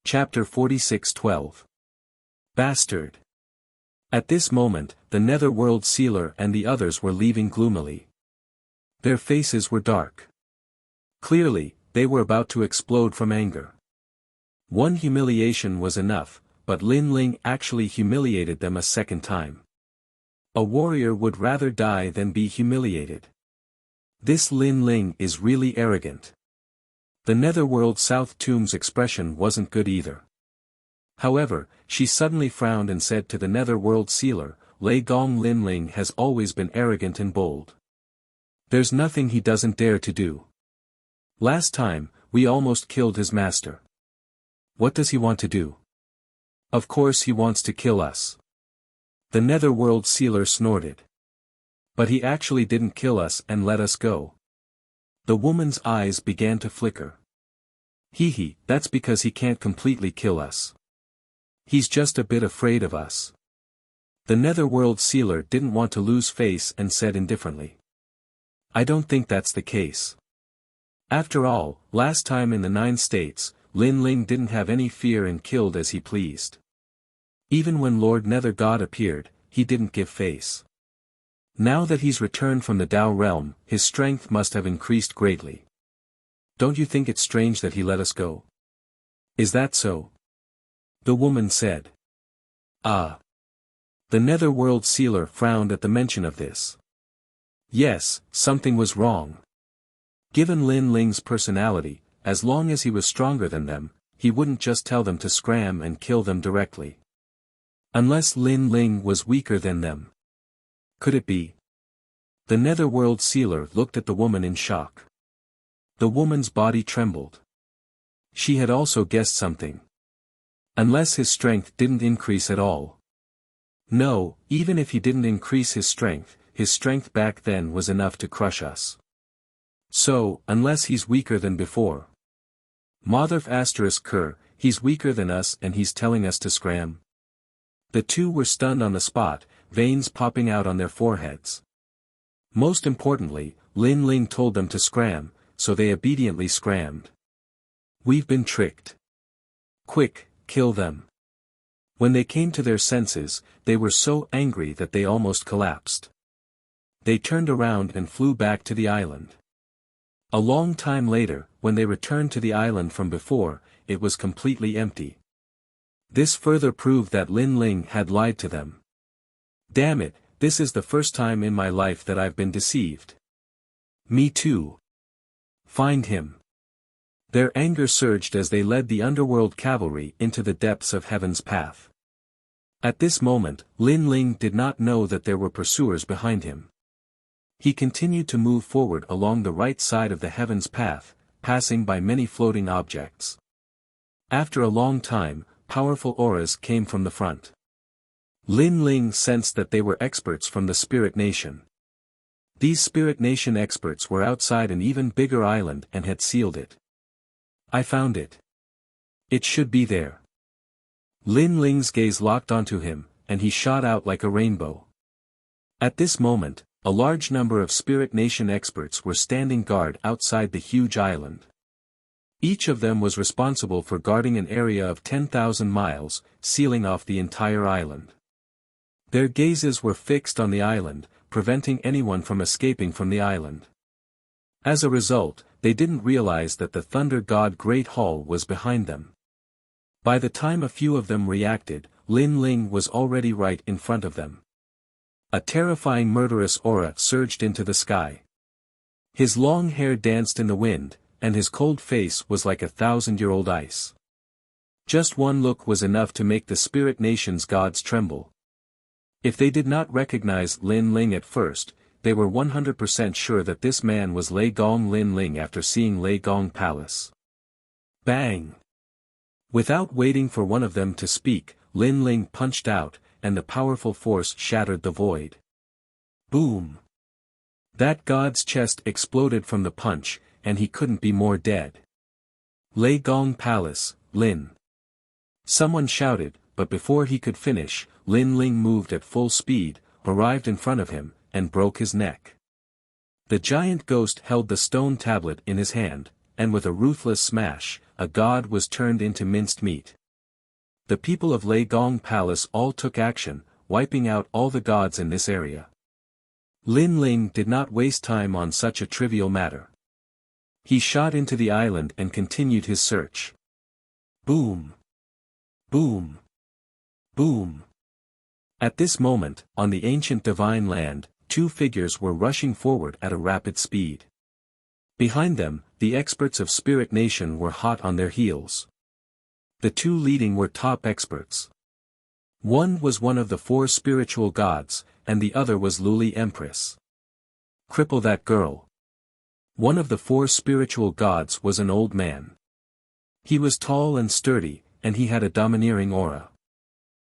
Chapter 46:12. Bastard. At this moment, the Netherworld Sealer and the others were leaving gloomily. Their faces were dark. Clearly, they were about to explode from anger. One humiliation was enough, but Lin Ling actually humiliated them a second time. A warrior would rather die than be humiliated. This Lin Ling is really arrogant. The Netherworld South Tomb's expression wasn't good either. However, she suddenly frowned and said to the Netherworld Sealer, "Lei Gong Lin Ling has always been arrogant and bold. There's nothing he doesn't dare to do. Last time, we almost killed his master. What does he want to do? Of course he wants to kill us." The Netherworld Sealer snorted. "But he actually didn't kill us and let us go." The woman's eyes began to flicker. Hee, that's because he can't completely kill us. He's just a bit afraid of us." The Netherworld Sealer didn't want to lose face and said indifferently, "I don't think that's the case. After all, last time in the 9 states, Lin Ling didn't have any fear and killed as he pleased. Even when Lord Nether God appeared, he didn't give face. Now that he's returned from the Tao realm, his strength must have increased greatly. Don't you think it's strange that he let us go?" "Is that so?" the woman said. "Ah." The Netherworld Sealer frowned at the mention of this. Yes, something was wrong. Given Lin Ling's personality, as long as he was stronger than them, he wouldn't just tell them to scram and kill them directly. Unless Lin Ling was weaker than them. Could it be? The Netherworld Sealer looked at the woman in shock. The woman's body trembled. She had also guessed something. Unless his strength didn't increase at all. No, even if he didn't increase his strength back then was enough to crush us. So, unless he's weaker than before. Motherf *Ker, he's weaker than us and he's telling us to scram. The two were stunned on the spot, veins popping out on their foreheads. Most importantly, Lin Ling told them to scram, so they obediently scrammed. We've been tricked. Quick, kill them. When they came to their senses, they were so angry that they almost collapsed. They turned around and flew back to the island. A long time later, when they returned to the island from before, it was completely empty. This further proved that Lin Ling had lied to them. Damn it, this is the first time in my life that I've been deceived. Me too. Find him. Their anger surged as they led the underworld cavalry into the depths of Heaven's Path. At this moment, Lin Ling did not know that there were pursuers behind him. He continued to move forward along the right side of the Heaven's Path, passing by many floating objects. After a long time, powerful auras came from the front. Lin Ling sensed that they were experts from the Spirit Nation. These Spirit Nation experts were outside an even bigger island and had sealed it. "I found it. It should be there." Lin Ling's gaze locked onto him, and he shot out like a rainbow. At this moment, a large number of Spirit Nation experts were standing guard outside the huge island. Each of them was responsible for guarding an area of 10,000 miles, sealing off the entire island. Their gazes were fixed on the island, preventing anyone from escaping from the island. As a result, they didn't realize that the Thunder God Great Hall was behind them. By the time a few of them reacted, Lin Ling was already right in front of them. A terrifying murderous aura surged into the sky. His long hair danced in the wind, and his cold face was like 1,000-year-old ice. Just one look was enough to make the Spirit Nation's gods tremble. If they did not recognize Lin Ling at first, they were 100% sure that this man was Lei Gong Lin Ling after seeing Lei Gong Palace. Bang! Without waiting for one of them to speak, Lin Ling punched out, and the powerful force shattered the void. Boom! That god's chest exploded from the punch, and he couldn't be more dead. Lei Gong Palace, Lin. Someone shouted, but before he could finish, Lin Ling moved at full speed, arrived in front of him, and broke his neck. The giant ghost held the stone tablet in his hand, and with a ruthless smash, a god was turned into minced meat. The people of Lei Gong Palace all took action, wiping out all the gods in this area. Lin Ling did not waste time on such a trivial matter. He shot into the island and continued his search. Boom! Boom! Boom! At this moment, on the ancient divine land, two figures were rushing forward at a rapid speed. Behind them, the experts of Spirit Nation were hot on their heels. The two leading were top experts. One was one of the four spiritual gods, and the other was Luli Empress. Cripple that girl. One of the four spiritual gods was an old man. He was tall and sturdy, and he had a domineering aura.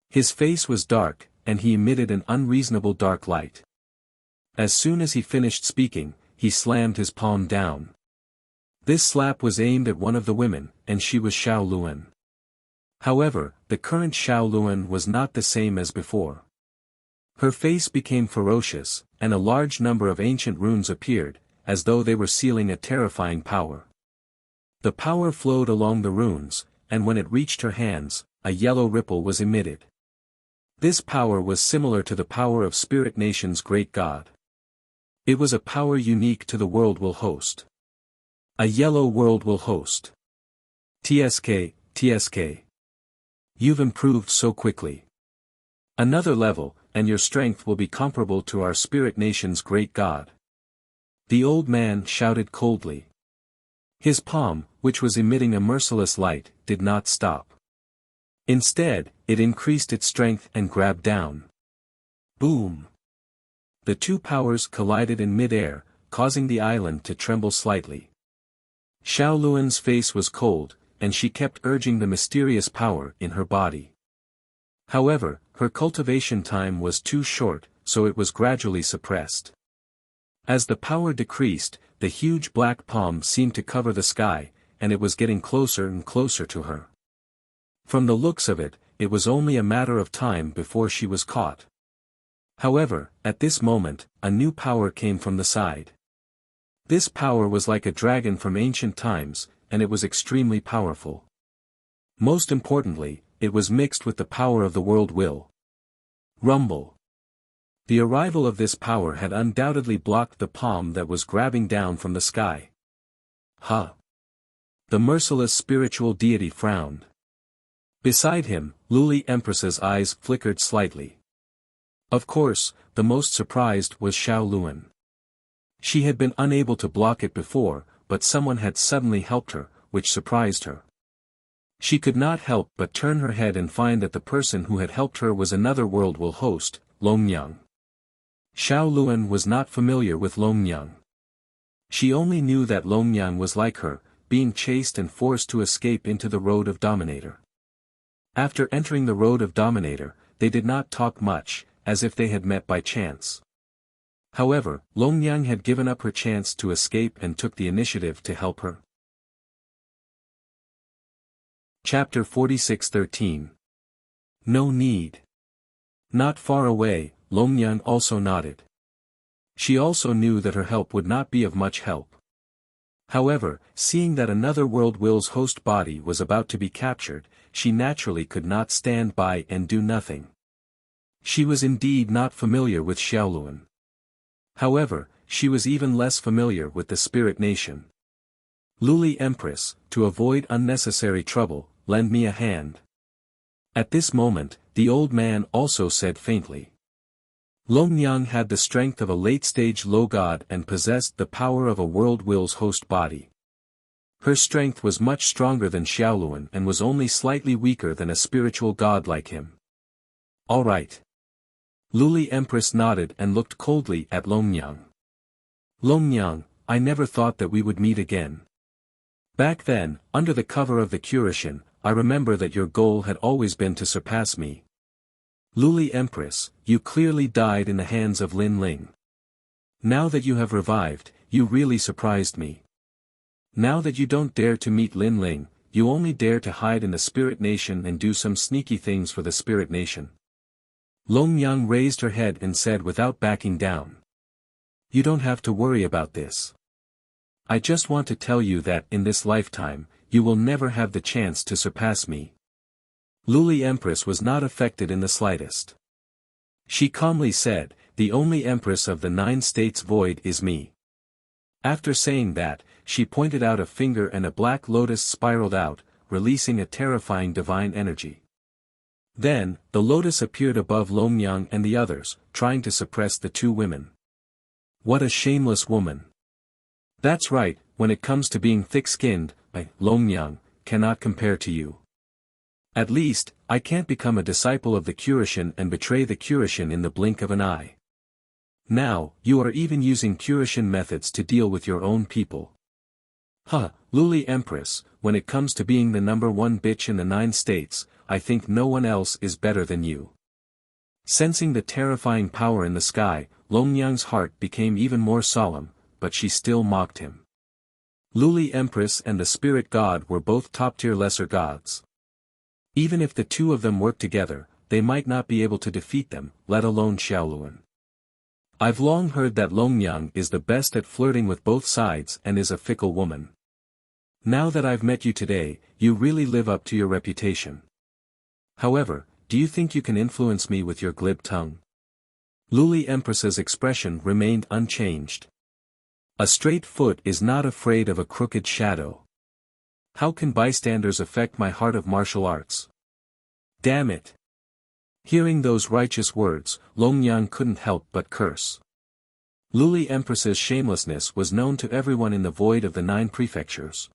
His face was dark, and he emitted an unreasonable dark light. As soon as he finished speaking, he slammed his palm down. This slap was aimed at one of the women, and she was Xiao Luan. However, the current Xiao Luan was not the same as before. Her face became ferocious, and a large number of ancient runes appeared, as though they were sealing a terrifying power. The power flowed along the runes, and when it reached her hands, a yellow ripple was emitted. This power was similar to the power of Spirit Nation's great god. It was a power unique to the world will host. A yellow world will host. TSK, TSK. You've improved so quickly. Another level, and your strength will be comparable to our Spirit Nation's great god. The old man shouted coldly. His palm, which was emitting a merciless light, did not stop. Instead, it increased its strength and grabbed down. Boom! The two powers collided in mid-air, causing the island to tremble slightly. Xiao Luan's face was cold, and she kept urging the mysterious power in her body. However, her cultivation time was too short, so it was gradually suppressed. As the power decreased, the huge black palm seemed to cover the sky, and it was getting closer and closer to her. From the looks of it, it was only a matter of time before she was caught. However, at this moment, a new power came from the side. This power was like a dragon from ancient times, and it was extremely powerful. Most importantly, it was mixed with the power of the world will. Rumble. The arrival of this power had undoubtedly blocked the palm that was grabbing down from the sky. Ha! The merciless spiritual deity frowned. Beside him, Luli Empress's eyes flickered slightly. Of course, the most surprised was Xiao Luan. She had been unable to block it before, but someone had suddenly helped her, which surprised her. She could not help but turn her head and find that the person who had helped her was another world will host, Longyang. Xiao Luan was not familiar with Longyang. She only knew that Longyang was like her, being chased and forced to escape into the Road of Dominator. After entering the Road of Dominator, they did not talk much, as if they had met by chance. However, Longyang had given up her chance to escape and took the initiative to help her. Chapter 46:13. No need. Not far away, Longyang also nodded. She also knew that her help would not be of much help. However, seeing that another world will's host body was about to be captured, she naturally could not stand by and do nothing. She was indeed not familiar with Xiao Luan. However, she was even less familiar with the Spirit Nation. Luli Empress, to avoid unnecessary trouble, lend me a hand. At this moment, the old man also said faintly. Longyang had the strength of a late-stage low god and possessed the power of a world will's host body. Her strength was much stronger than Xiao Luan and was only slightly weaker than a spiritual god like him. All right. Luli Empress nodded and looked coldly at Longyang. Longyang, I never thought that we would meet again. Back then, under the cover of the Kurishin, I remember that your goal had always been to surpass me. Luli Empress, you clearly died in the hands of Lin Ling. Now that you have revived, you really surprised me. Now that you don't dare to meet Lin Ling, you only dare to hide in the Spirit Nation and do some sneaky things for the Spirit Nation. Longyang raised her head and said without backing down. You don't have to worry about this. I just want to tell you that in this lifetime, you will never have the chance to surpass me. Luli Empress was not affected in the slightest. She calmly said, the only Empress of the 9 states void is me. After saying that, she pointed out a finger and a black lotus spiraled out, releasing a terrifying divine energy. Then, the lotus appeared above Longyang and the others, trying to suppress the 2 women. What a shameless woman. That's right, when it comes to being thick-skinned, I, Longyang, cannot compare to you. At least, I can't become a disciple of the Kurishin and betray the Kurishin in the blink of an eye. Now, you are even using Kurishin methods to deal with your own people. Huh, Luli Empress, when it comes to being the number 1 bitch in the 9 states, I think no one else is better than you. Sensing the terrifying power in the sky, Longyang's heart became even more solemn, but she still mocked him. Luli Empress and the Spirit God were both top-tier lesser gods. Even if the 2 of them worked together, they might not be able to defeat them, let alone Xiaoluan. I've long heard that Longyang is the best at flirting with both sides and is a fickle woman. Now that I've met you today, you really live up to your reputation. However, do you think you can influence me with your glib tongue? Luli Empress's expression remained unchanged. A straight foot is not afraid of a crooked shadow. How can bystanders affect my heart of martial arts? Damn it! Hearing those righteous words, Longyang couldn't help but curse. Luli Empress's shamelessness was known to everyone in the void of the 9 prefectures.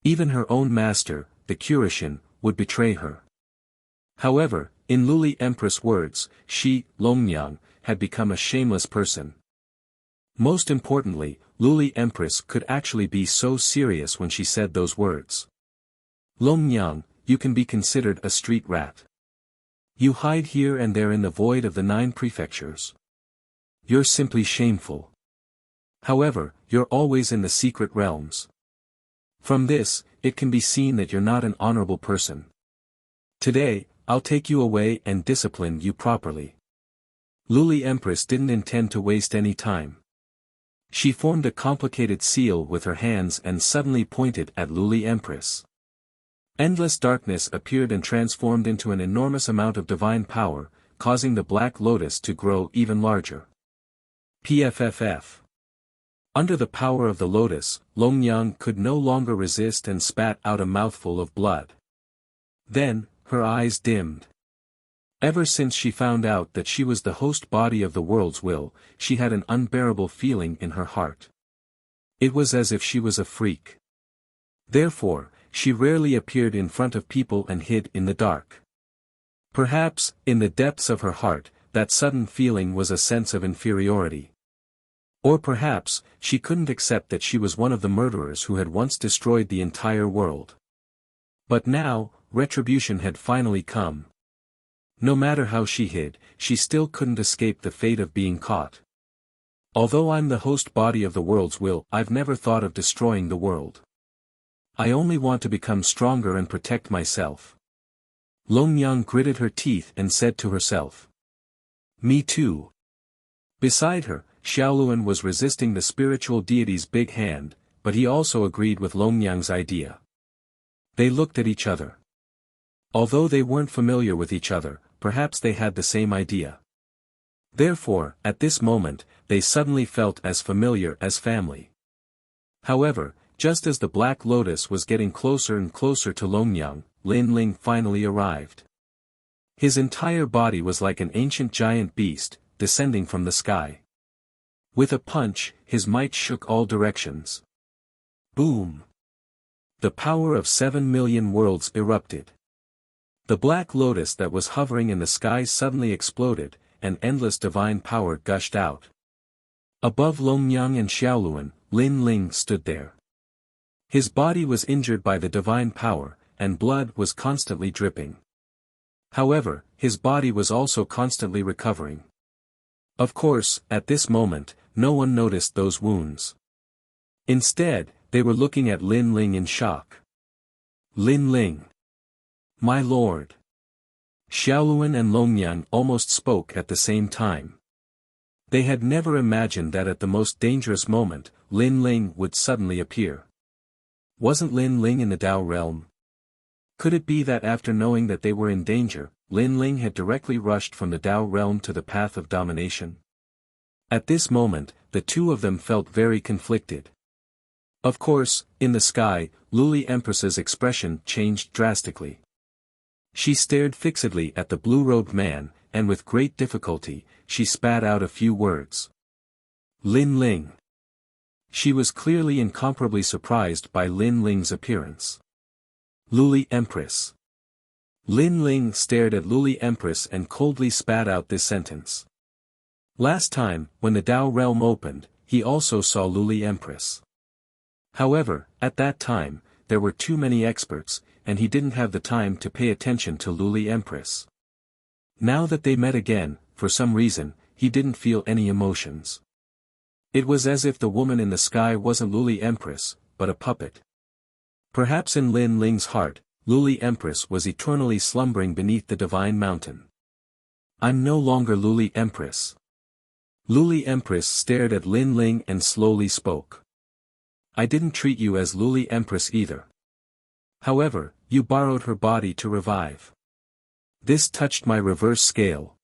Even her own master, the Kurishin, would betray her. However, in Luli Empress' words, she, Longyang, had become a shameless person. Most importantly, Luli Empress could actually be so serious when she said those words. Longyang, you can be considered a street rat. You hide here and there in the void of the 9 prefectures. You're simply shameful. However, you're always in the secret realms. From this, it can be seen that you're not an honorable person. Today, I'll take you away and discipline you properly. Luli Empress didn't intend to waste any time. She formed a complicated seal with her hands and suddenly pointed at Luli Empress. Endless darkness appeared and transformed into an enormous amount of divine power, causing the black lotus to grow even larger. PFFF. Under the power of the lotus, Longyang could no longer resist and spat out a mouthful of blood. Then, her eyes dimmed. Ever since she found out that she was the host body of the world's will, she had an unbearable feeling in her heart. It was as if she was a freak. Therefore, she rarely appeared in front of people and hid in the dark. Perhaps, in the depths of her heart, that sudden feeling was a sense of inferiority. Or perhaps, she couldn't accept that she was one of the murderers who had once destroyed the entire world. But now, retribution had finally come. No matter how she hid, she still couldn't escape the fate of being caught. Although I'm the host body of the world's will, I've never thought of destroying the world. I only want to become stronger and protect myself. Longyang gritted her teeth and said to herself. Me too. Beside her, Xiaoluan was resisting the spiritual deity's big hand, but he also agreed with Longyang's idea. They looked at each other. Although they weren't familiar with each other, perhaps they had the same idea. Therefore, at this moment, they suddenly felt as familiar as family. However, just as the black lotus was getting closer and closer to Longyang, Lin Ling finally arrived. His entire body was like an ancient giant beast, descending from the sky. With a punch, his might shook all directions. Boom! The power of 7 million worlds erupted. The black lotus that was hovering in the sky suddenly exploded, and endless divine power gushed out. Above Longyang and Xiaoluan, Lin Ling stood there. His body was injured by the divine power, and blood was constantly dripping. However, his body was also constantly recovering. Of course, at this moment, no one noticed those wounds. Instead, they were looking at Lin Ling in shock. Lin Ling. My lord. Xiaoluan and Longyang almost spoke at the same time. They had never imagined that at the most dangerous moment, Lin Ling would suddenly appear. Wasn't Lin Ling in the Tao realm? Could it be that after knowing that they were in danger, Lin Ling had directly rushed from the Tao realm to the path of domination? At this moment, the two of them felt very conflicted. Of course, in the sky, Luli Empress's expression changed drastically. She stared fixedly at the blue-robed man, and with great difficulty, she spat out a few words. Lin Ling. She was clearly incomparably surprised by Lin Ling's appearance. Luli Empress. Lin Ling stared at Luli Empress and coldly spat out this sentence. Last time, when the Tao realm opened, he also saw Luli Empress. However, at that time, there were too many experts, and he didn't have the time to pay attention to Luli Empress. Now that they met again, for some reason, he didn't feel any emotions. It was as if the woman in the sky wasn't Luli Empress, but a puppet. Perhaps in Lin Ling's heart, Luli Empress was eternally slumbering beneath the divine mountain. I'm no longer Luli Empress. Luli Empress stared at Lin Ling and slowly spoke. I didn't treat you as Luli Empress either. However, you borrowed her body to revive. This touched my reverse scale.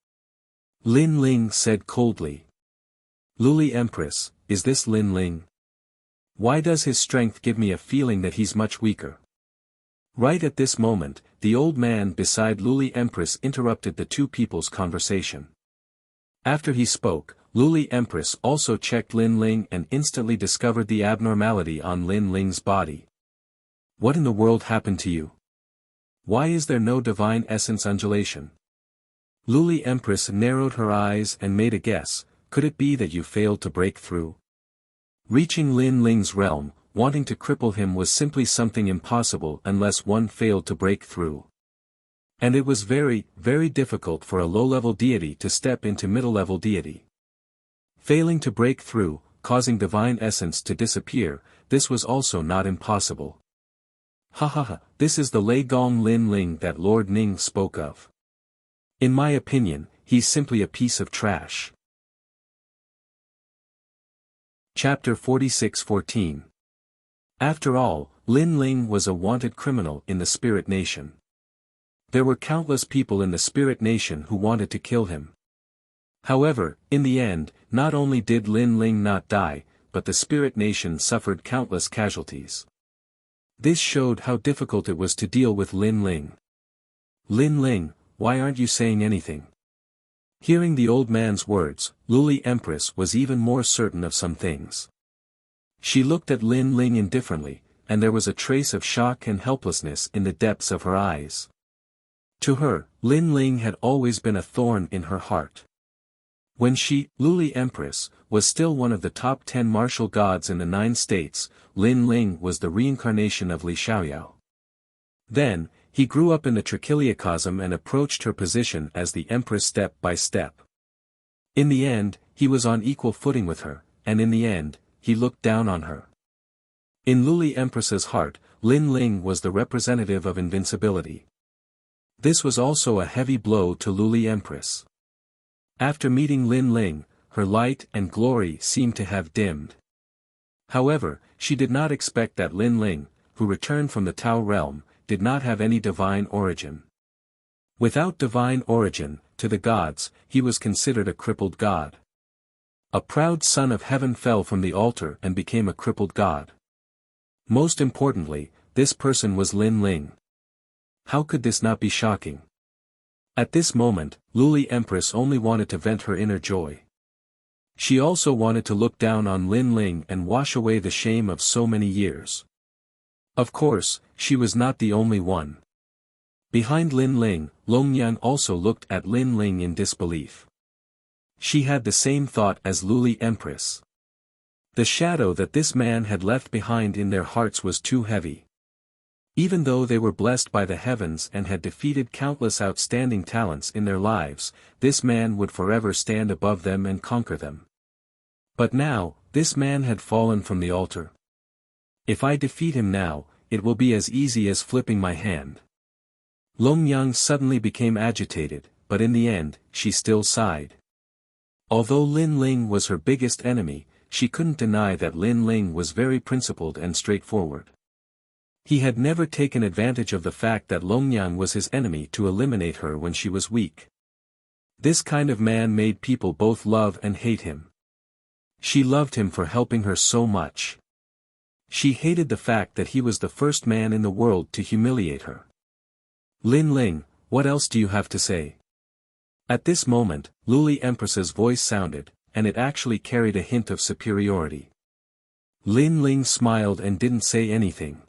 Lin Ling said coldly. Luli Empress, is this Lin Ling? Why does his strength give me a feeling that he's much weaker? Right at this moment, the old man beside Luli Empress interrupted the two people's conversation. After he spoke, Luli Empress also checked Lin Ling and instantly discovered the abnormality on Lin Ling's body. What in the world happened to you? Why is there no divine essence undulation? Luli Empress narrowed her eyes and made a guess. Could it be that you failed to break through? Reaching Lin Ling's realm, wanting to cripple him was simply something impossible unless one failed to break through. And it was very, very difficult for a low-level deity to step into middle-level deity. Failing to break through, causing divine essence to disappear, this was also not impossible. Ha ha ha, this is the Lei Gong Lin Ling that Lord Ning spoke of. In my opinion, he's simply a piece of trash. Chapter 46:14. After all, Lin Ling was a wanted criminal in the Spirit Nation. There were countless people in the Spirit Nation who wanted to kill him. However, in the end, not only did Lin Ling not die, but the Spirit Nation suffered countless casualties. This showed how difficult it was to deal with Lin Ling. Lin Ling, why aren't you saying anything? Hearing the old man's words, Luli Empress was even more certain of some things. She looked at Lin Ling indifferently, and there was a trace of shock and helplessness in the depths of her eyes. To her, Lin Ling had always been a thorn in her heart. When she, Luli Empress, was still one of the top 10 martial gods in the 9 states, Lin Ling was the reincarnation of Li Xiaoyao. Then, he grew up in the Trichiliocosm and approached her position as the Empress step by step. In the end, he was on equal footing with her, and in the end, he looked down on her. In Luli Empress's heart, Lin Ling was the representative of invincibility. This was also a heavy blow to Luli Empress. After meeting Lin Ling, her light and glory seemed to have dimmed. However, she did not expect that Lin Ling, who returned from the Tao realm, did not have any divine origin. Without divine origin, to the gods, he was considered a crippled god. A proud son of heaven fell from the altar and became a crippled god. Most importantly, this person was Lin Ling. How could this not be shocking? At this moment, Luli Empress only wanted to vent her inner joy. She also wanted to look down on Lin Ling and wash away the shame of so many years. Of course, she was not the only one. Behind Lin Ling, Long Yan also looked at Lin Ling in disbelief. She had the same thought as Luli Empress. The shadow that this man had left behind in their hearts was too heavy. Even though they were blessed by the heavens and had defeated countless outstanding talents in their lives, this man would forever stand above them and conquer them. But now, this man had fallen from the altar. If I defeat him now, it will be as easy as flipping my hand. Long Yang suddenly became agitated, but in the end, she still sighed. Although Lin Ling was her biggest enemy, she couldn't deny that Lin Ling was very principled and straightforward. He had never taken advantage of the fact that Longyang was his enemy to eliminate her when she was weak. This kind of man made people both love and hate him. She loved him for helping her so much. She hated the fact that he was the first man in the world to humiliate her. Lin Ling, what else do you have to say? At this moment, Luli Empress's voice sounded, and it actually carried a hint of superiority. Lin Ling smiled and didn't say anything.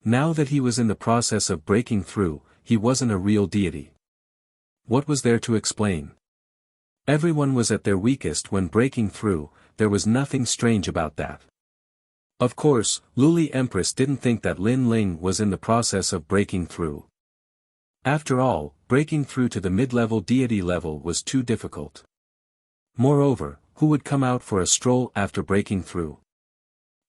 Now that he was in the process of breaking through, he wasn't a real deity. What was there to explain? Everyone was at their weakest when breaking through, there was nothing strange about that. Of course, Luli Empress didn't think that Lin Ling was in the process of breaking through. After all, breaking through to the mid-level deity level was too difficult. Moreover, who would come out for a stroll after breaking through?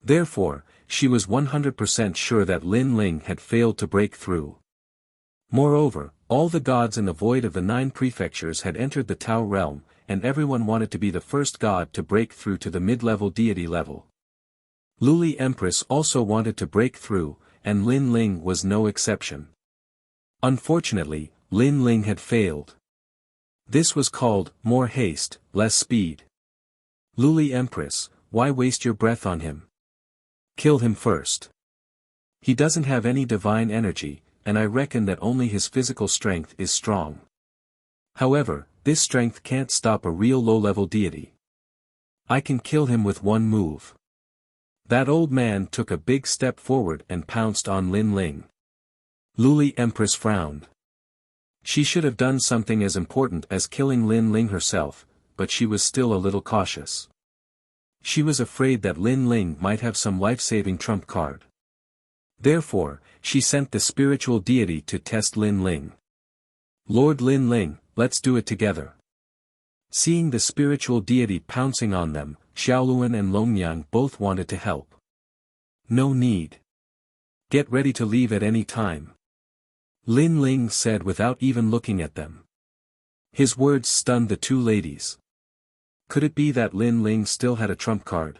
Therefore, she was 100% sure that Lin Ling had failed to break through. Moreover, all the gods in the void of the 9 prefectures had entered the Tao realm, and everyone wanted to be the first god to break through to the mid-level deity level. Luli Empress also wanted to break through, and Lin Ling was no exception. Unfortunately, Lin Ling had failed. This was called, more haste, less speed. Luli Empress, why waste your breath on him? Kill him first. He doesn't have any divine energy, and I reckon that only his physical strength is strong. However, this strength can't stop a real low-level deity. I can kill him with one move. That old man took a big step forward and pounced on Lin Ling. Luli Empress frowned. She should have done something as important as killing Lin Ling herself, but she was still a little cautious. She was afraid that Lin Ling might have some life-saving trump card. Therefore, she sent the spiritual deity to test Lin Ling. Lord Lin Ling, let's do it together. Seeing the spiritual deity pouncing on them, Xiaoluan and Longyang both wanted to help. No need. Get ready to leave at any time. Lin Ling said without even looking at them. His words stunned the 2 ladies. Could it be that Lin Ling still had a trump card?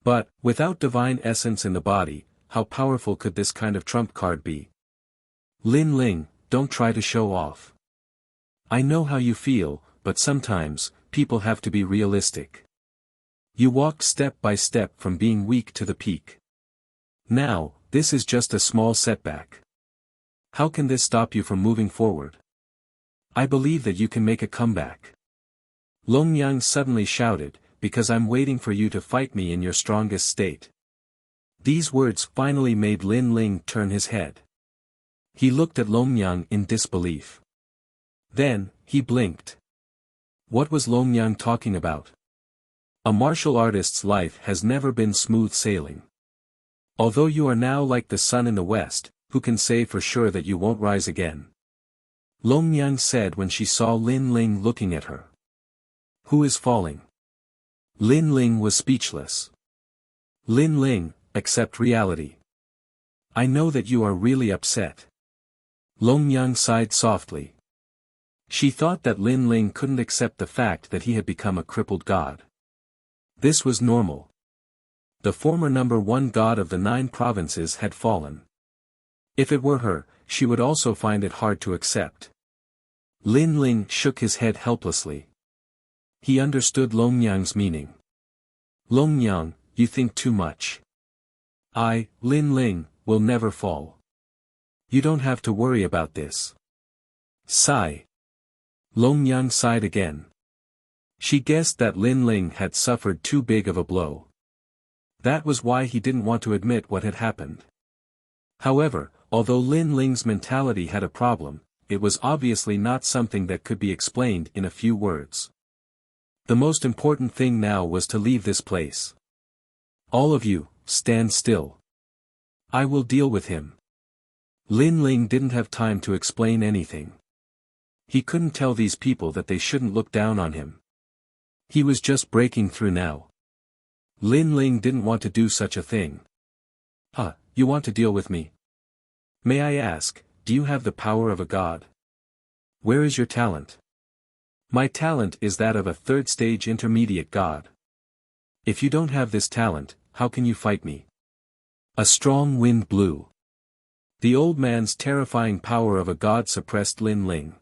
But, without divine essence in the body, how powerful could this kind of trump card be? Lin Ling, don't try to show off. I know how you feel, but sometimes, people have to be realistic. You walked step by step from being weak to the peak. Now, this is just a small setback. How can this stop you from moving forward? I believe that you can make a comeback. Longyang suddenly shouted, because I'm waiting for you to fight me in your strongest state. These words finally made Lin Ling turn his head. He looked at Longyang in disbelief. Then, he blinked. What was Longyang talking about? A martial artist's life has never been smooth sailing. Although you are now like the sun in the west, who can say for sure that you won't rise again? Longyang said when she saw Lin Ling looking at her. Who is falling? Lin Ling was speechless. Lin Ling, accept reality. I know that you are really upset. Longyang sighed softly. She thought that Lin Ling couldn't accept the fact that he had become a crippled god. This was normal. The former number 1 god of the 9 provinces had fallen. If it were her, she would also find it hard to accept. Lin Ling shook his head helplessly. He understood Longyang's meaning. Longyang, you think too much. I, Lin Ling, will never fall. You don't have to worry about this. Sigh. Longyang sighed again. She guessed that Lin Ling had suffered too big of a blow. That was why he didn't want to admit what had happened. However, although Lin Ling's mentality had a problem, it was obviously not something that could be explained in a few words. The most important thing now was to leave this place. All of you, stand still. I will deal with him. Lin Ling didn't have time to explain anything. He couldn't tell these people that they shouldn't look down on him. He was just breaking through now. Lin Ling didn't want to do such a thing. You want to deal with me? May I ask, do you have the power of a god? Where is your talent? My talent is that of a 3rd-stage intermediate god. If you don't have this talent, how can you fight me? A strong wind blew. The old man's terrifying power of a god suppressed Lin Ling.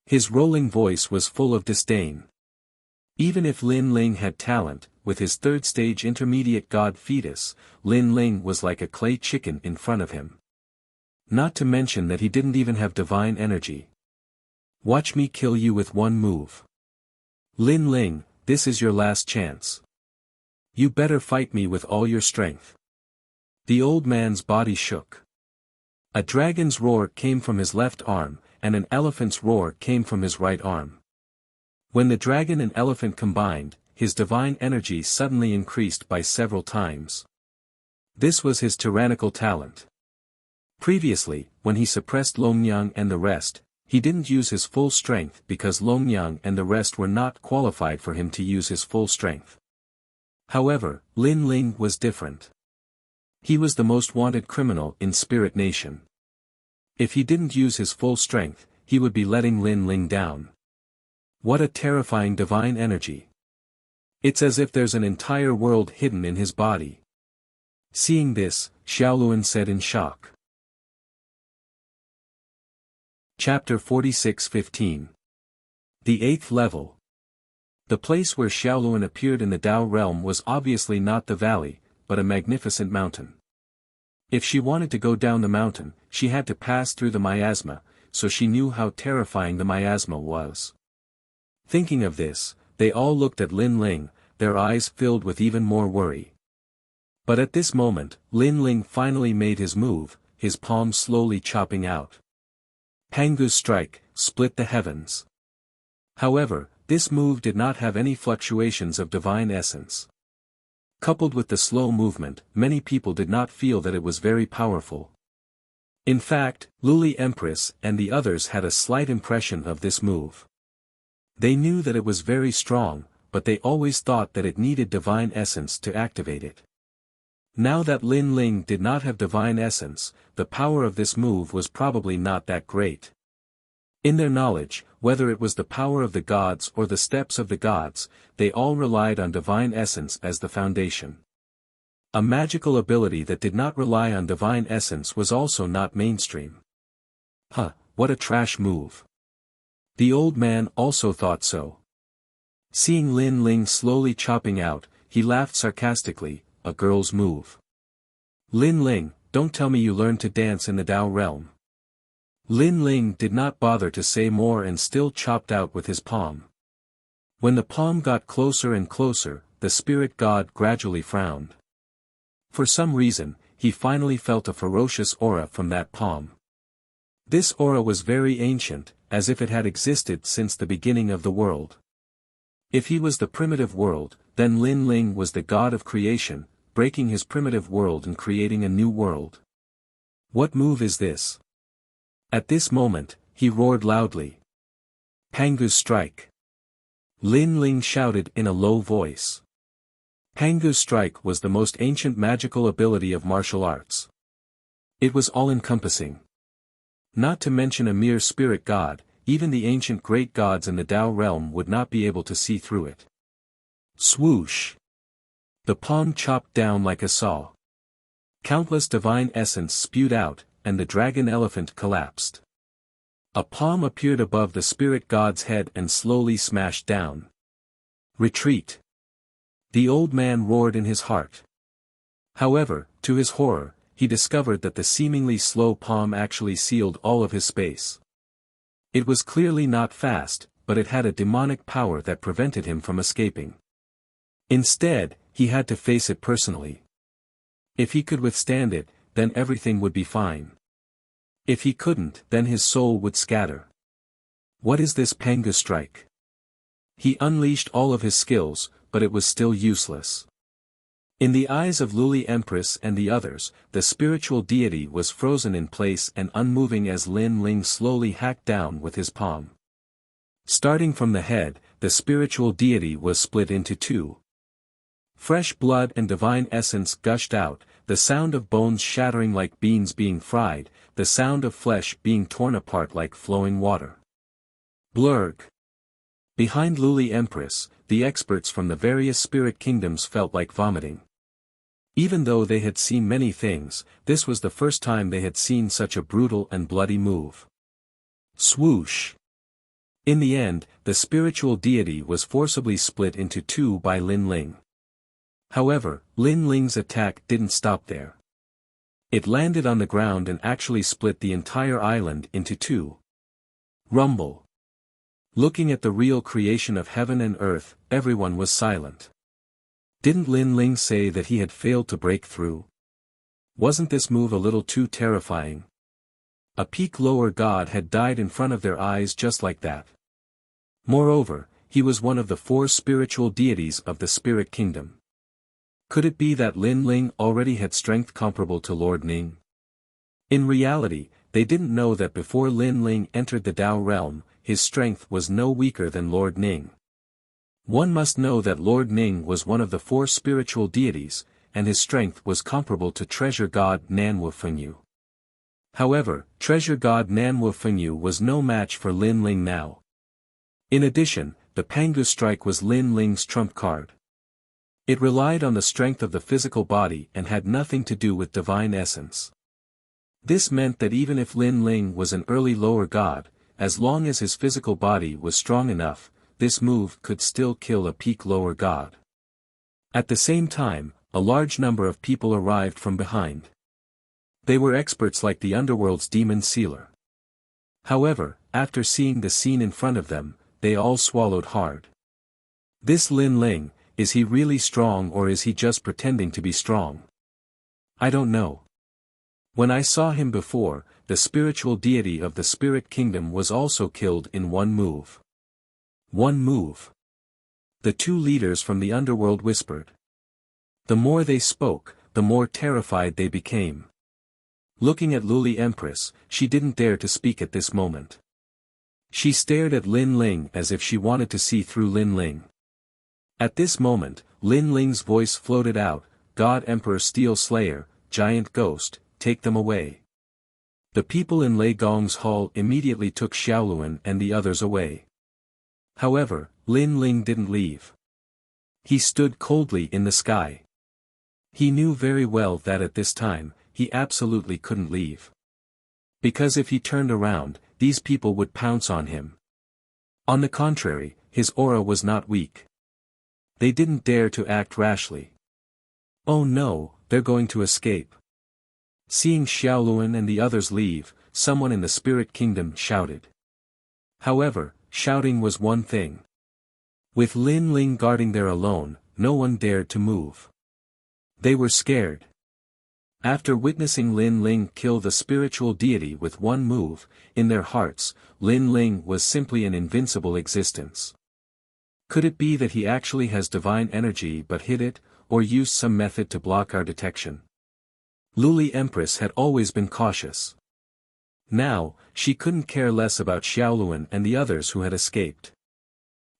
His rolling voice was full of disdain. Even if Lin Ling had talent, with his third-stage intermediate god fetus, Lin Ling was like a clay chicken in front of him. Not to mention that he didn't even have divine energy. Watch me kill you with one move. Lin Ling, this is your last chance. You better fight me with all your strength. The old man's body shook. A dragon's roar came from his left arm, and an elephant's roar came from his right arm. When the dragon and elephant combined, his divine energy suddenly increased by several times. This was his tyrannical talent. Previously, when he suppressed Longyang and the rest, he didn't use his full strength because Longyang and the rest were not qualified for him to use his full strength. However, Lin Ling was different. He was the most wanted criminal in Spirit Nation. If he didn't use his full strength, he would be letting Lin Ling down. What a terrifying divine energy. It's as if there's an entire world hidden in his body. Seeing this, Xiaoluan said in shock. Chapter 46:15. The 8th level. The place where Xiaoluan appeared in the Tao realm was obviously not the valley, but a magnificent mountain. If she wanted to go down the mountain, she had to pass through the miasma, so she knew how terrifying the miasma was. Thinking of this, they all looked at Lin Ling, their eyes filled with even more worry. But at this moment, Lin Ling finally made his move, his palm slowly chopping out. Pangu's strike, split the heavens. However, this move did not have any fluctuations of divine essence. Coupled with the slow movement, many people did not feel that it was very powerful. In fact, Luli Empress and the others had a slight impression of this move. They knew that it was very strong, but they always thought that it needed divine essence to activate it. Now that Lin Ling did not have divine essence, the power of this move was probably not that great. In their knowledge, whether it was the power of the gods or the steps of the gods, they all relied on divine essence as the foundation. A magical ability that did not rely on divine essence was also not mainstream. Huh, what a trash move. The old man also thought so. Seeing Lin Ling slowly chopping out, he laughed sarcastically, a girl's move. Lin Ling, don't tell me you learned to dance in the Tao realm. Lin Ling did not bother to say more and still chopped out with his palm. When the palm got closer and closer, the spirit god gradually frowned. For some reason, he finally felt a ferocious aura from that palm. This aura was very ancient, as if it had existed since the beginning of the world. If he was the primitive world, then Lin Ling was the god of creation, breaking his primitive world and creating a new world. What move is this? At this moment, he roared loudly. Pangu's strike. Lin Ling shouted in a low voice. Pangu's strike was the most ancient magical ability of martial arts. It was all-encompassing. Not to mention a mere spirit god, even the ancient great gods in the Tao realm would not be able to see through it. Swoosh! The palm chopped down like a saw. Countless divine essence spewed out, and the dragon elephant collapsed. A palm appeared above the spirit god's head and slowly smashed down. Retreat! The old man roared in his heart. However, to his horror, he discovered that the seemingly slow palm actually sealed all of his space. It was clearly not fast, but it had a demonic power that prevented him from escaping. Instead, he had to face it personally. If he could withstand it, then everything would be fine. If he couldn't, then his soul would scatter. What is this Pangu strike? He unleashed all of his skills, but it was still useless. In the eyes of Luli Empress and the others, the spiritual deity was frozen in place and unmoving as Lin Ling slowly hacked down with his palm. Starting from the head, the spiritual deity was split into two. Fresh blood and divine essence gushed out, the sound of bones shattering like beans being fried, the sound of flesh being torn apart like flowing water. Blurg. Behind Luli Empress, the experts from the various spirit kingdoms felt like vomiting. Even though they had seen many things, this was the first time they had seen such a brutal and bloody move. Swoosh! In the end, the spiritual deity was forcibly split into two by Lin Ling. However, Lin Ling's attack didn't stop there. It landed on the ground and actually split the entire island into two. Rumble. Looking at the real creation of heaven and earth, everyone was silent. Didn't Lin Ling say that he had failed to break through? Wasn't this move a little too terrifying? A peak lower god had died in front of their eyes just like that. Moreover, he was one of the four spiritual deities of the spirit kingdom. Could it be that Lin Ling already had strength comparable to Lord Ning? In reality, they didn't know that before Lin Ling entered the Tao realm, his strength was no weaker than Lord Ning. One must know that Lord Ning was one of the four spiritual deities, and his strength was comparable to treasure god Nanwu Fengyu. However, treasure god Nanwu Fengyu was no match for Lin Ling now. In addition, the Pangu strike was Lin Ling's trump card. It relied on the strength of the physical body and had nothing to do with divine essence. This meant that even if Lin Ling was an early lower god, as long as his physical body was strong enough, this move could still kill a peak lower god. At the same time, a large number of people arrived from behind. They were experts like the underworld's demon sealer. However, after seeing the scene in front of them, they all swallowed hard. This Lin Ling, is he really strong or is he just pretending to be strong? I don't know. When I saw him before, the spiritual deity of the spirit kingdom was also killed in one move. One move. The two leaders from the underworld whispered. The more they spoke, the more terrified they became. Looking at Luli Empress, she didn't dare to speak at this moment. She stared at Lin Ling as if she wanted to see through Lin Ling. At this moment, Lin Ling's voice floated out, God Emperor Steel Slayer, Giant Ghost, take them away. The people in Lei Gong's hall immediately took Xiaoluan and the others away. However, Lin Ling didn't leave. He stood coldly in the sky. He knew very well that at this time, he absolutely couldn't leave. Because if he turned around, these people would pounce on him. On the contrary, his aura was not weak. They didn't dare to act rashly. Oh no, they're going to escape. Seeing Xiaoluan and the others leave, someone in the spirit kingdom shouted. However, shouting was one thing. With Lin Ling guarding there alone, no one dared to move. They were scared. After witnessing Lin Ling kill the spiritual deity with one move, in their hearts, Lin Ling was simply an invincible existence. Could it be that he actually has divine energy but hid it, or used some method to block our detection? Luli Empress had always been cautious. Now, she couldn't care less about Xiaoluan and the others who had escaped.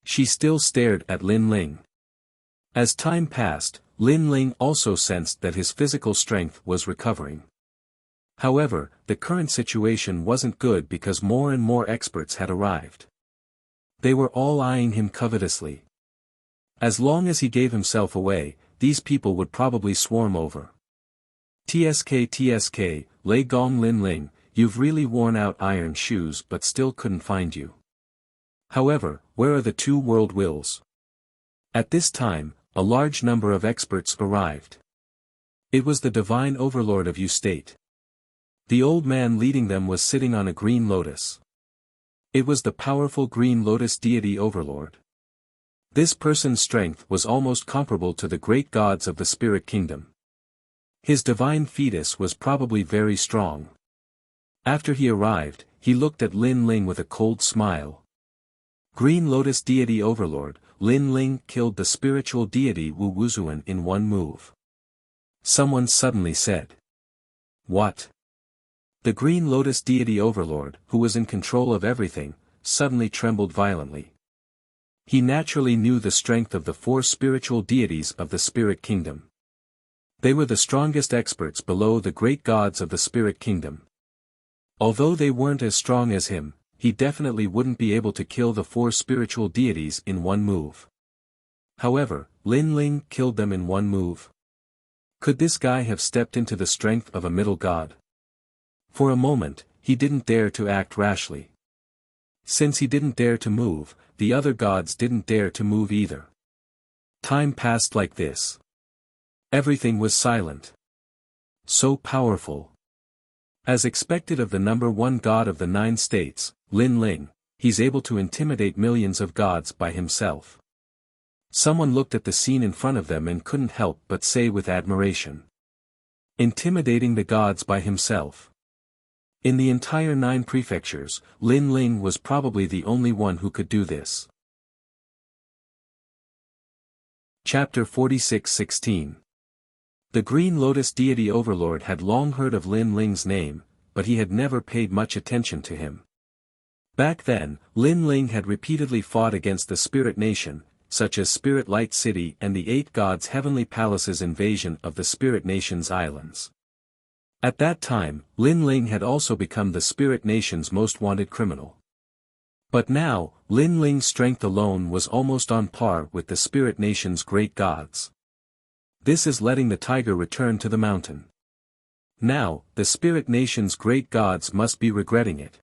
She still stared at Lin Ling. As time passed, Lin Ling also sensed that his physical strength was recovering. However, the current situation wasn't good because more and more experts had arrived. They were all eyeing him covetously. As long as he gave himself away, these people would probably swarm over. TSK, Lei Gong Lin Ling, you've really worn out iron shoes but still couldn't find you. However, where are the two world wills? At this time, a large number of experts arrived. It was the divine overlord of Yu State. The old man leading them was sitting on a green lotus. It was the powerful green lotus deity overlord. This person's strength was almost comparable to the great gods of the spirit kingdom. His divine fetus was probably very strong. After he arrived, he looked at Lin Ling with a cold smile. Green lotus deity overlord, Lin Ling killed the spiritual deity Wu Wuzuan in one move. Someone suddenly said. What? The green lotus deity overlord, who was in control of everything, suddenly trembled violently. He naturally knew the strength of the four spiritual deities of the spirit kingdom. They were the strongest experts below the great gods of the spirit kingdom. Although they weren't as strong as him, he definitely wouldn't be able to kill the four spiritual deities in one move. However, Lin Ling killed them in one move. Could this guy have stepped into the strength of a middle god? For a moment, he didn't dare to act rashly. Since he didn't dare to move, the other gods didn't dare to move either. Time passed like this. Everything was silent. So powerful. As expected of the number one god of the 9 states, Lin Ling, he's able to intimidate millions of gods by himself. Someone looked at the scene in front of them and couldn't help but say with admiration. Intimidating the gods by himself. In the entire 9 prefectures, Lin Ling was probably the only one who could do this. Chapter 46:16. The Green Lotus deity overlord had long heard of Lin Ling's name, but he had never paid much attention to him. Back then, Lin Ling had repeatedly fought against the Spirit Nation, such as Spirit Light City and the 8 Gods' Heavenly Palace's invasion of the Spirit Nation's islands. At that time, Lin Ling had also become the Spirit Nation's most wanted criminal. But now, Lin Ling's strength alone was almost on par with the Spirit Nation's great gods. This is letting the tiger return to the mountain. Now, the Spirit Nation's great gods must be regretting it.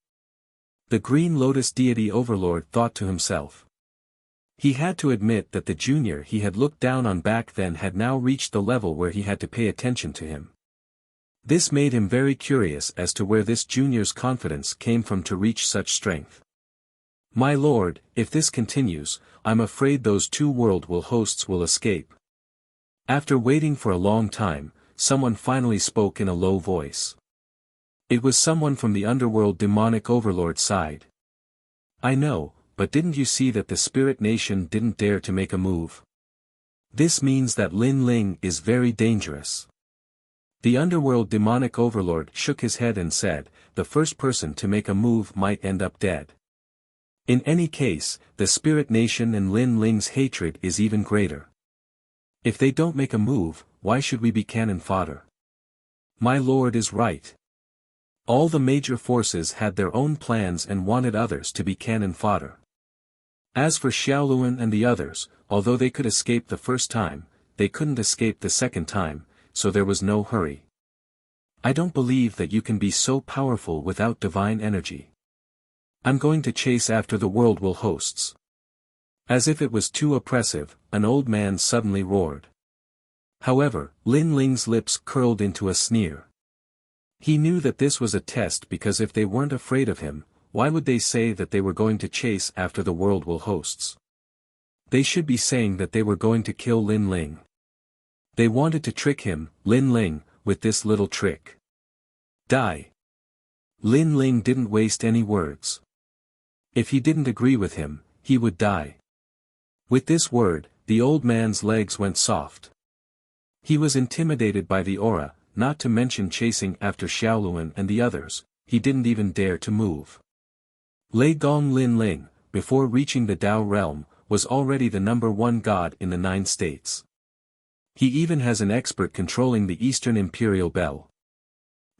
The Green Lotus deity overlord thought to himself. He had to admit that the junior he had looked down on back then had now reached the level where he had to pay attention to him. This made him very curious as to where this junior's confidence came from to reach such strength. My lord, if this continues, I'm afraid those 2 world hosts will escape. After waiting for a long time, someone finally spoke in a low voice. It was someone from the underworld demonic overlord side. I know, but didn't you see that the Spirit Nation didn't dare to make a move? This means that Lin Ling is very dangerous. The underworld demonic overlord shook his head and said, the first person to make a move might end up dead. In any case, the Spirit Nation and Lin Ling's hatred is even greater. If they don't make a move, why should we be cannon fodder? My lord is right. All the major forces had their own plans and wanted others to be cannon fodder. As for Xiaoluan and the others, although they could escape the first time, they couldn't escape the second time, so there was no hurry. I don't believe that you can be so powerful without divine energy. I'm going to chase after the world hosts. As if it was too oppressive, an old man suddenly roared. However, Lin Ling's lips curled into a sneer. He knew that this was a test because if they weren't afraid of him, why would they say that they were going to chase after the world hosts? They should be saying that they were going to kill Lin Ling. They wanted to trick him, Lin Ling, with this little trick. Die. Lin Ling didn't waste any words. If he didn't agree with him, he would die. With this word, the old man's legs went soft. He was intimidated by the aura, not to mention chasing after Xiaoluan and the others, he didn't even dare to move. Lei Gong Lin Ling, before reaching the Tao realm, was already the number 1 god in the 9 states. He even has an expert controlling the Eastern Imperial Bell.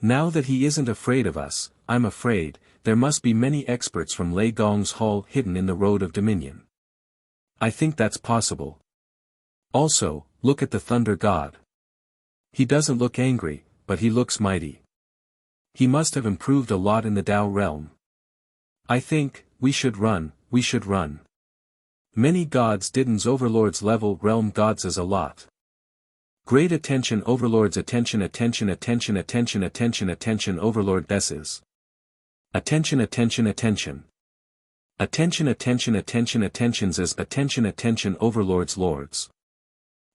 Now that he isn't afraid of us, I'm afraid, there must be many experts from Lei Gong's hall hidden in the Road of Dominion. I think that's possible. Also, look at the Thunder God. He doesn't look angry, but he looks mighty. He must have improved a lot in the Tao realm. I think, we should run. Many gods didn't overlords level realm gods as a lot. Great attention overlords attention overlord desses. Attentions as attention overlords lords.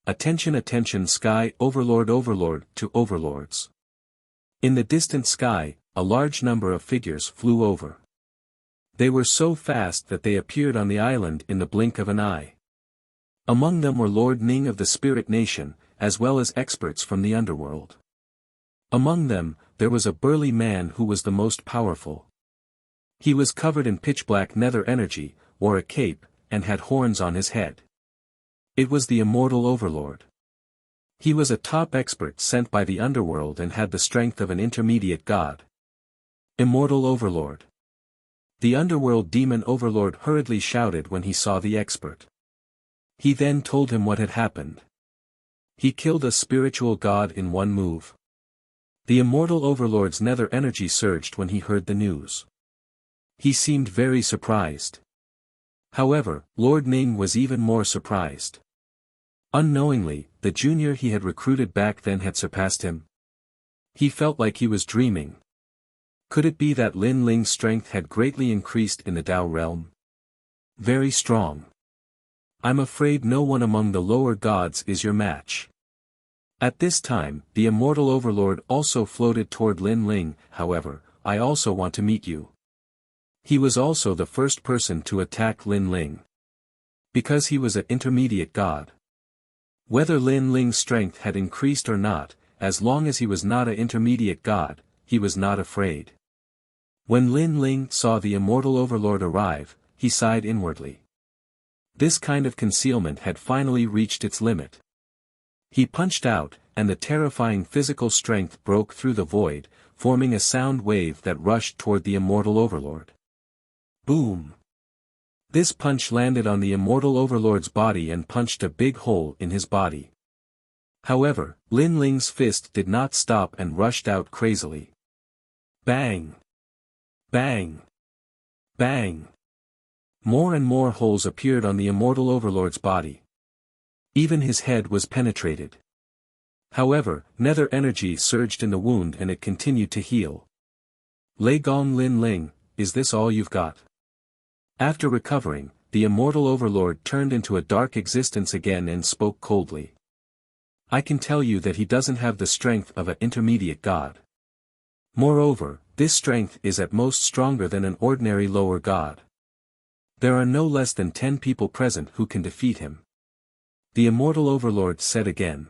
Attention sky overlord to overlords. In the distant sky, a large number of figures flew over. They were so fast that they appeared on the island in the blink of an eye. Among them were Lord Ning of the Spirit Nation, as well as experts from the underworld. Among them, there was a burly man who was the most powerful. He was covered in pitch-black nether energy, wore a cape, and had horns on his head. It was the immortal overlord. He was a top expert sent by the underworld and had the strength of an intermediate god. Immortal overlord. The underworld demon overlord hurriedly shouted when he saw the expert. He then told him what had happened. He killed a spiritual god in one move. The immortal overlord's nether energy surged when he heard the news. He seemed very surprised. However, Lord Ning was even more surprised. Unknowingly, the junior he had recruited back then had surpassed him. He felt like he was dreaming. Could it be that Lin Ling's strength had greatly increased in the Tao realm? Very strong. I'm afraid no one among the lower gods is your match. At this time, the immortal overlord also floated toward Lin Ling. However, I also want to meet you. He was also the first person to attack Lin Ling. Because he was an intermediate god. Whether Lin Ling's strength had increased or not, as long as he was not an intermediate god, he was not afraid. When Lin Ling saw the immortal overlord arrive, he sighed inwardly. This kind of concealment had finally reached its limit. He punched out, and the terrifying physical strength broke through the void, forming a sound wave that rushed toward the immortal overlord. Boom! This punch landed on the immortal overlord's body and punched a big hole in his body. However, Lin Ling's fist did not stop and rushed out crazily. Bang! Bang! Bang! More and more holes appeared on the immortal overlord's body. Even his head was penetrated. However, nether energy surged in the wound and it continued to heal. Lei Gong Lin Ling, is this all you've got? After recovering, the immortal overlord turned into a dark existence again and spoke coldly. I can tell you that he doesn't have the strength of an intermediate god. Moreover, this strength is at most stronger than an ordinary lower god. There are no less than 10 people present who can defeat him. The immortal overlord said again.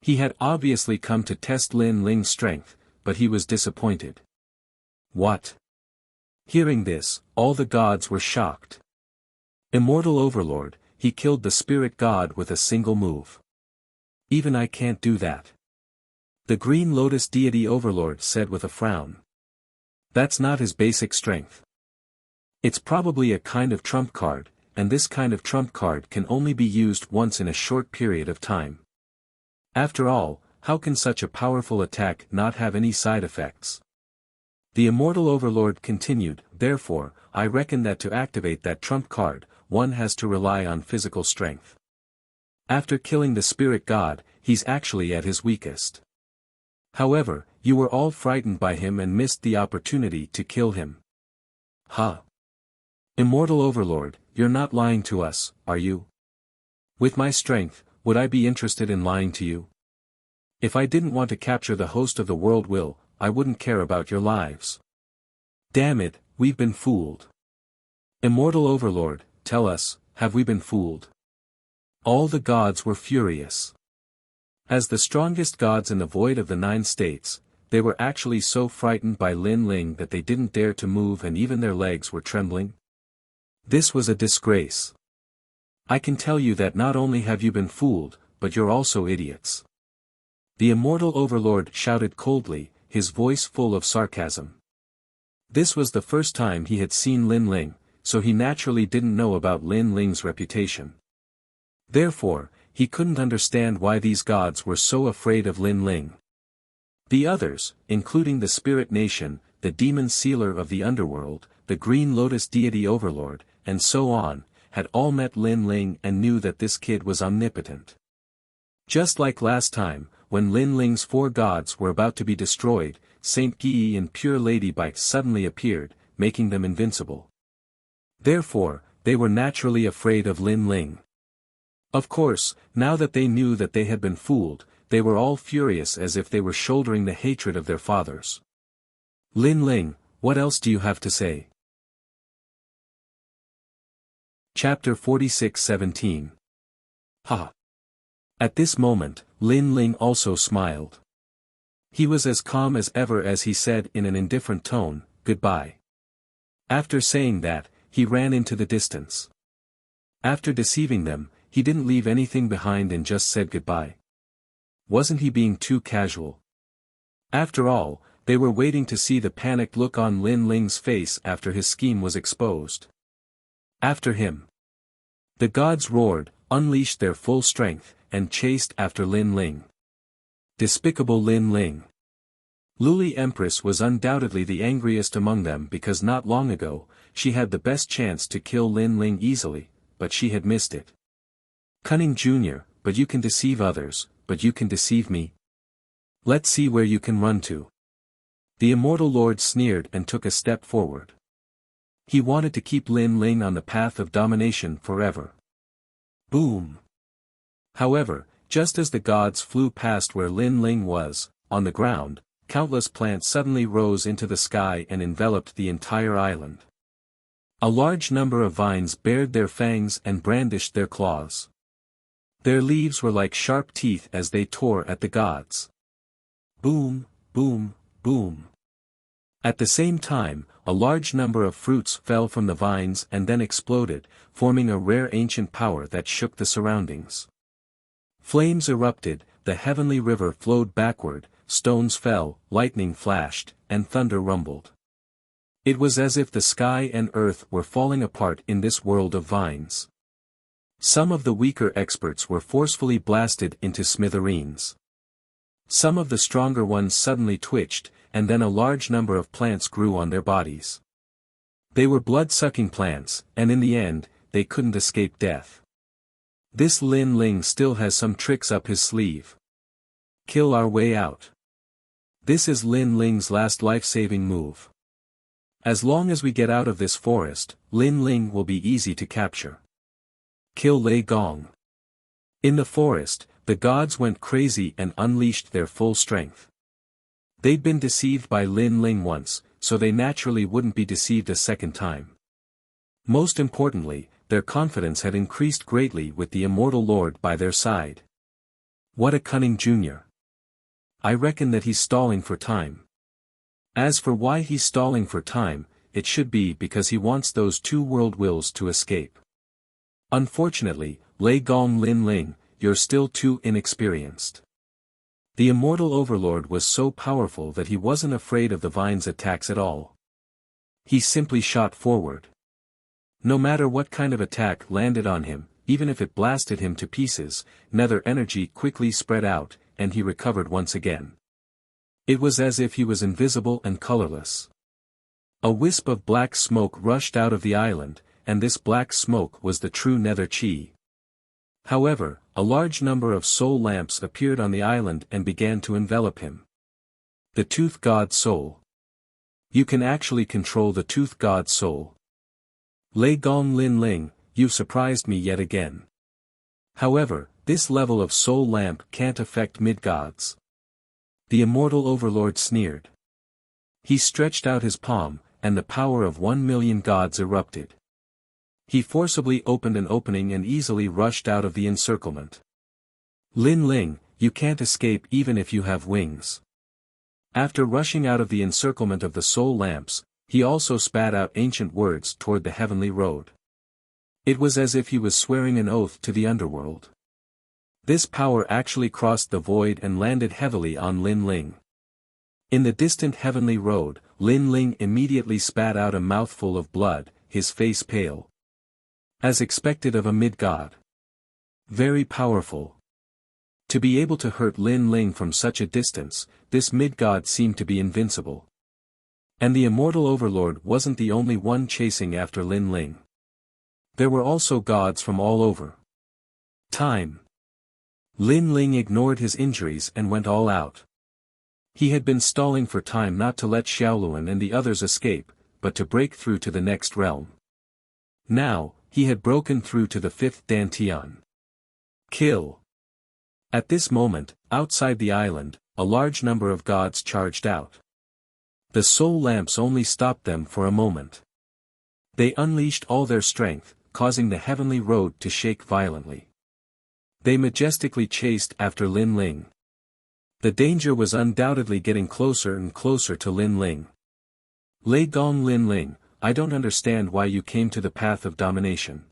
He had obviously come to test Lin Ling's strength, but he was disappointed. What? Hearing this, all the gods were shocked. Immortal overlord, he killed the spirit god with a single move. Even I can't do that. The green lotus deity overlord said with a frown. That's not his basic strength. It's probably a kind of trump card, and this kind of trump card can only be used once in a short period of time. After all, how can such a powerful attack not have any side effects? The immortal overlord continued, therefore, I reckon that to activate that trump card, one has to rely on physical strength. After killing the spirit god, he's actually at his weakest. However, you were all frightened by him and missed the opportunity to kill him. Huh? Immortal overlord, you're not lying to us, are you? With my strength, would I be interested in lying to you? If I didn't want to capture the host of the world will, I wouldn't care about your lives. Damn it, we've been fooled. Immortal overlord, tell us, have we been fooled? All the gods were furious. As the strongest gods in the void of the 9 states, they were actually so frightened by Lin Ling that they didn't dare to move and even their legs were trembling. This was a disgrace. I can tell you that not only have you been fooled, but you're also idiots. The immortal overlord shouted coldly, his voice full of sarcasm. This was the first time he had seen Lin Ling, so he naturally didn't know about Lin Ling's reputation. Therefore, he couldn't understand why these gods were so afraid of Lin Ling. The others, including the spirit nation, the demon sealer of the underworld, the green lotus deity overlord, and so on, had all met Lin Ling and knew that this kid was omnipotent. Just like last time, when Lin Ling's 4 gods were about to be destroyed, Saint Guyi and Pure Lady Bike suddenly appeared, making them invincible. Therefore, they were naturally afraid of Lin Ling. Of course, now that they knew that they had been fooled, they were all furious as if they were shouldering the hatred of their fathers. Lin Ling, what else do you have to say? Chapter 46:17. Ha! At this moment, Lin Ling also smiled. He was as calm as ever as he said in an indifferent tone, goodbye. After saying that, he ran into the distance. After deceiving them, he didn't leave anything behind and just said goodbye. Wasn't he being too casual? After all, they were waiting to see the panicked look on Lin Ling's face after his scheme was exposed. After him. The gods roared, unleashed their full strength, and chased after Lin Ling. Despicable Lin Ling. Luli Empress was undoubtedly the angriest among them because not long ago, she had the best chance to kill Lin Ling easily, but she had missed it. Cunning Junior, but you can deceive others, but you can deceive me. Let's see where you can run to. The Immortal Lord sneered and took a step forward. He wanted to keep Lin Ling on the path of domination forever. Boom! However, just as the gods flew past where Lin Ling was, on the ground, countless plants suddenly rose into the sky and enveloped the entire island. A large number of vines bared their fangs and brandished their claws. Their leaves were like sharp teeth as they tore at the gods. Boom, boom, boom. At the same time, a large number of fruits fell from the vines and then exploded, forming a rare ancient power that shook the surroundings. Flames erupted, the heavenly river flowed backward, stones fell, lightning flashed, and thunder rumbled. It was as if the sky and earth were falling apart in this world of vines. Some of the weaker experts were forcefully blasted into smithereens. Some of the stronger ones suddenly twitched, and then a large number of plants grew on their bodies. They were blood-sucking plants, and in the end, they couldn't escape death. This Lin Ling still has some tricks up his sleeve. Kill our way out. This is Lin Ling's last life-saving move. As long as we get out of this forest, Lin Ling will be easy to capture. Kill Lei Gong. In the forest, the gods went crazy and unleashed their full strength. They'd been deceived by Lin Ling once, so they naturally wouldn't be deceived a second time. Most importantly, their confidence had increased greatly with the Immortal Lord by their side. What a cunning junior. I reckon that he's stalling for time. As for why he's stalling for time, it should be because he wants those two world wills to escape. Unfortunately, Lei Gong Lin Ling, you're still too inexperienced. The Immortal Overlord was so powerful that he wasn't afraid of the vine's attacks at all. He simply shot forward. No matter what kind of attack landed on him, even if it blasted him to pieces, nether energy quickly spread out, and he recovered once again. It was as if he was invisible and colorless. A wisp of black smoke rushed out of the island, and this black smoke was the true nether chi. However, a large number of soul lamps appeared on the island and began to envelop him. The Tooth God Soul. You can actually control the Tooth God Soul. Lei Gong Lin Ling, you've surprised me yet again. However, this level of soul lamp can't affect mid-gods. The Immortal Overlord sneered. He stretched out his palm, and the power of 1,000,000 gods erupted. He forcibly opened an opening and easily rushed out of the encirclement. Lin Ling, you can't escape even if you have wings. After rushing out of the encirclement of the soul lamps, he also spat out ancient words toward the heavenly road. It was as if he was swearing an oath to the underworld. This power actually crossed the void and landed heavily on Lin Ling. In the distant heavenly road, Lin Ling immediately spat out a mouthful of blood, his face pale. As expected of a mid-god. Very powerful. To be able to hurt Lin Ling from such a distance, this mid-god seemed to be invincible. And the Immortal Overlord wasn't the only one chasing after Lin Ling. There were also gods from all over time. Lin Ling ignored his injuries and went all out. He had been stalling for time not to let Xiaoluan and the others escape, but to break through to the next realm. Now, he had broken through to the fifth Dantian. Kill. At this moment, outside the island, a large number of gods charged out. The soul lamps only stopped them for a moment. They unleashed all their strength, causing the heavenly road to shake violently. They majestically chased after Lin Ling. The danger was undoubtedly getting closer and closer to Lin Ling. Lei Gong Lin Ling, I don't understand why you came to the path of domination.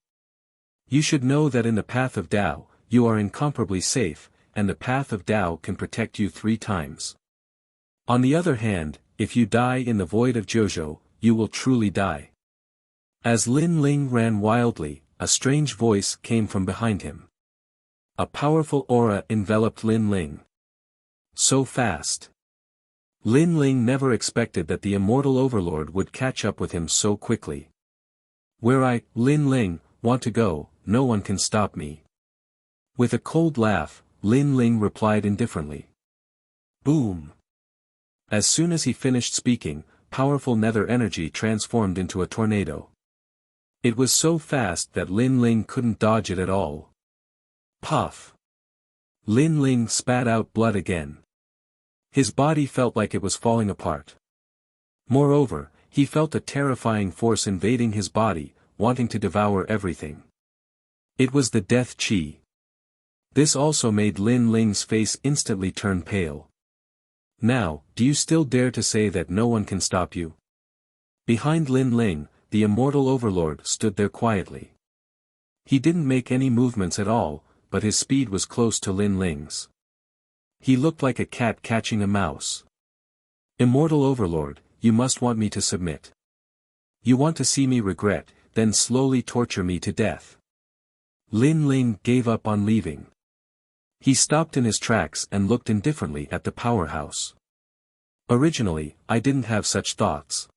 You should know that in the path of Tao, you are incomparably safe, and the path of Tao can protect you 3 times. On the other hand, if you die in the void of Jojo, you will truly die. As Lin Ling ran wildly, a strange voice came from behind him. a powerful aura enveloped Lin Ling. So fast. Lin Ling never expected that the immortal overlord would catch up with him so quickly. Where I, Lin Ling, want to go, no one can stop me. With a cold laugh, Lin Ling replied indifferently. Boom! As soon as he finished speaking, powerful nether energy transformed into a tornado. It was so fast that Lin Ling couldn't dodge it at all. Puff! Lin Ling spat out blood again. His body felt like it was falling apart. Moreover, he felt a terrifying force invading his body, wanting to devour everything. It was the death chi. This also made Lin Ling's face instantly turn pale. Now, do you still dare to say that no one can stop you? Behind Lin Ling, the immortal overlord stood there quietly. He didn't make any movements at all, but his speed was close to Lin Ling's. He looked like a cat catching a mouse. Immortal overlord, you must want me to submit. You want to see me regret, then slowly torture me to death. Lin Ling gave up on leaving. He stopped in his tracks and looked indifferently at the powerhouse. Originally, I didn't have such thoughts.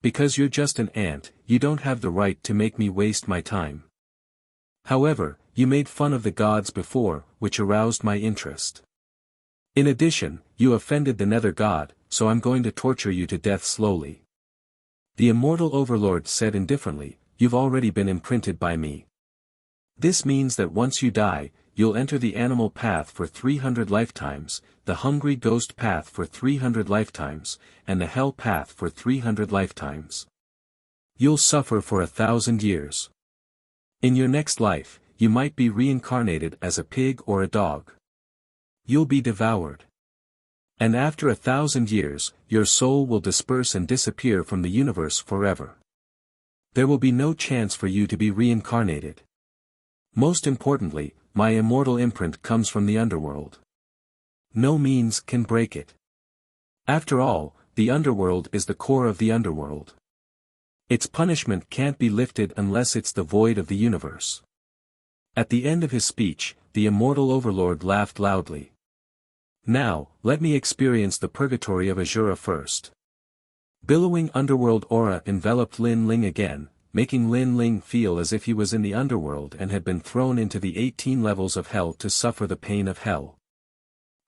Because you're just an ant, you don't have the right to make me waste my time. However, you made fun of the gods before, which aroused my interest. In addition, you offended the Nether God, so I'm going to torture you to death slowly. The immortal overlord said indifferently, you've already been imprinted by me. This means that once you die, you'll enter the animal path for 300 lifetimes, the hungry ghost path for 300 lifetimes, and the hell path for 300 lifetimes. You'll suffer for 1,000 years. In your next life, you might be reincarnated as a pig or a dog. You'll be devoured. And after 1,000 years, your soul will disperse and disappear from the universe forever. There will be no chance for you to be reincarnated. Most importantly, my immortal imprint comes from the underworld. No means can break it. After all, the underworld is the core of the underworld. Its punishment can't be lifted unless it's the void of the universe. At the end of his speech, the immortal overlord laughed loudly. Now, let me experience the purgatory of Azura first. Billowing underworld aura enveloped Lin Ling again, making Lin Ling feel as if he was in the underworld and had been thrown into the 18 levels of hell to suffer the pain of hell.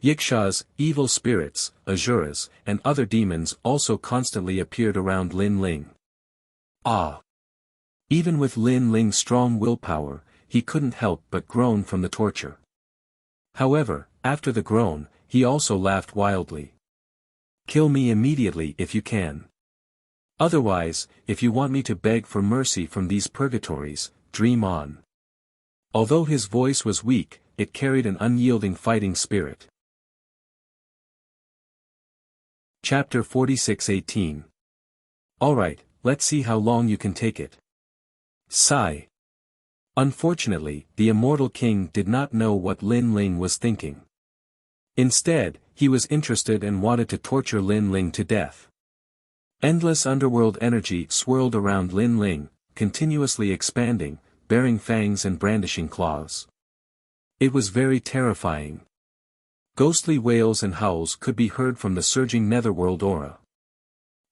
Yikshas, evil spirits, Azuras, and other demons also constantly appeared around Lin Ling. Ah! Even with Lin Ling's strong willpower, he couldn't help but groan from the torture. However, after the groan, he also laughed wildly. Kill me immediately if you can. Otherwise, if you want me to beg for mercy from these purgatories, dream on. Although his voice was weak, it carried an unyielding fighting spirit. Chapter 46:18. Alright, let's see how long you can take it. Sigh. Unfortunately, the immortal king did not know what Lin Ling was thinking. Instead, he was interested and wanted to torture Lin Ling to death. Endless underworld energy swirled around Lin Ling, continuously expanding, bearing fangs and brandishing claws. It was very terrifying. Ghostly wails and howls could be heard from the surging netherworld aura.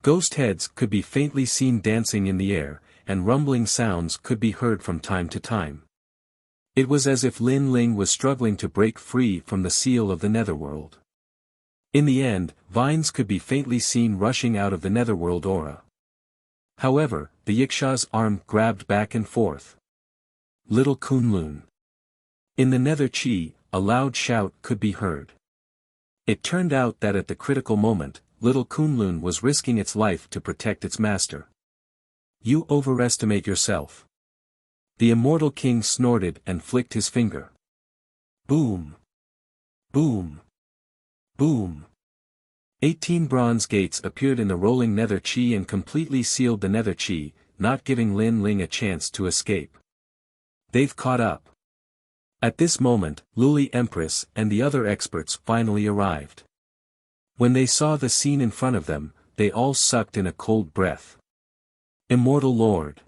Ghost heads could be faintly seen dancing in the air, and rumbling sounds could be heard from time to time. It was as if Lin Ling was struggling to break free from the seal of the netherworld. In the end, vines could be faintly seen rushing out of the netherworld aura. However, the Yiksha's arm grabbed back and forth. Little Kunlun. In the nether chi, a loud shout could be heard. It turned out that at the critical moment, little Kunlun was risking its life to protect its master. You overestimate yourself. The immortal king snorted and flicked his finger. Boom! Boom! Boom! 18 bronze gates appeared in the rolling nether chi and completely sealed the nether chi, not giving Lin Ling a chance to escape. They've caught up. At this moment, Luli Empress and the other experts finally arrived. When they saw the scene in front of them, they all sucked in a cold breath. Immortal Lord!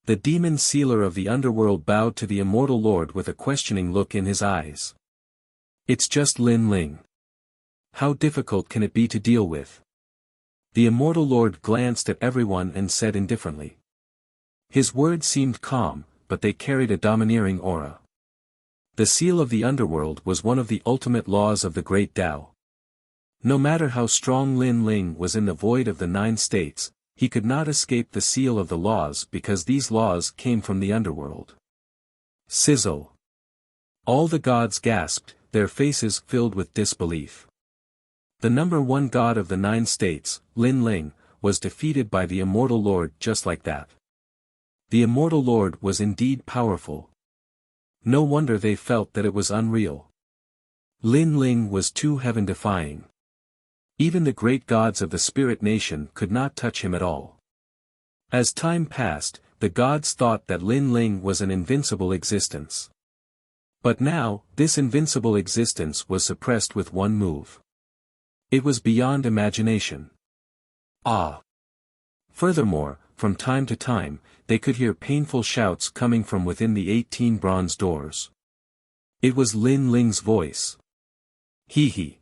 The demon sealer of the underworld bowed to the immortal lord with a questioning look in his eyes. It's just Lin Ling. How difficult can it be to deal with? The immortal lord glanced at everyone and said indifferently. His words seemed calm, but they carried a domineering aura. The seal of the underworld was one of the ultimate laws of the great Tao. No matter how strong Lin Ling was in the void of the 9 states, he could not escape the seal of the laws because these laws came from the underworld. Sizzle. All the gods gasped, their faces filled with disbelief. The number 1 god of the 9 states, Lin Ling, was defeated by the immortal lord just like that. The immortal lord was indeed powerful. No wonder they felt that it was unreal. Lin Ling was too heaven-defying. Even the great gods of the spirit nation could not touch him at all. As time passed, the gods thought that Lin Ling was an invincible existence. But now, this invincible existence was suppressed with one move. It was beyond imagination. Ah! Furthermore, from time to time, they could hear painful shouts coming from within the 18 bronze doors. It was Lin Ling's voice. Hee.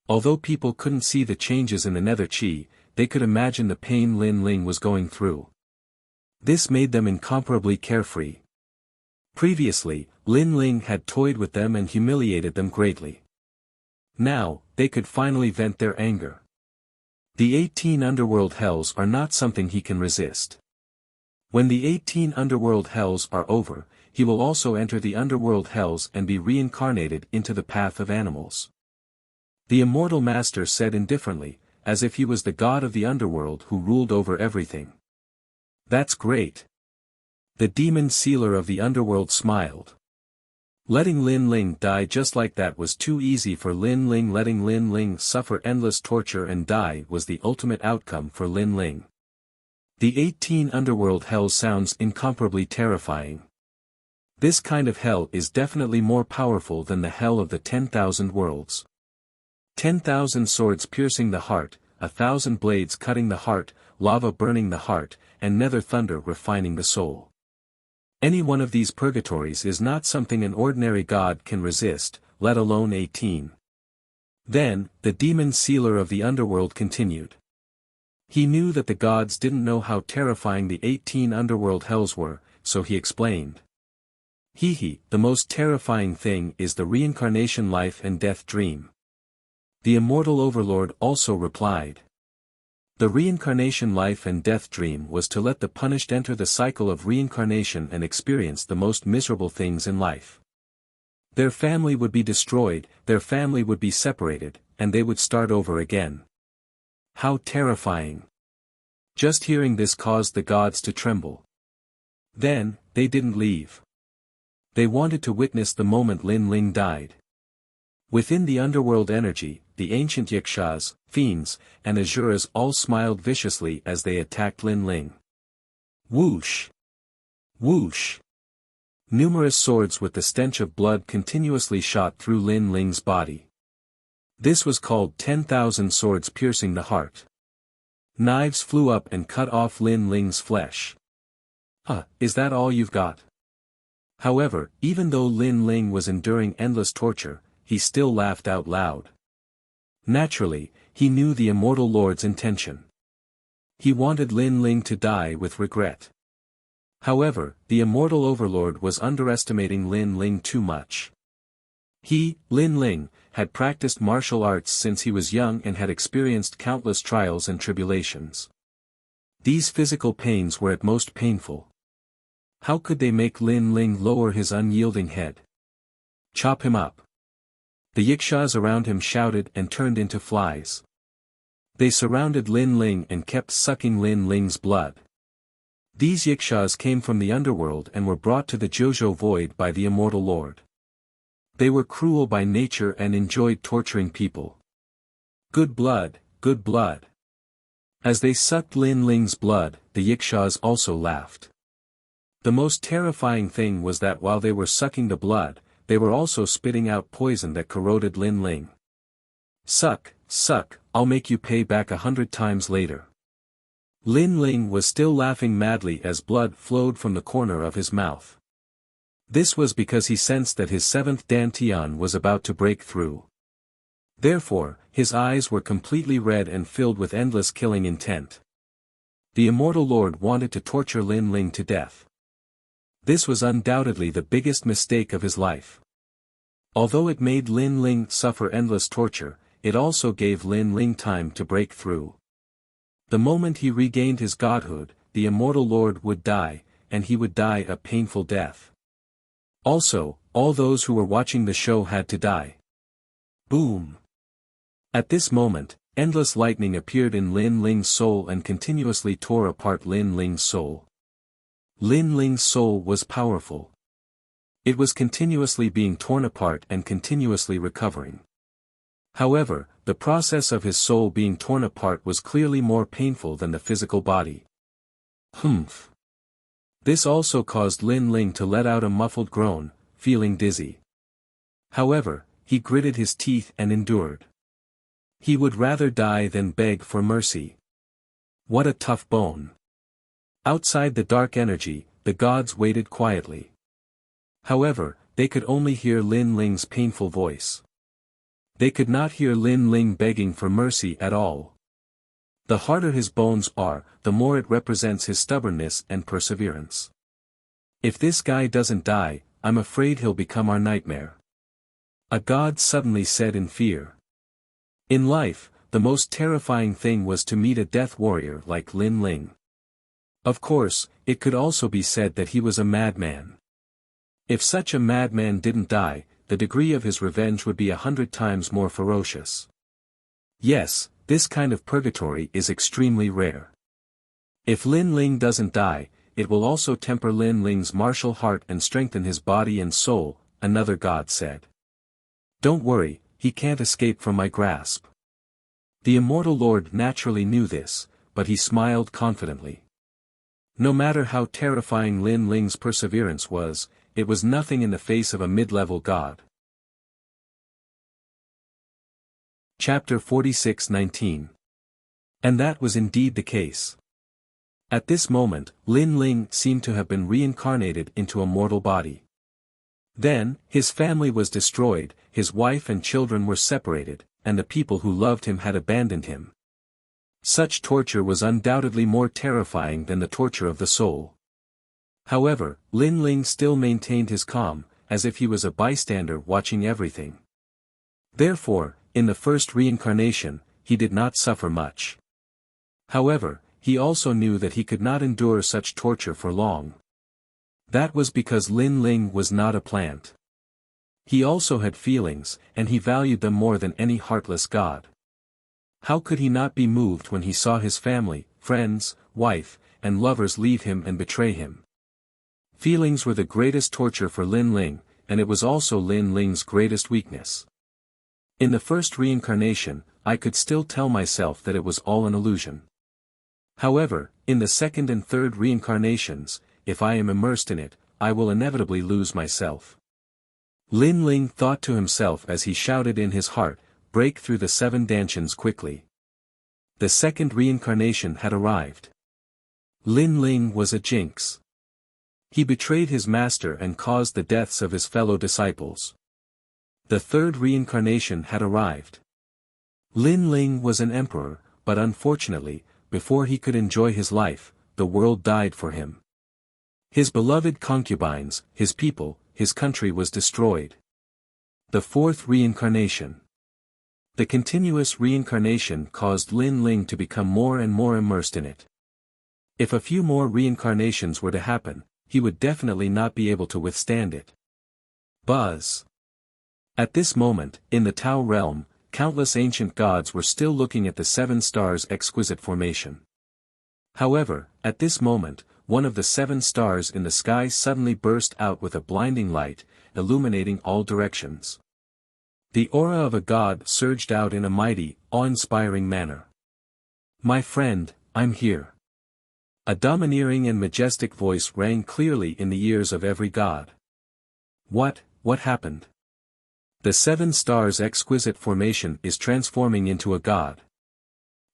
Although people couldn't see the changes in the nether chi, they could imagine the pain Lin Ling was going through. This made them incomparably carefree. Previously, Lin Ling had toyed with them and humiliated them greatly. Now, they could finally vent their anger. The 18 underworld hells are not something he can resist. When the 18 underworld hells are over, he will also enter the underworld hells and be reincarnated into the path of animals. The immortal master said indifferently, as if he was the god of the underworld who ruled over everything. That's great. The demon sealer of the underworld smiled. Letting Lin Ling die just like that was too easy for Lin Ling. Letting Lin Ling suffer endless torture and die was the ultimate outcome for Lin Ling. The 18 underworld hell sounds incomparably terrifying. This kind of hell is definitely more powerful than the hell of the 10,000 worlds. 10,000 swords piercing the heart, 1,000 blades cutting the heart, lava burning the heart, and nether thunder refining the soul. Any one of these purgatories is not something an ordinary god can resist, let alone 18. Then, the demon sealer of the underworld continued. He knew that the gods didn't know how terrifying the 18 underworld hells were, so he explained. The most terrifying thing is the reincarnation life and death dream. The immortal overlord also replied. The reincarnation life and death dream was to let the punished enter the cycle of reincarnation and experience the most miserable things in life. Their family would be destroyed, their family would be separated, and they would start over again. How terrifying! Just hearing this caused the gods to tremble. Then, they didn't leave. They wanted to witness the moment Lin Ling died. Within the underworld energy, the ancient Yakshas, fiends, and Asuras all smiled viciously as they attacked Lin Ling. Whoosh! Whoosh! Numerous swords with the stench of blood continuously shot through Lin Ling's body. This was called 10,000 swords piercing the heart. Knives flew up and cut off Lin Ling's flesh. Is that all you've got? However, even though Lin Ling was enduring endless torture, he still laughed out loud. Naturally, he knew the immortal lord's intention. He wanted Lin Ling to die with regret. However, the immortal overlord was underestimating Lin Ling too much. He, Lin Ling, had practiced martial arts since he was young and had experienced countless trials and tribulations. These physical pains were at most painful. How could they make Lin Ling lower his unyielding head? Chop him up. The Yakshas around him shouted and turned into flies. They surrounded Lin Ling and kept sucking Lin Ling's blood. These Yakshas came from the underworld and were brought to the Jojo Void by the immortal lord. They were cruel by nature and enjoyed torturing people. Good blood, good blood. As they sucked Lin Ling's blood, the Yakshas also laughed. The most terrifying thing was that while they were sucking the blood, they were also spitting out poison that corroded Lin Ling. Suck, suck, I'll make you pay back 100 times later. Lin Ling was still laughing madly as blood flowed from the corner of his mouth. This was because he sensed that his seventh dantian was about to break through. Therefore, his eyes were completely red and filled with endless killing intent. The immortal lord wanted to torture Lin Ling to death. This was undoubtedly the biggest mistake of his life. Although it made Lin Ling suffer endless torture, it also gave Lin Ling time to break through. The moment he regained his godhood, the immortal lord would die, and he would die a painful death. Also, all those who were watching the show had to die. Boom! At this moment, endless lightning appeared in Lin Ling's soul and continuously tore apart Lin Ling's soul. Lin Ling's soul was powerful. It was continuously being torn apart and continuously recovering. However, the process of his soul being torn apart was clearly more painful than the physical body. Humph! This also caused Lin Ling to let out a muffled groan, feeling dizzy. However, he gritted his teeth and endured. He would rather die than beg for mercy. What a tough bone. Outside the dark energy, the gods waited quietly. However, they could only hear Lin Ling's painful voice. They could not hear Lin Ling begging for mercy at all. The harder his bones are, the more it represents his stubbornness and perseverance. If this guy doesn't die, I'm afraid he'll become our nightmare. A god suddenly said in fear. In life, the most terrifying thing was to meet a death warrior like Lin Ling. Of course, it could also be said that he was a madman. If such a madman didn't die, the degree of his revenge would be 100 times more ferocious. Yes, this kind of purgatory is extremely rare. If Lin Ling doesn't die, it will also temper Lin Ling's martial heart and strengthen his body and soul, another god said. Don't worry, he can't escape from my grasp. The immortal lord naturally knew this, but he smiled confidently. No matter how terrifying Lin Ling's perseverance was, it was nothing in the face of a mid-level god. Chapter 46:19. And that was indeed the case. At this moment, Lin Ling seemed to have been reincarnated into a mortal body. Then, his family was destroyed, his wife and children were separated, and the people who loved him had abandoned him. Such torture was undoubtedly more terrifying than the torture of the soul. However, Lin Ling still maintained his calm, as if he was a bystander watching everything. Therefore, in the first reincarnation, he did not suffer much. However, he also knew that he could not endure such torture for long. That was because Lin Ling was not a plant. He also had feelings, and he valued them more than any heartless god. How could he not be moved when he saw his family, friends, wife, and lovers leave him and betray him? Feelings were the greatest torture for Lin Ling, and it was also Lin Ling's greatest weakness. In the first reincarnation, I could still tell myself that it was all an illusion. However, in the second and third reincarnations, if I am immersed in it, I will inevitably lose myself. Lin Ling thought to himself as he shouted in his heart, break through the 7 dantians quickly. The second reincarnation had arrived. Lin Ling was a jinx. He betrayed his master and caused the deaths of his fellow disciples. The third reincarnation had arrived. Lin Ling was an emperor, but unfortunately, before he could enjoy his life, the world died for him. His beloved concubines, his people, his country was destroyed. The fourth reincarnation. The continuous reincarnation caused Lin Ling to become more and more immersed in it. If a few more reincarnations were to happen, he would definitely not be able to withstand it. Buzz. At this moment, in the Tao realm, countless ancient gods were still looking at the 7 stars' exquisite formation. However, at this moment, one of the 7 stars in the sky suddenly burst out with a blinding light, illuminating all directions. The aura of a god surged out in a mighty, awe-inspiring manner. My friend, I'm here. A domineering and majestic voice rang clearly in the ears of every god. What happened? The 7 stars' exquisite formation is transforming into a god.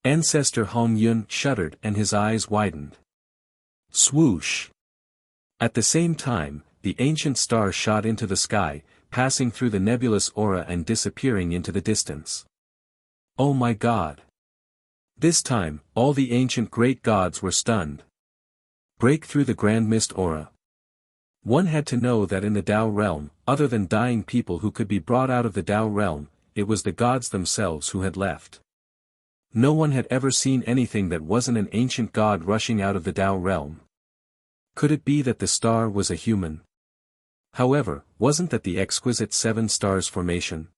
Ancestor Hong Yun shuddered and his eyes widened. Swoosh! At the same time, the ancient star shot into the sky, passing through the nebulous aura and disappearing into the distance. Oh my God! This time, all the ancient great gods were stunned. Break through the grand mist aura. One had to know that in the Tao realm, other than dying people who could be brought out of the Tao realm, it was the gods themselves who had left. No one had ever seen anything that wasn't an ancient god rushing out of the Tao realm. Could it be that the star was a human? However, wasn't that the exquisite seven stars formation?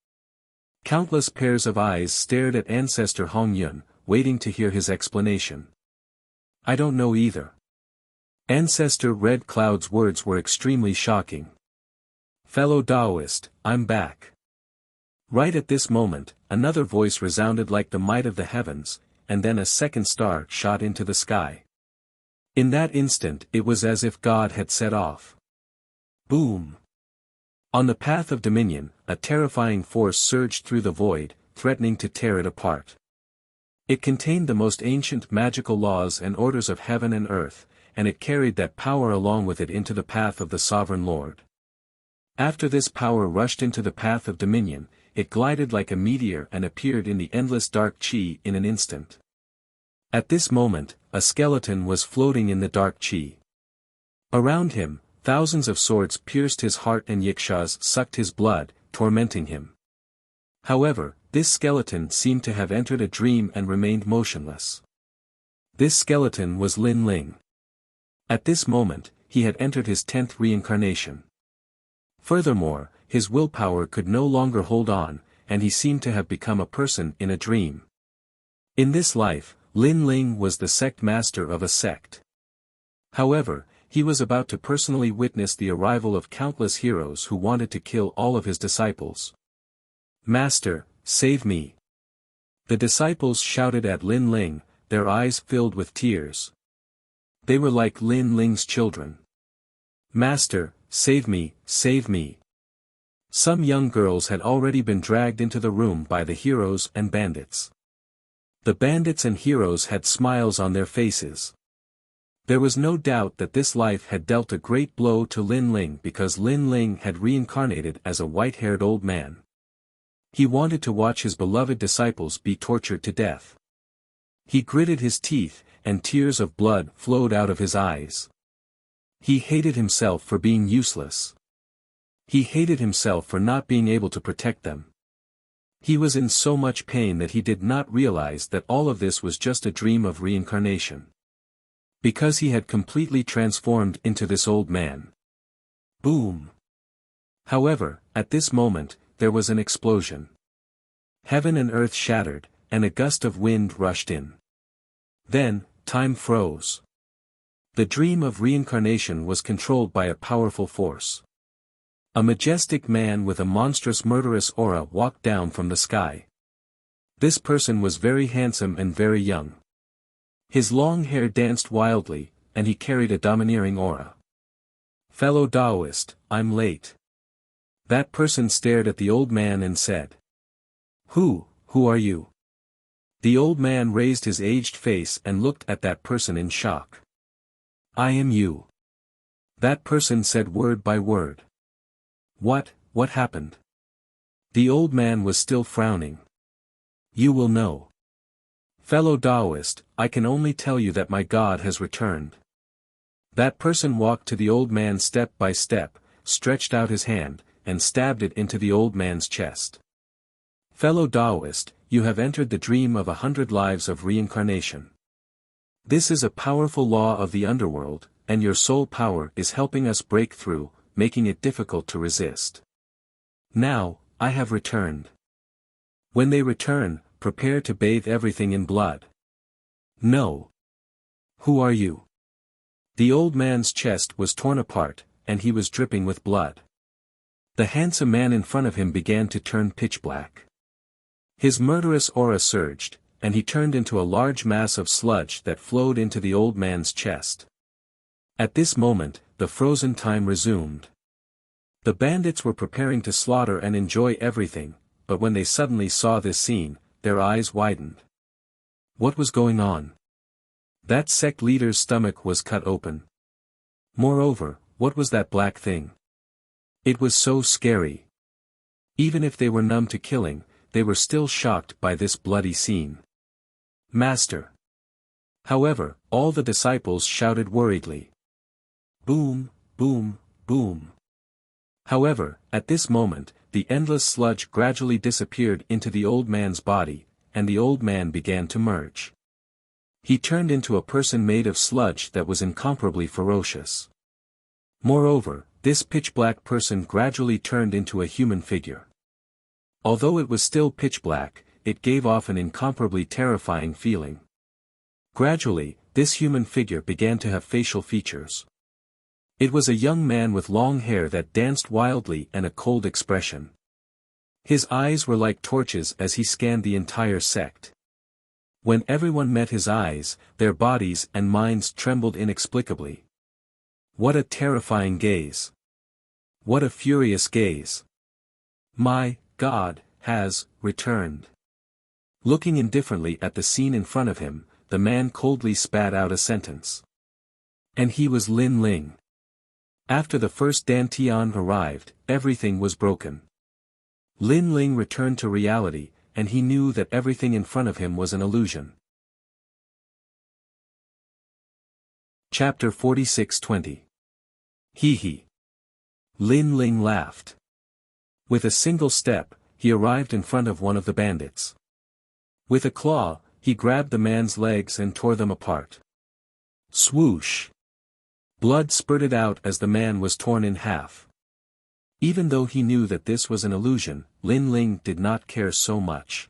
Countless pairs of eyes stared at Ancestor Hong Yun, waiting to hear his explanation. I don't know either. Ancestor Red Cloud's words were extremely shocking. Fellow Taoist, I'm back. Right at this moment, another voice resounded like the might of the heavens, and then a second star shot into the sky. In that instant it was as if God had set off. Boom! On the path of dominion, a terrifying force surged through the void, threatening to tear it apart. It contained the most ancient magical laws and orders of heaven and earth, and it carried that power along with it into the path of the Sovereign Lord. After this power rushed into the path of dominion, it glided like a meteor and appeared in the endless dark chi in an instant. At this moment, a skeleton was floating in the dark chi. Around him, thousands of swords pierced his heart and yikshaws sucked his blood, tormenting him. However, this skeleton seemed to have entered a dream and remained motionless. This skeleton was Lin Ling. At this moment, he had entered his 10th reincarnation. Furthermore, his willpower could no longer hold on, and he seemed to have become a person in a dream. In this life, Lin Ling was the sect master of a sect. However, he was about to personally witness the arrival of countless heroes who wanted to kill all of his disciples. Master, save me! The disciples shouted at Lin Ling, their eyes filled with tears. They were like Lin Ling's children. Master, save me, save me! Some young girls had already been dragged into the room by the heroes and bandits. The bandits and heroes had smiles on their faces. There was no doubt that this life had dealt a great blow to Lin Ling because Lin Ling had reincarnated as a white-haired old man. He wanted to watch his beloved disciples be tortured to death. He gritted his teeth, and tears of blood flowed out of his eyes. He hated himself for being useless. He hated himself for not being able to protect them. He was in so much pain that he did not realize that all of this was just a dream of reincarnation. Because he had completely transformed into this old man. Boom! However, at this moment, there was an explosion. Heaven and earth shattered, and a gust of wind rushed in. Then, time froze. The dream of reincarnation was controlled by a powerful force. A majestic man with a monstrous murderous aura walked down from the sky. This person was very handsome and very young. His long hair danced wildly, and he carried a domineering aura. Fellow Taoist, I'm late. That person stared at the old man and said. Who are you? The old man raised his aged face and looked at that person in shock. I am you. That person said word by word. What happened? The old man was still frowning. You will know. Fellow Taoist, I can only tell you that my God has returned. That person walked to the old man step by step, stretched out his hand, and stabbed it into the old man's chest. Fellow Taoist, you have entered the dream of 100 lives of reincarnation. This is a powerful law of the underworld, and your soul power is helping us break through, making it difficult to resist. Now, I have returned. When they return, prepare to bathe everything in blood. No. Who are you? The old man's chest was torn apart, and he was dripping with blood. The handsome man in front of him began to turn pitch black. His murderous aura surged, and he turned into a large mass of sludge that flowed into the old man's chest. At this moment, the frozen time resumed. The bandits were preparing to slaughter and enjoy everything, but when they suddenly saw this scene, their eyes widened. What was going on? That sect leader's stomach was cut open. Moreover, what was that black thing? It was so scary. Even if they were numb to killing, they were still shocked by this bloody scene. Master. However, all the disciples shouted worriedly. Boom, boom, boom. However, at this moment, the endless sludge gradually disappeared into the old man's body, and the old man began to merge. He turned into a person made of sludge that was incomparably ferocious. Moreover, this pitch-black person gradually turned into a human figure. Although it was still pitch-black, it gave off an incomparably terrifying feeling. Gradually, this human figure began to have facial features. It was a young man with long hair that danced wildly and a cold expression. His eyes were like torches as he scanned the entire sect. When everyone met his eyes, their bodies and minds trembled inexplicably. What a terrifying gaze! What a furious gaze! My God has returned. Looking indifferently at the scene in front of him, the man coldly spat out a sentence. And he was Lin Ling. After the first Dantian arrived, everything was broken. Lin Ling returned to reality, and he knew that everything in front of him was an illusion. Chapter 46:20. Hee hee. Lin Ling laughed. With a single step, he arrived in front of one of the bandits. With a claw, he grabbed the man's legs and tore them apart. Swoosh! Blood spurted out as the man was torn in half. Even though he knew that this was an illusion, Lin Ling did not care so much.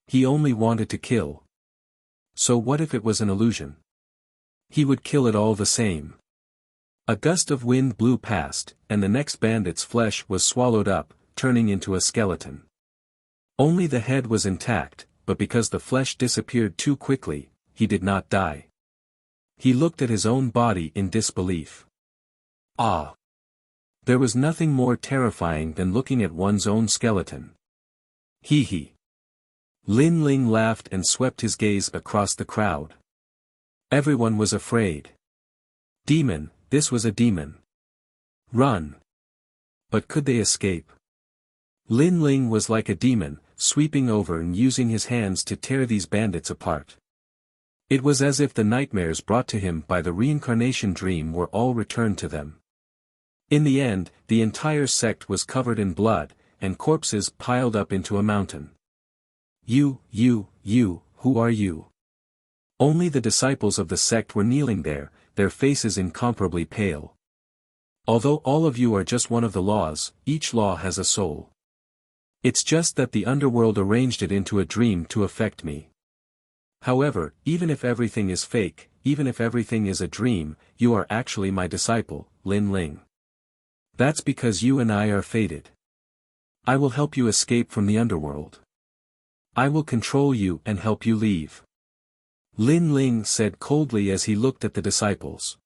He only wanted to kill. So what if it was an illusion? He would kill it all the same. A gust of wind blew past, and the next bandit's flesh was swallowed up, turning into a skeleton. Only the head was intact, but because the flesh disappeared too quickly, he did not die. He looked at his own body in disbelief. Ah! There was nothing more terrifying than looking at one's own skeleton. Hee hee. Lin Ling laughed and swept his gaze across the crowd. Everyone was afraid. Demon, this was a demon. Run! But could they escape? Lin Ling was like a demon, sweeping over and using his hands to tear these bandits apart. It was as if the nightmares brought to him by the reincarnation dream were all returned to them. In the end, the entire sect was covered in blood, and corpses piled up into a mountain. You, who are you? Only the disciples of the sect were kneeling there, their faces incomparably pale. Although all of you are just one of the laws, each law has a soul. It's just that the underworld arranged it into a dream to affect me. However, even if everything is fake, even if everything is a dream, you are actually my disciple, Lin Ling. That's because you and I are fated. I will help you escape from the underworld. I will control you and help you leave. Lin Ling said coldly as he looked at the disciples.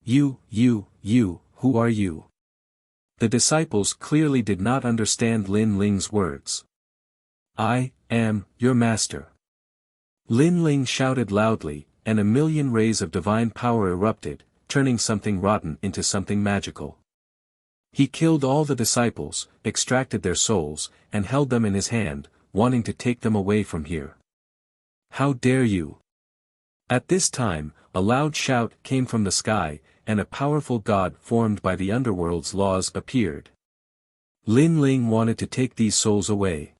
You, who are you? The disciples clearly did not understand Lin Ling's words. I am your master. Lin Ling shouted loudly, and a million rays of divine power erupted, turning something rotten into something magical. He killed all the disciples, extracted their souls, and held them in his hand, wanting to take them away from here. How dare you! At this time, a loud shout came from the sky, and a powerful god formed by the underworld's laws appeared. Lin Ling wanted to take these souls away.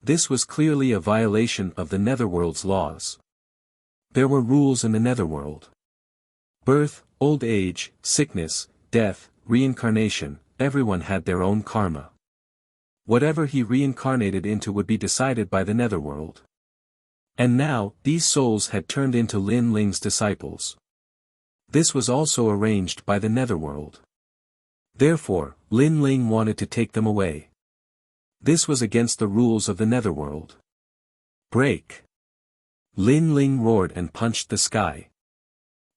This was clearly a violation of the netherworld's laws. There were rules in the netherworld. Birth, old age, sickness, death, reincarnation, everyone had their own karma. Whatever he reincarnated into would be decided by the netherworld. And now, these souls had turned into Lin Ling's disciples. This was also arranged by the netherworld. Therefore, Lin Ling wanted to take them away. This was against the rules of the netherworld. Break! Lin Ling roared and punched the sky.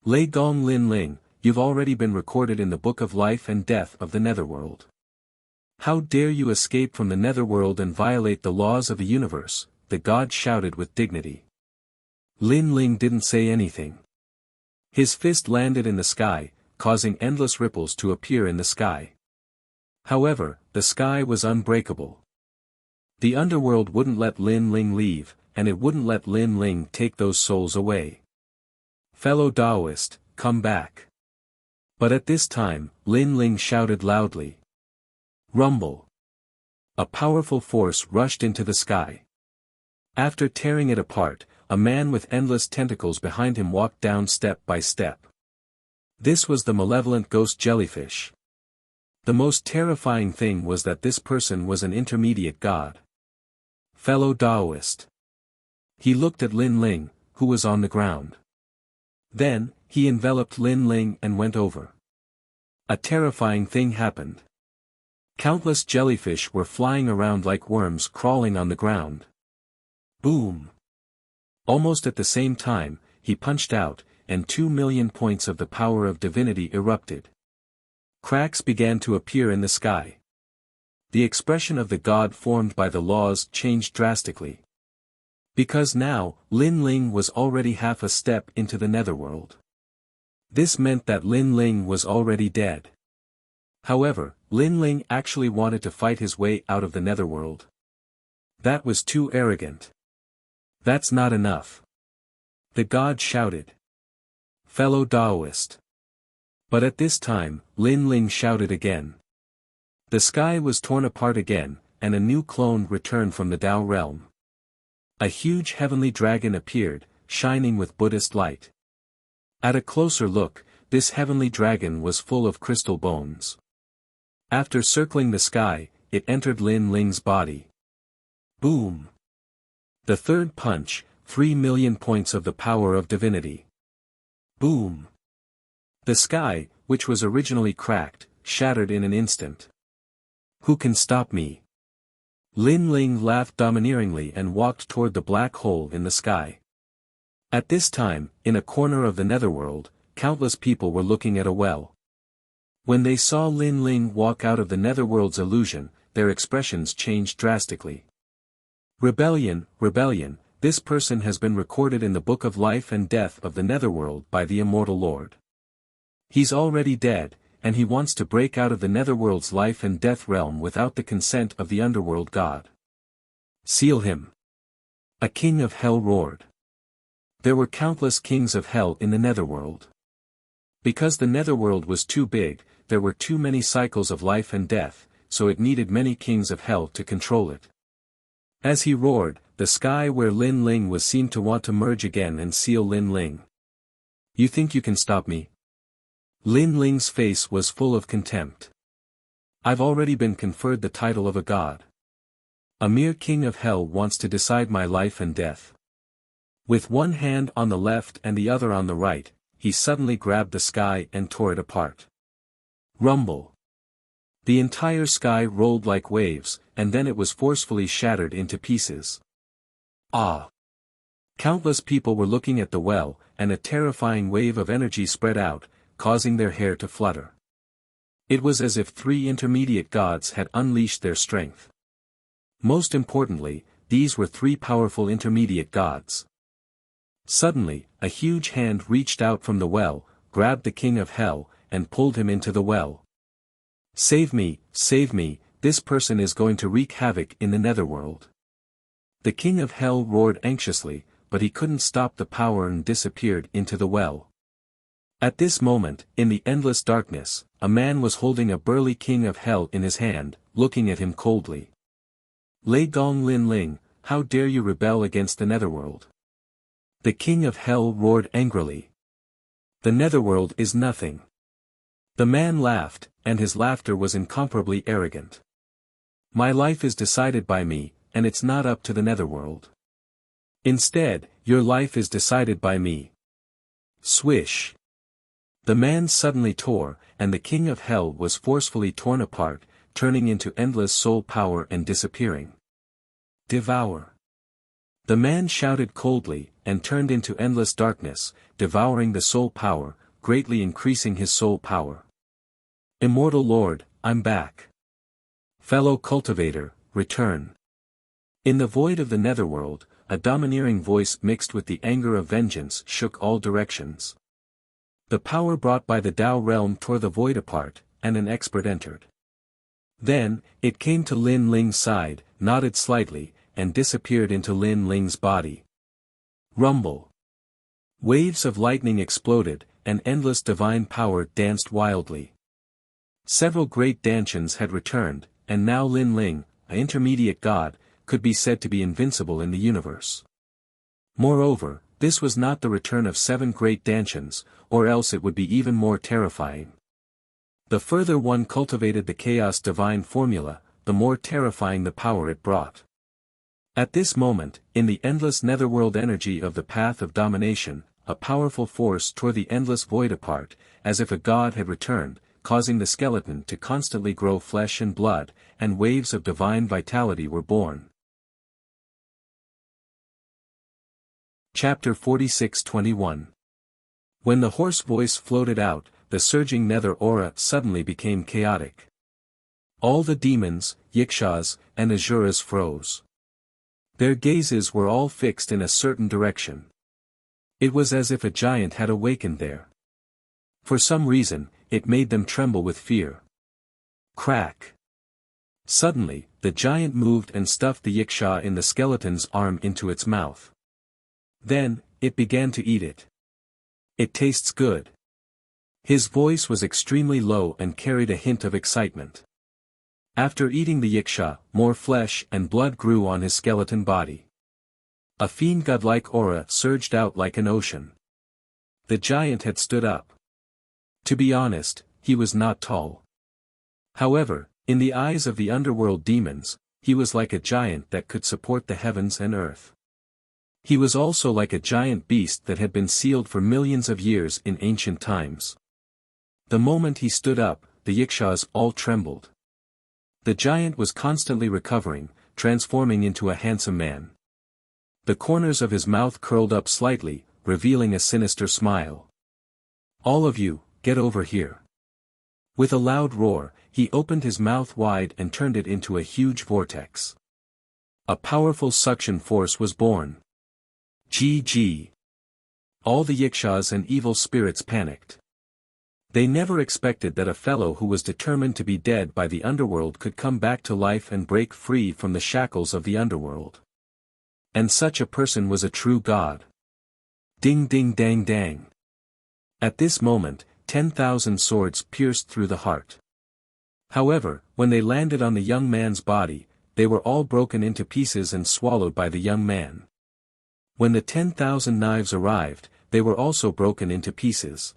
Lei Gong Lin Ling, you've already been recorded in the book of life and death of the netherworld. How dare you escape from the netherworld and violate the laws of the universe, the god shouted with dignity. Lin Ling didn't say anything. His fist landed in the sky, causing endless ripples to appear in the sky. However, the sky was unbreakable. The underworld wouldn't let Lin Ling leave, and it wouldn't let Lin Ling take those souls away. Fellow Taoist, come back. But at this time, Lin Ling shouted loudly. Rumble. A powerful force rushed into the sky. After tearing it apart, a man with endless tentacles behind him walked down step by step. This was the malevolent ghost jellyfish. The most terrifying thing was that this person was an intermediate god. Fellow Taoist. He looked at Lin Ling, who was on the ground. Then, he enveloped Lin Ling and went over. A terrifying thing happened. Countless jellyfish were flying around like worms crawling on the ground. Boom! Almost at the same time, he punched out, and 2 million points of the power of divinity erupted. Cracks began to appear in the sky. The expression of the god formed by the laws changed drastically. Because now, Lin Ling was already half a step into the netherworld. This meant that Lin Ling was already dead. However, Lin Ling actually wanted to fight his way out of the netherworld. That was too arrogant. That's not enough. The god shouted. Fellow Taoist. But at this time, Lin Ling shouted again. The sky was torn apart again, and a new clone returned from the Tao realm. A huge heavenly dragon appeared, shining with Buddhist light. At a closer look, this heavenly dragon was full of crystal bones. After circling the sky, it entered Lin Ling's body. Boom! The third punch, 3 million points of the power of divinity. Boom! The sky, which was originally cracked, shattered in an instant. Who can stop me? Lin Ling laughed domineeringly and walked toward the black hole in the sky. At this time, in a corner of the netherworld, countless people were looking at a well. When they saw Lin Ling walk out of the netherworld's illusion, their expressions changed drastically. Rebellion, rebellion, this person has been recorded in the book of life and death of the netherworld by the immortal Lord. He's already dead, and he wants to break out of the netherworld's life and death realm without the consent of the underworld god. Seal him. A king of hell roared. There were countless kings of hell in the netherworld. Because the netherworld was too big, there were too many cycles of life and death, so it needed many kings of hell to control it. As he roared, the sky where Lin Ling was seemed to want to merge again and seal Lin Ling. You think you can stop me? Lin Ling's face was full of contempt. I've already been conferred the title of a god. A mere king of hell wants to decide my life and death. With one hand on the left and the other on the right, he suddenly grabbed the sky and tore it apart. Rumble. The entire sky rolled like waves, and then it was forcefully shattered into pieces. Ah! Countless people were looking at the well, and a terrifying wave of energy spread out, causing their hair to flutter. It was as if 3 intermediate gods had unleashed their strength. Most importantly, these were 3 powerful intermediate gods. Suddenly, a huge hand reached out from the well, grabbed the king of hell, and pulled him into the well. Save me, this person is going to wreak havoc in the netherworld. The king of hell roared anxiously, but he couldn't stop the power and disappeared into the well. At this moment, in the endless darkness, a man was holding a burly king of hell in his hand, looking at him coldly. Lei Gong Lin Ling, how dare you rebel against the netherworld? The king of hell roared angrily. The netherworld is nothing. The man laughed, and his laughter was incomparably arrogant. My life is decided by me, and it's not up to the netherworld. Instead, your life is decided by me. Swish. The man suddenly tore, and the king of hell was forcefully torn apart, turning into endless soul power and disappearing. Devour. The man shouted coldly, and turned into endless darkness, devouring the soul power, greatly increasing his soul power. Immortal Lord, I'm back. Fellow cultivator, return. In the void of the netherworld, a domineering voice mixed with the anger of vengeance shook all directions. The power brought by the Tao realm tore the void apart, and an expert entered. Then, it came to Lin Ling's side, nodded slightly, and disappeared into Lin Ling's body. Rumble. Waves of lightning exploded, and endless divine power danced wildly. Several great Dantians had returned, and now Lin Ling, an intermediate god, could be said to be invincible in the universe. Moreover, this was not the return of 7 great Dantians, or else it would be even more terrifying. The further one cultivated the chaos divine formula, the more terrifying the power it brought. At this moment, in the endless netherworld energy of the path of domination, a powerful force tore the endless void apart, as if a god had returned, causing the skeleton to constantly grow flesh and blood, and waves of divine vitality were born. Chapter 46:21. When the hoarse voice floated out, the surging nether aura suddenly became chaotic. All the demons, Yikshas, and Asuras froze. Their gazes were all fixed in a certain direction. It was as if a giant had awakened there. For some reason, it made them tremble with fear. Crack! Suddenly, the giant moved and stuffed the Yiksha in the skeleton's arm into its mouth. Then, it began to eat it. It tastes good. His voice was extremely low and carried a hint of excitement. After eating the Yiksha, more flesh and blood grew on his skeleton body. A fiend godlike aura surged out like an ocean. The giant had stood up. To be honest, he was not tall. However, in the eyes of the underworld demons, he was like a giant that could support the heavens and earth. He was also like a giant beast that had been sealed for millions of years in ancient times. The moment he stood up, the Yikshas all trembled. The giant was constantly recovering, transforming into a handsome man. The corners of his mouth curled up slightly, revealing a sinister smile. "All of you, get over here." With a loud roar, he opened his mouth wide and turned it into a huge vortex. A powerful suction force was born. GG. All the Yikshas and evil spirits panicked. They never expected that a fellow who was determined to be dead by the underworld could come back to life and break free from the shackles of the underworld. And such a person was a true god. Ding ding dang dang. At this moment, 10,000 swords pierced through the heart. However, when they landed on the young man's body, they were all broken into pieces and swallowed by the young man. When the 10,000 knives arrived, they were also broken into pieces.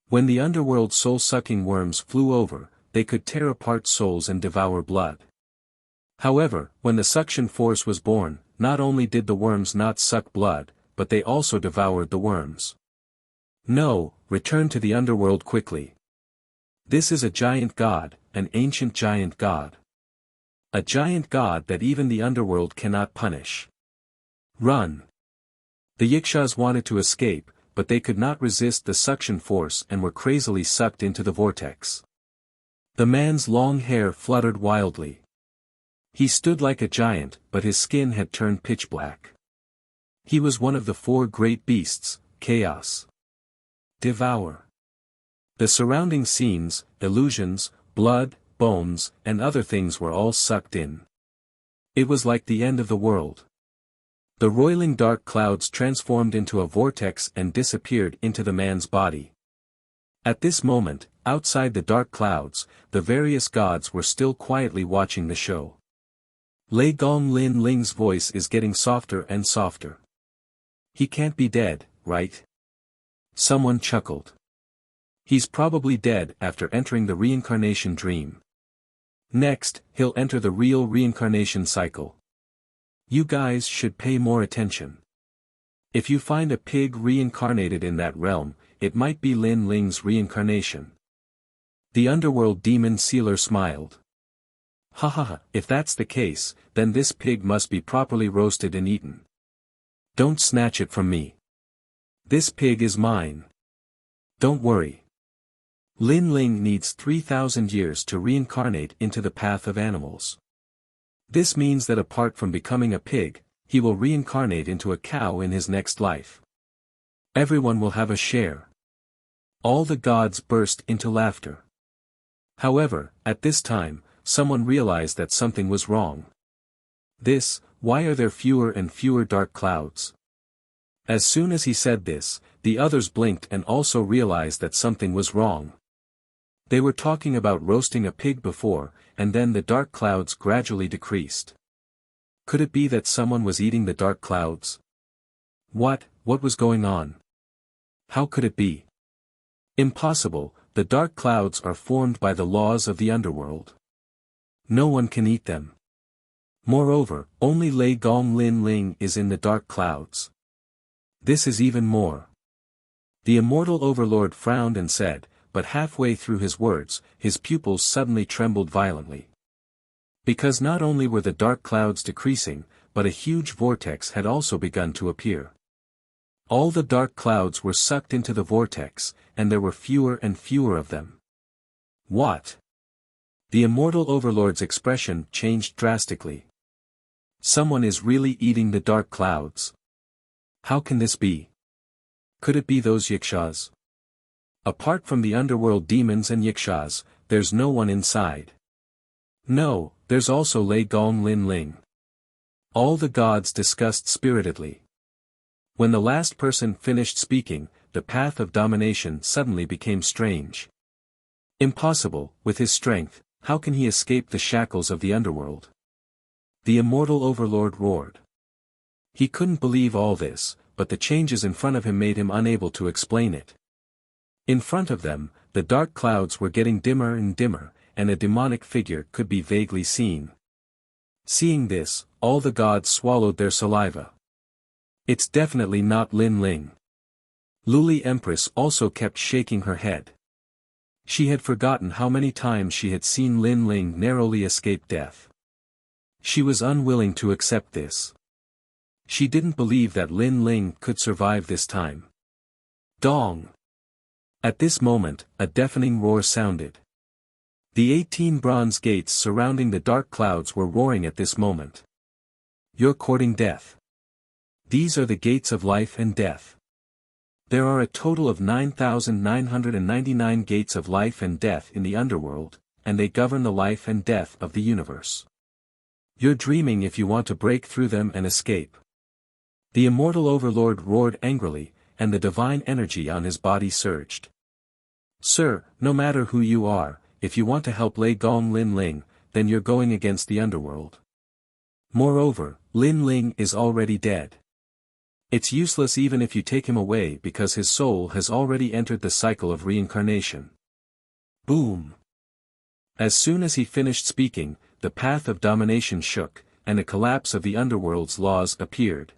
When the underworld soul-sucking worms flew over, they could tear apart souls and devour blood. However, when the suction force was born, not only did the worms not suck blood, but they also devoured the worms. No, return to the underworld quickly. This is a giant god, an ancient giant god. A giant god that even the underworld cannot punish. Run! The Yikshas wanted to escape, but they could not resist the suction force and were crazily sucked into the vortex. The man's long hair fluttered wildly. He stood like a giant, but his skin had turned pitch black. He was one of the 4 great beasts, Chaos. Devour. The surrounding scenes, illusions, blood, bones, and other things were all sucked in. It was like the end of the world. The roiling dark clouds transformed into a vortex and disappeared into the man's body. At this moment, outside the dark clouds, the various gods were still quietly watching the show. Lei Gong Lin Ling's voice is getting softer and softer. He can't be dead, right? Someone chuckled. He's probably dead after entering the reincarnation dream. Next, he'll enter the real reincarnation cycle. You guys should pay more attention. If you find a pig reincarnated in that realm, it might be Lin Ling's reincarnation. The underworld demon sealer smiled. Ha ha ha, if that's the case, then this pig must be properly roasted and eaten. Don't snatch it from me. This pig is mine. Don't worry. Lin Ling needs 3,000 years to reincarnate into the path of animals. This means that apart from becoming a pig, he will reincarnate into a cow in his next life. Everyone will have a share. All the gods burst into laughter. However, at this time, someone realized that something was wrong. Why are there fewer and fewer dark clouds? As soon as he said this, the others blinked and also realized that something was wrong. They were talking about roasting a pig before, and then the dark clouds gradually decreased. Could it be that someone was eating the dark clouds? What was going on? How could it be? Impossible, the dark clouds are formed by the laws of the underworld. No one can eat them. Moreover, only Lei Gong Lin Ling is in the dark clouds. This is even more. The immortal overlord frowned and said, but halfway through his words, his pupils suddenly trembled violently. Because not only were the dark clouds decreasing, but a huge vortex had also begun to appear. All the dark clouds were sucked into the vortex, and there were fewer and fewer of them. What? The immortal overlord's expression changed drastically. Someone is really eating the dark clouds. How can this be? Could it be those Yikshas? Apart from the underworld demons and Yikshas, there's no one inside. No, there's also Lei Gong Lin Ling. All the gods discussed spiritedly. When the last person finished speaking, the path of domination suddenly became strange. Impossible, with his strength, how can he escape the shackles of the underworld? The immortal overlord roared. He couldn't believe all this, but the changes in front of him made him unable to explain it. In front of them, the dark clouds were getting dimmer and dimmer, and a demonic figure could be vaguely seen. Seeing this, all the gods swallowed their saliva. It's definitely not Lin Ling. Luli Empress also kept shaking her head. She had forgotten how many times she had seen Lin Ling narrowly escape death. She was unwilling to accept this. She didn't believe that Lin Ling could survive this time. Dong! At this moment, a deafening roar sounded. The 18 bronze gates surrounding the dark clouds were roaring at this moment. You're courting death. These are the gates of life and death. There are a total of 9,999 gates of life and death in the underworld, and they govern the life and death of the universe. You're dreaming if you want to break through them and escape. The immortal overlord roared angrily, and the divine energy on his body surged. Sir, no matter who you are, if you want to help Lei Gong Lin Ling, then you're going against the underworld. Moreover, Lin Ling is already dead. It's useless even if you take him away because his soul has already entered the cycle of reincarnation. Boom! As soon as he finished speaking, the path of domination shook, and a collapse of the underworld's laws appeared.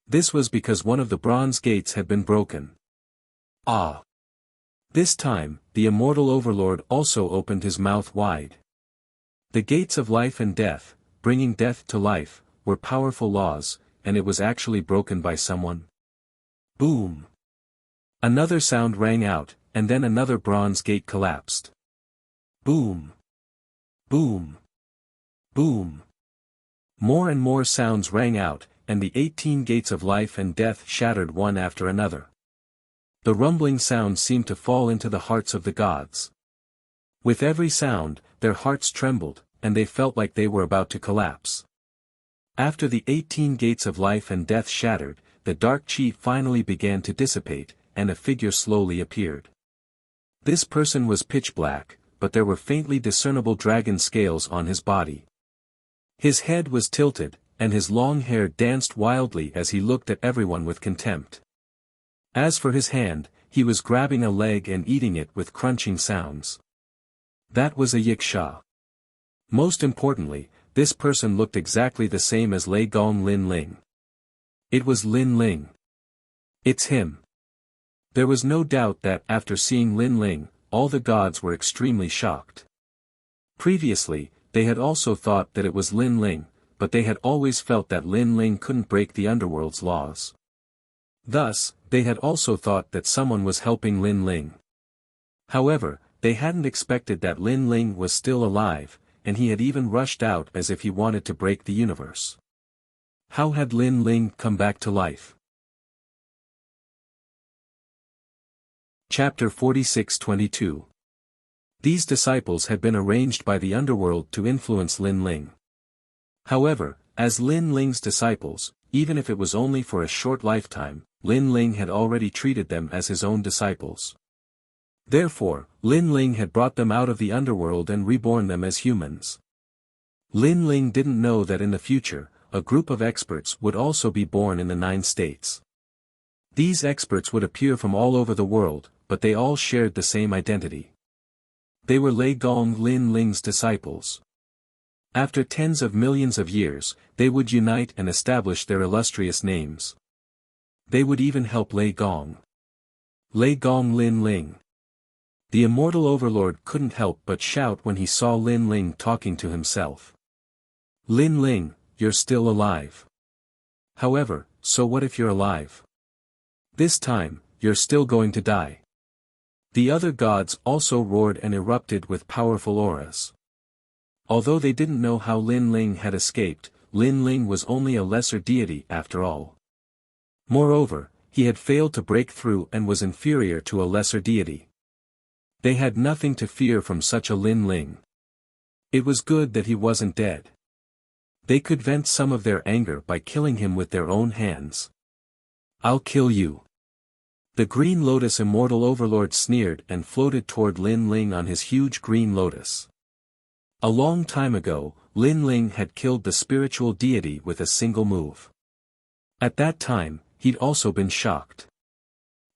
This was because one of the bronze gates had been broken. Ah! This time, the immortal overlord also opened his mouth wide. The gates of life and death, bringing death to life, were powerful laws, and it was actually broken by someone. Boom! Another sound rang out, and then another bronze gate collapsed. Boom! Boom! Boom! More and more sounds rang out, and the 18 gates of life and death shattered one after another. The rumbling sound seemed to fall into the hearts of the gods. With every sound, their hearts trembled, and they felt like they were about to collapse. After the 18 gates of life and death shattered, the dark chi finally began to dissipate, and a figure slowly appeared. This person was pitch black, but there were faintly discernible dragon scales on his body. His head was tilted, and his long hair danced wildly as he looked at everyone with contempt. As for his hand, he was grabbing a leg and eating it with crunching sounds. That was a Yiksha. Most importantly, this person looked exactly the same as Lei Gong Lin Ling. It was Lin Ling. It's him. There was no doubt that after seeing Lin Ling, all the gods were extremely shocked. Previously, they had also thought that it was Lin Ling, but they had always felt that Lin Ling couldn't break the underworld's laws. Thus, they had also thought that someone was helping Lin Ling. However, they hadn't expected that Lin Ling was still alive, and he had even rushed out as if he wanted to break the universe. How had Lin Ling come back to life? Chapter 46-22. These disciples had been arranged by the underworld to influence Lin Ling. However, as Lin Ling's disciples, even if it was only for a short lifetime, Lin Ling had already treated them as his own disciples. Therefore, Lin Ling had brought them out of the underworld and reborn them as humans. Lin Ling didn't know that in the future, a group of experts would also be born in the 9 states. These experts would appear from all over the world, but they all shared the same identity. They were Lei Gong Lin Ling's disciples. After tens of millions of years, they would unite and establish their illustrious names. They would even help Lei Gong Lin Ling. The immortal overlord couldn't help but shout when he saw Lin Ling talking to himself. Lin Ling, you're still alive. However, so what if you're alive? This time, you're still going to die. The other gods also roared and erupted with powerful auras. Although they didn't know how Lin Ling had escaped, Lin Ling was only a lesser deity after all. Moreover, he had failed to break through and was inferior to a lesser deity. They had nothing to fear from such a Lin Ling. It was good that he wasn't dead. They could vent some of their anger by killing him with their own hands. I'll kill you. The Green Lotus immortal overlord sneered and floated toward Lin Ling on his huge green lotus. A long time ago, Lin Ling had killed the spiritual deity with a single move. At that time, he'd also been shocked.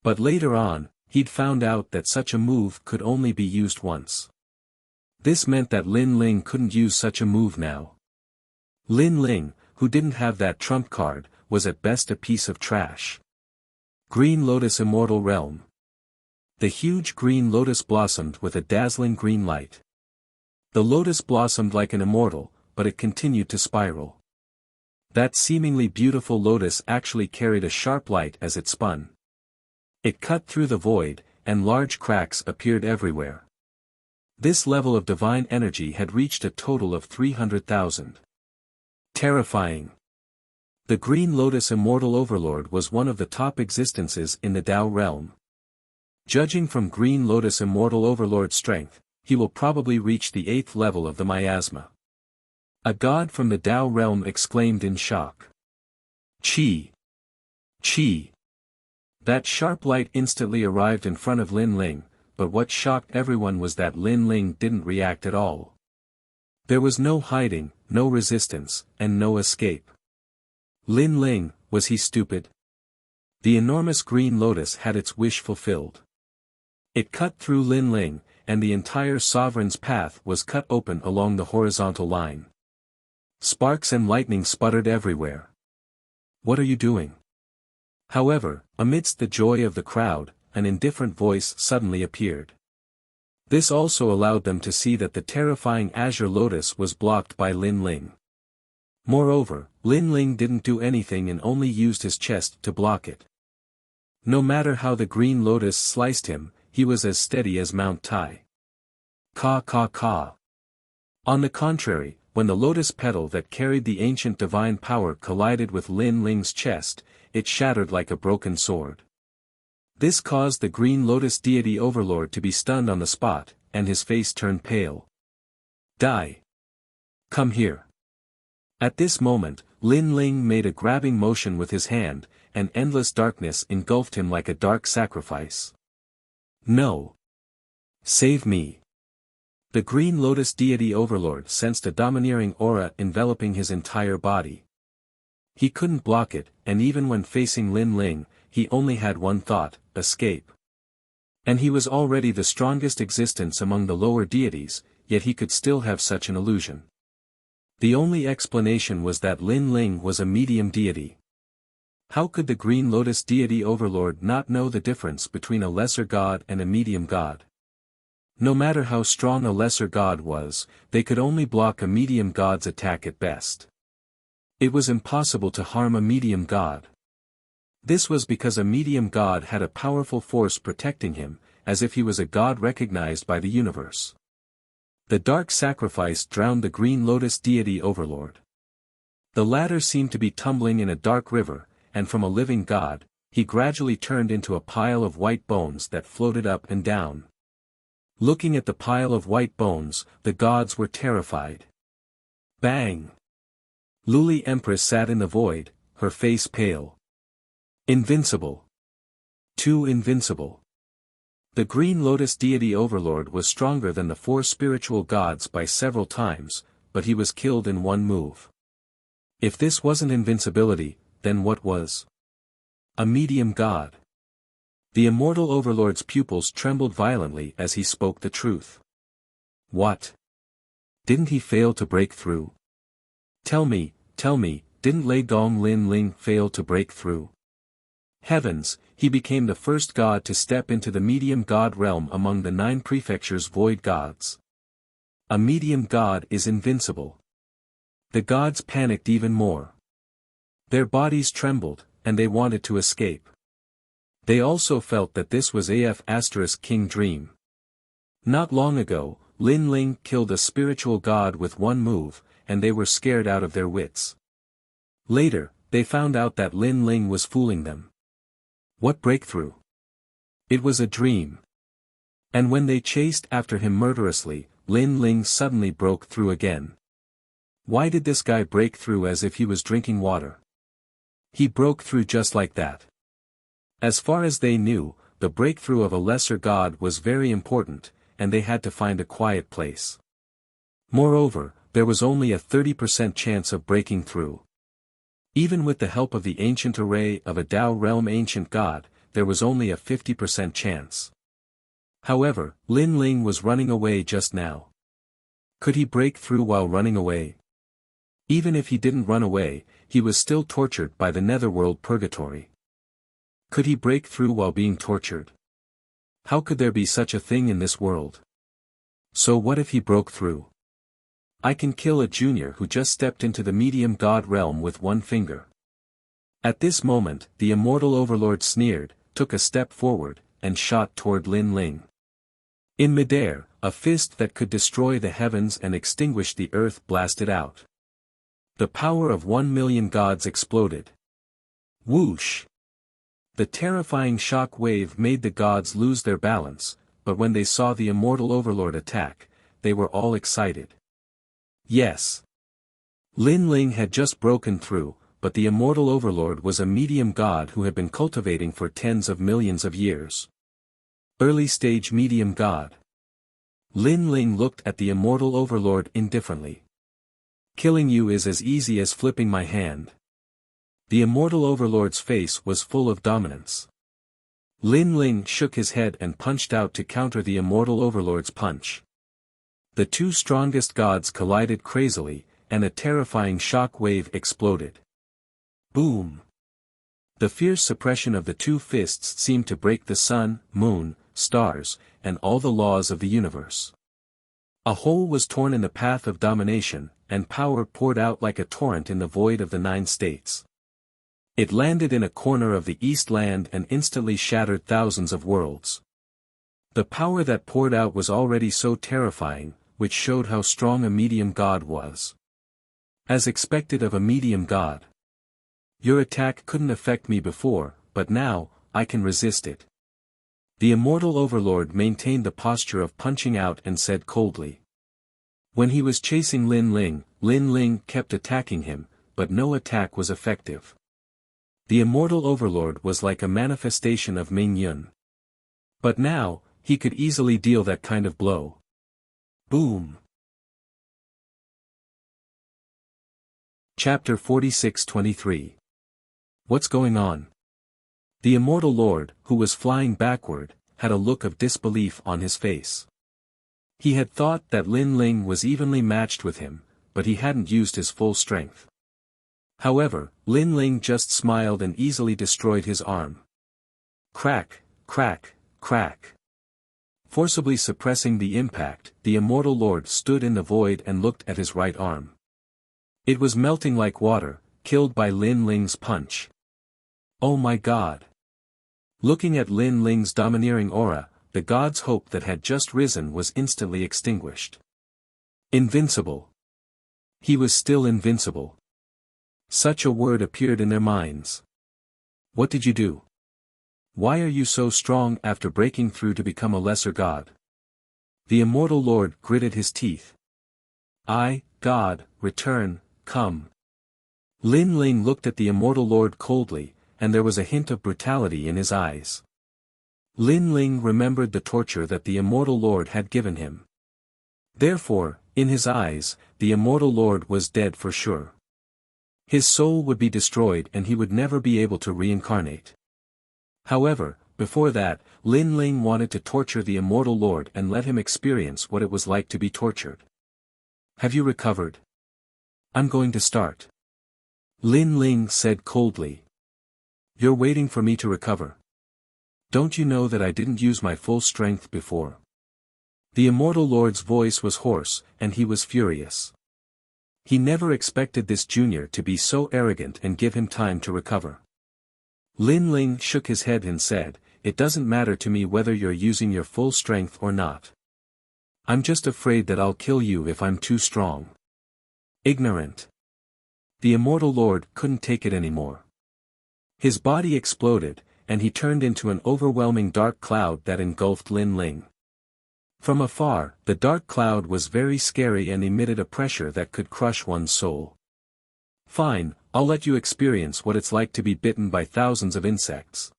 But later on, he'd found out that such a move could only be used once. This meant that Lin Ling couldn't use such a move now. Lin Ling, who didn't have that trump card, was at best a piece of trash. Green Lotus Immortal Realm. The huge green lotus blossomed with a dazzling green light. The lotus blossomed like an immortal, but it continued to spiral. That seemingly beautiful lotus actually carried a sharp light as it spun. It cut through the void, and large cracks appeared everywhere. This level of divine energy had reached a total of 300,000. Terrifying. The Green Lotus Immortal Overlord was one of the top existences in the Tao realm. Judging from Green Lotus Immortal Overlord's strength, he will probably reach the 8th level of the miasma. A god from the Tao realm exclaimed in shock. Chi! Chi! That sharp light instantly arrived in front of Lin Ling, but what shocked everyone was that Lin Ling didn't react at all. There was no hiding, no resistance, and no escape. Lin Ling, was he stupid? The enormous green lotus had its wish fulfilled. It cut through Lin Ling, and the entire sovereign's path was cut open along the horizontal line. Sparks and lightning sputtered everywhere. What are you doing? However, amidst the joy of the crowd, an indifferent voice suddenly appeared. This also allowed them to see that the terrifying azure lotus was blocked by Lin Ling. Moreover, Lin Ling didn't do anything and only used his chest to block it. No matter how the green lotus sliced him, he was as steady as Mount Tai. Ka ka ka. On the contrary, when the lotus petal that carried the ancient divine power collided with Lin Ling's chest, it shattered like a broken sword. This caused the Green Lotus deity overlord to be stunned on the spot, and his face turned pale. Die! Come here! At this moment, Lin Ling made a grabbing motion with his hand, and endless darkness engulfed him like a dark sacrifice. No! Save me! The Green Lotus deity overlord sensed a domineering aura enveloping his entire body. He couldn't block it, and even when facing Lin Ling, he only had one thought: escape. And he was already the strongest existence among the lower deities, yet he could still have such an illusion. The only explanation was that Lin Ling was a medium deity. How could the Green Lotus deity overlord not know the difference between a lesser god and a medium god? No matter how strong a lesser god was, they could only block a medium god's attack at best. It was impossible to harm a medium god. This was because a medium god had a powerful force protecting him, as if he was a god recognized by the universe. The dark sacrifice drowned the Green Lotus deity overlord. The latter seemed to be tumbling in a dark river, and from a living god, he gradually turned into a pile of white bones that floated up and down. Looking at the pile of white bones, the gods were terrified. Bang! Luli Empress sat in the void, her face pale. Invincible. Too invincible. The Green Lotus deity overlord was stronger than the 4 spiritual gods by several times, but he was killed in one move. If this wasn't invincibility, then what was? A medium god. The immortal overlord's pupils trembled violently as he spoke the truth. What? Didn't he fail to break through? Tell me, didn't Lei Gong Lin Ling fail to break through? Heavens, he became the first god to step into the medium god realm among the 9 prefectures' void gods. A medium god is invincible. The gods panicked even more. Their bodies trembled, and they wanted to escape. They also felt that this was King Dream. Not long ago, Lin Ling killed a spiritual god with one move, and they were scared out of their wits. Later, they found out that Lin Ling was fooling them. What breakthrough? It was a dream. And when they chased after him murderously, Lin Ling suddenly broke through again. Why did this guy break through as if he was drinking water? He broke through just like that. As far as they knew, the breakthrough of a lesser god was very important, and they had to find a quiet place. Moreover, there was only a 30% chance of breaking through. Even with the help of the ancient array of a Tao realm ancient god, there was only a 50% chance. However, Lin Ling was running away just now. Could he break through while running away? Even if he didn't run away, he was still tortured by the netherworld purgatory. Could he break through while being tortured? How could there be such a thing in this world? So what if he broke through? I can kill a junior who just stepped into the medium god realm with one finger. At this moment, the immortal overlord sneered, took a step forward, and shot toward Lin Ling. In midair, a fist that could destroy the heavens and extinguish the earth blasted out. The power of 1,000,000 gods exploded. Whoosh! The terrifying shock wave made the gods lose their balance, but when they saw the immortal overlord attack, they were all excited. Yes. Lin Ling had just broken through, but the immortal overlord was a medium god who had been cultivating for tens of millions of years. Early stage medium god. Lin Ling looked at the immortal overlord indifferently. Killing you is as easy as flipping my hand. The immortal overlord's face was full of dominance. Lin Ling shook his head and punched out to counter the immortal overlord's punch. The 2 strongest gods collided crazily, and a terrifying shock wave exploded. Boom! The fierce suppression of the 2 fists seemed to break the sun, moon, stars, and all the laws of the universe. A hole was torn in the path of domination, and power poured out like a torrent in the void of the 9 states. It landed in a corner of the East Land and instantly shattered thousands of worlds. The power that poured out was already so terrifying, which showed how strong a medium god was. As expected of a medium god. Your attack couldn't affect me before, but now, I can resist it. The immortal overlord maintained the posture of punching out and said coldly. When he was chasing Lin Ling kept attacking him, but no attack was effective. The immortal overlord was like a manifestation of Ming Yun. But now, he could easily deal that kind of blow. Boom! Chapter 46-23. What's going on? The immortal lord, who was flying backward, had a look of disbelief on his face. He had thought that Lin Ling was evenly matched with him, but he hadn't used his full strength. However, Lin Ling just smiled and easily destroyed his arm. Crack, crack, crack. Forcibly suppressing the impact, the immortal lord stood in the void and looked at his right arm. It was melting like water, killed by Lin Ling's punch. Oh my god! Looking at Lin Ling's domineering aura, the god's hope that had just risen was instantly extinguished. Invincible. He was still invincible. Such a word appeared in their minds. What did you do? Why are you so strong after breaking through to become a lesser god? The immortal lord gritted his teeth. I, God, return, come. Lin Ling looked at the immortal lord coldly, and there was a hint of brutality in his eyes. Lin Ling remembered the torture that the immortal lord had given him. Therefore, in his eyes, the immortal lord was dead for sure. His soul would be destroyed and he would never be able to reincarnate. However, before that, Lin Ling wanted to torture the immortal lord and let him experience what it was like to be tortured. Have you recovered? I'm going to start. Lin Ling said coldly. You're waiting for me to recover. Don't you know that I didn't use my full strength before? The immortal lord's voice was hoarse, and he was furious. He never expected this junior to be so arrogant and give him time to recover. Lin Ling shook his head and said, It doesn't matter to me whether you're using your full strength or not. I'm just afraid that I'll kill you if I'm too strong. Ignorant. The immortal lord couldn't take it anymore. His body exploded, and he turned into an overwhelming dark cloud that engulfed Lin Ling. From afar, the dark cloud was very scary and emitted a pressure that could crush one's soul. Fine, I'll let you experience what it's like to be bitten by thousands of insects.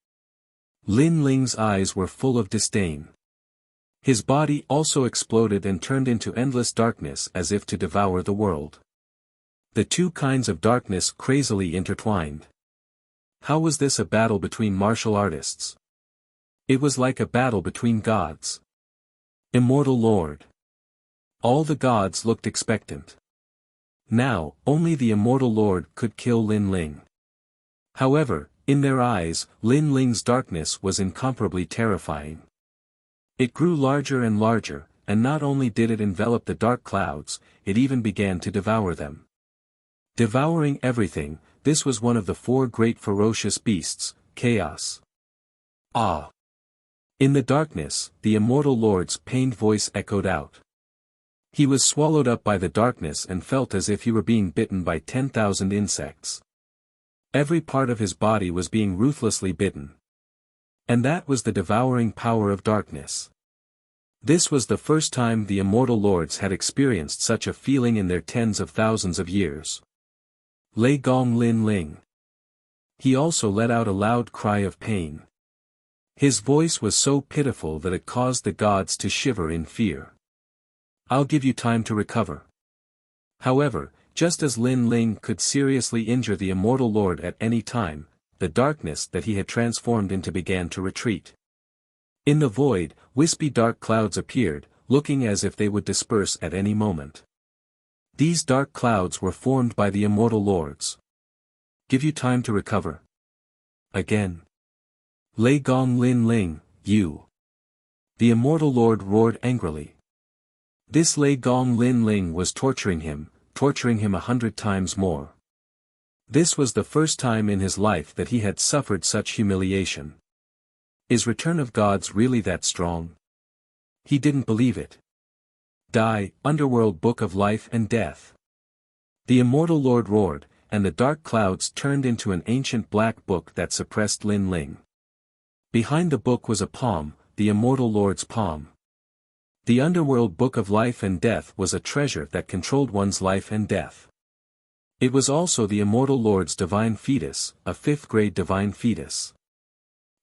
Lin Ling's eyes were full of disdain. His body also exploded and turned into endless darkness as if to devour the world. The two kinds of darkness crazily intertwined. How was this a battle between martial artists? It was like a battle between gods. Immortal Lord. All the gods looked expectant. Now, only the immortal Lord could kill Lin Ling. However, in their eyes, Lin Ling's darkness was incomparably terrifying. It grew larger and larger, and not only did it envelop the dark clouds, it even began to devour them. Devouring everything, this was one of the four great ferocious beasts, chaos. Ah! In the darkness, the immortal lord's pained voice echoed out. He was swallowed up by the darkness and felt as if he were being bitten by 10,000 insects. Every part of his body was being ruthlessly bitten. And that was the devouring power of darkness. This was the first time the immortal lords had experienced such a feeling in their tens of thousands of years. Lei Gong Lin Ling. He also let out a loud cry of pain. His voice was so pitiful that it caused the gods to shiver in fear. I'll give you time to recover. However, just as Lin Ling could seriously injure the immortal lord at any time, the darkness that he had transformed into began to retreat. In the void, wispy dark clouds appeared, looking as if they would disperse at any moment. These dark clouds were formed by the immortal lords. Give you time to recover. Again. Lei Gong Lin Ling, you. The immortal lord roared angrily. This Lei Gong Lin Ling was torturing him 100 times more. This was the first time in his life that he had suffered such humiliation. Is Return of Gods really that strong? He didn't believe it. Die, Underworld Book of Life and Death. The immortal lord roared, and the dark clouds turned into an ancient black book that suppressed Lin Ling. Behind the book was a palm, the immortal lord's palm. The Underworld Book of Life and Death was a treasure that controlled one's life and death. It was also the immortal lord's divine fetus, a 5th-grade divine fetus.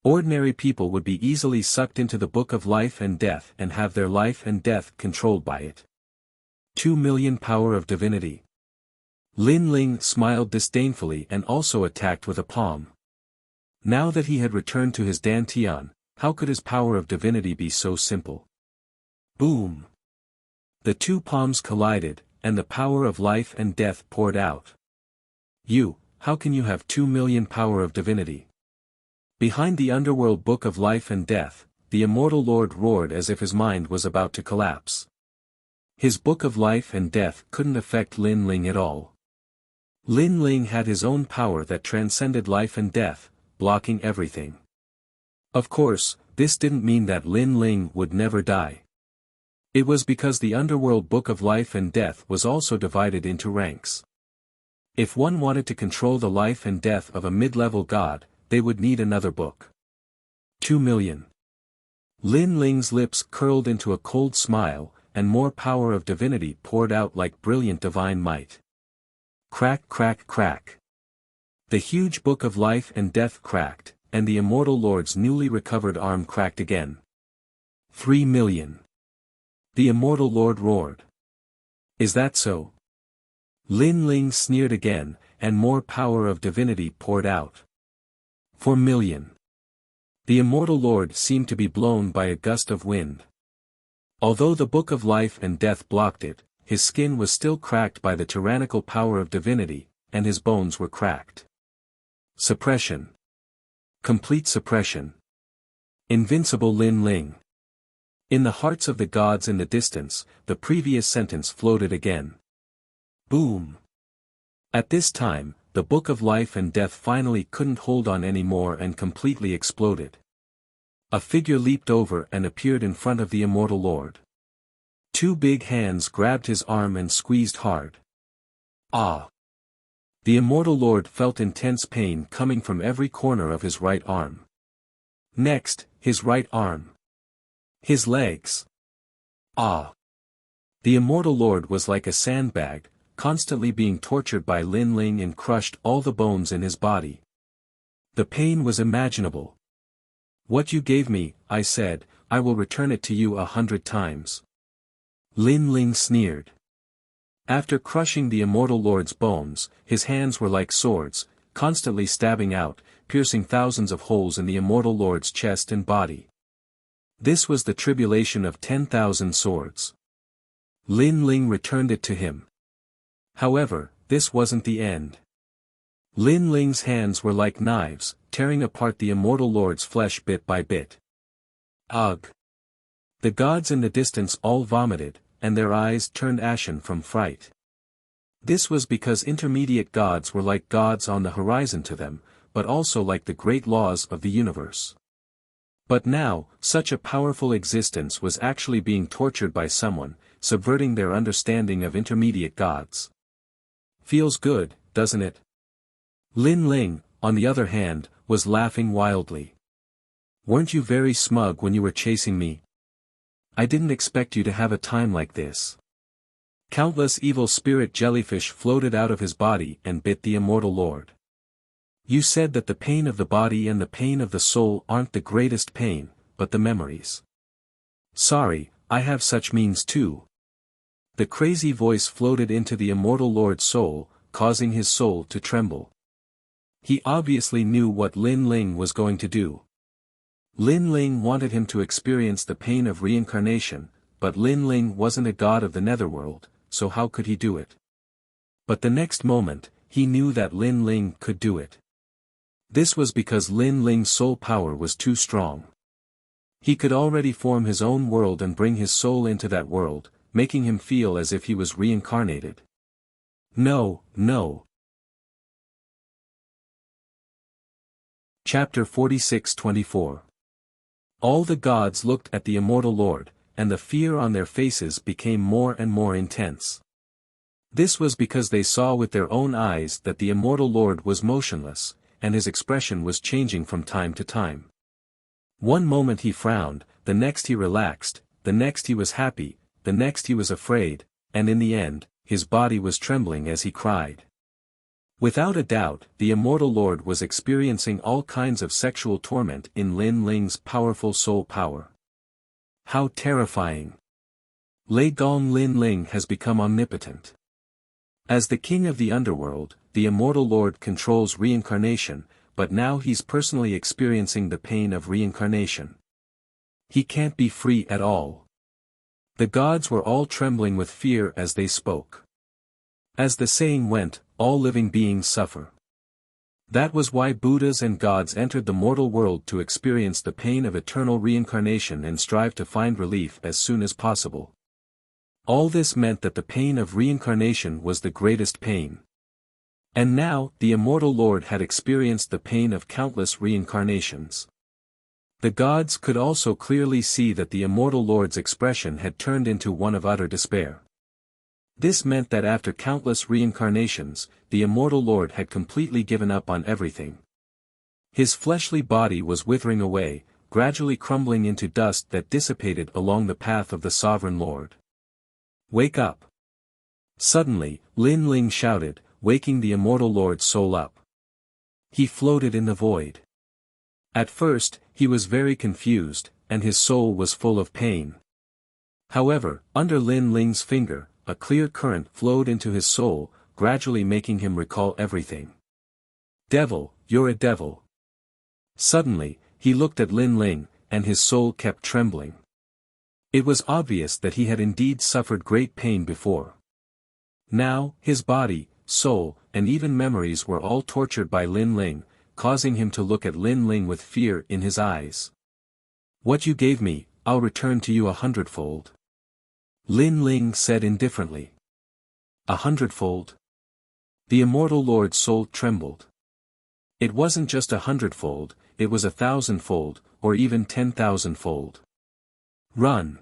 Ordinary people would be easily sucked into the Book of Life and Death and have their life and death controlled by it. 2 million power of divinity. Lin Ling smiled disdainfully and also attacked with a palm. Now that he had returned to his dantian, how could his power of divinity be so simple? Boom! The two palms collided, and the power of life and death poured out. How can you have 2 million power of divinity? Behind the Underworld Book of Life and Death, the immortal lord roared as if his mind was about to collapse. His Book of Life and Death couldn't affect Lin Ling at all. Lin Ling had his own power that transcended life and death, blocking everything. Of course, this didn't mean that Lin Ling would never die. It was because the Underworld Book of Life and Death was also divided into ranks. If one wanted to control the life and death of a mid-level god, they would need another book. 2 million. Lin Ling's lips curled into a cold smile, and more power of divinity poured out like brilliant divine might. Crack, crack, crack. The huge book of life and death cracked, and the immortal lord's newly recovered arm cracked again. 3 million. The immortal lord roared. Is that so? Lin Ling sneered again, and more power of divinity poured out. 4 million. The immortal lord seemed to be blown by a gust of wind. Although the book of life and death blocked it, his skin was still cracked by the tyrannical power of divinity, and his bones were cracked. Suppression. Complete suppression. Invincible Lin Ling. In the hearts of the gods in the distance, the previous sentence floated again. Boom. At this time, the book of life and death finally couldn't hold on anymore and completely exploded. A figure leaped over and appeared in front of the immortal lord. Two big hands grabbed his arm and squeezed hard. Ah! The immortal lord felt intense pain coming from every corner of his right arm. Next, his right arm. His legs. Ah! The immortal lord was like a sandbag, constantly being tortured by Lin Ling and crushed all the bones in his body. The pain was imaginable. What you gave me, I said, I will return it to you 100 times. Lin Ling sneered. After crushing the immortal lord's bones, his hands were like swords, constantly stabbing out, piercing thousands of holes in the immortal lord's chest and body. This was the tribulation of 10,000 swords. Lin Ling returned it to him. However, this wasn't the end. Lin Ling's hands were like knives, tearing apart the immortal lord's flesh bit by bit. Ugh! The gods in the distance all vomited, and their eyes turned ashen from fright. This was because intermediate gods were like gods on the horizon to them, but also like the great laws of the universe. But now, such a powerful existence was actually being tortured by someone, subverting their understanding of intermediate gods. Feels good, doesn't it? Lin Ling, on the other hand, was laughing wildly. Weren't you very smug when you were chasing me? I didn't expect you to have a time like this. Countless evil spirit jellyfish floated out of his body and bit the immortal lord. You said that the pain of the body and the pain of the soul aren't the greatest pain, but the memories. Sorry, I have such means too. The crazy voice floated into the immortal lord's soul, causing his soul to tremble. He obviously knew what Lin Ling was going to do. Lin Ling wanted him to experience the pain of reincarnation, but Lin Ling wasn't a god of the netherworld, so how could he do it? But the next moment, he knew that Lin Ling could do it. This was because Lin Ling's soul power was too strong. He could already form his own world and bring his soul into that world, making him feel as if he was reincarnated. No, no. Chapter 46-24. All the gods looked at the immortal lord, and the fear on their faces became more and more intense. This was because they saw with their own eyes that the immortal lord was motionless, and his expression was changing from time to time. One moment he frowned, the next he relaxed, the next he was happy, the next he was afraid, and in the end, his body was trembling as he cried. Without a doubt, the immortal lord was experiencing all kinds of sexual torment in Lin Ling's powerful soul power. How terrifying! Lei Gong Lin Ling has become omnipotent. As the king of the underworld, the immortal lord controls reincarnation, but now he's personally experiencing the pain of reincarnation. He can't be free at all. The gods were all trembling with fear as they spoke. As the saying went, all living beings suffer. That was why Buddhas and gods entered the mortal world to experience the pain of eternal reincarnation and strive to find relief as soon as possible. All this meant that the pain of reincarnation was the greatest pain. And now, the immortal lord had experienced the pain of countless reincarnations. The gods could also clearly see that the immortal lord's expression had turned into one of utter despair. This meant that after countless reincarnations, the immortal lord had completely given up on everything. His fleshly body was withering away, gradually crumbling into dust that dissipated along the path of the sovereign lord. "Wake up!" Suddenly, Lin Ling shouted, waking the immortal lord's soul up. He floated in the void. At first, he was very confused, and his soul was full of pain. However, under Lin Ling's finger, a clear current flowed into his soul, gradually making him recall everything. "Devil, you're a devil." Suddenly, he looked at Lin Ling, and his soul kept trembling. It was obvious that he had indeed suffered great pain before. Now, his body, soul, and even memories were all tortured by Lin Ling, causing him to look at Lin Ling with fear in his eyes. "What you gave me, I'll return to you 100-fold. Lin Ling said indifferently. 100-fold? The immortal lord's soul trembled. It wasn't just 100-fold, it was 1,000-fold, or even 10,000-fold. Run!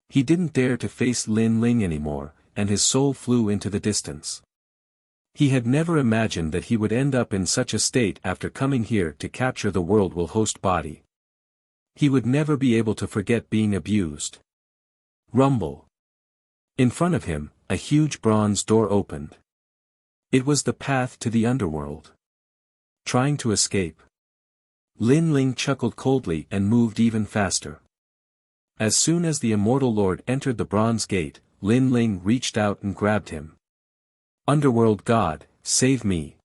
He didn't dare to face Lin Ling anymore, and his soul flew into the distance. He had never imagined that he would end up in such a state after coming here to capture the world will host body. He would never be able to forget being abused. Rumble. In front of him, a huge bronze door opened. It was the path to the underworld. Trying to escape. Lin Ling chuckled coldly and moved even faster. As soon as the immortal lord entered the bronze gate, Lin Ling reached out and grabbed him. "Underworld God, save me!"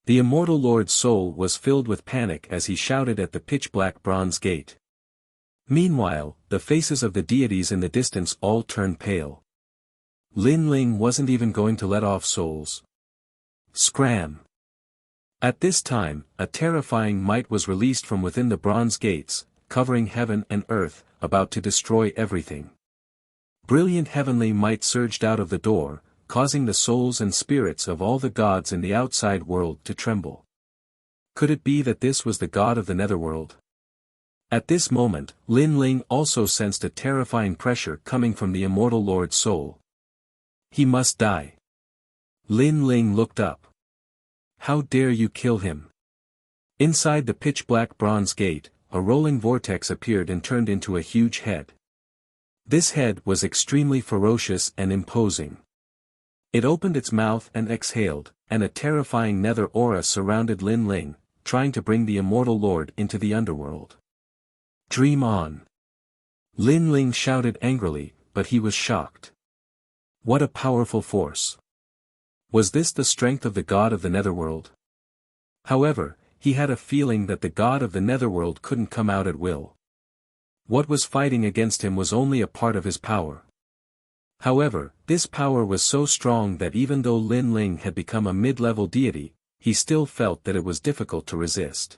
The immortal lord's soul was filled with panic as he shouted at the pitch-black bronze gate. Meanwhile, the faces of the deities in the distance all turned pale. Lin Ling wasn't even going to let off souls. Scram! At this time, a terrifying might was released from within the bronze gates, covering heaven and earth, about to destroy everything. Brilliant heavenly might surged out of the door, causing the souls and spirits of all the gods in the outside world to tremble. Could it be that this was the god of the netherworld? At this moment, Lin Ling also sensed a terrifying pressure coming from the immortal lord's soul. He must die. Lin Ling looked up. How dare you kill him? Inside the pitch-black bronze gate, a rolling vortex appeared and turned into a huge head. This head was extremely ferocious and imposing. It opened its mouth and exhaled, and a terrifying nether aura surrounded Lin Ling, trying to bring the immortal lord into the underworld. Dream on! Lin Ling shouted angrily, but he was shocked. What a powerful force! Was this the strength of the god of the netherworld? However, he had a feeling that the god of the netherworld couldn't come out at will. What was fighting against him was only a part of his power. However, this power was so strong that even though Lin Ling had become a mid-level deity, he still felt that it was difficult to resist.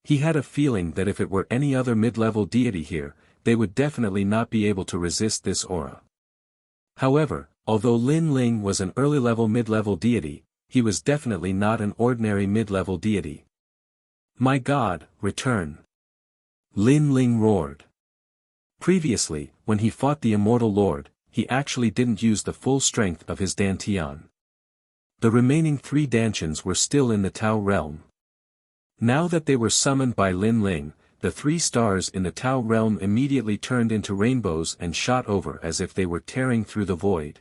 He had a feeling that if it were any other mid-level deity here, they would definitely not be able to resist this aura. However, although Lin Ling was an early-level mid-level deity, he was definitely not an ordinary mid-level deity. My god, return! Lin Ling roared. Previously, when he fought the immortal lord, he actually didn't use the full strength of his Dantian. The remaining 3 Dantians were still in the Tao realm. Now that they were summoned by Lin Ling, the 3 stars in the Tao realm immediately turned into rainbows and shot over as if they were tearing through the void.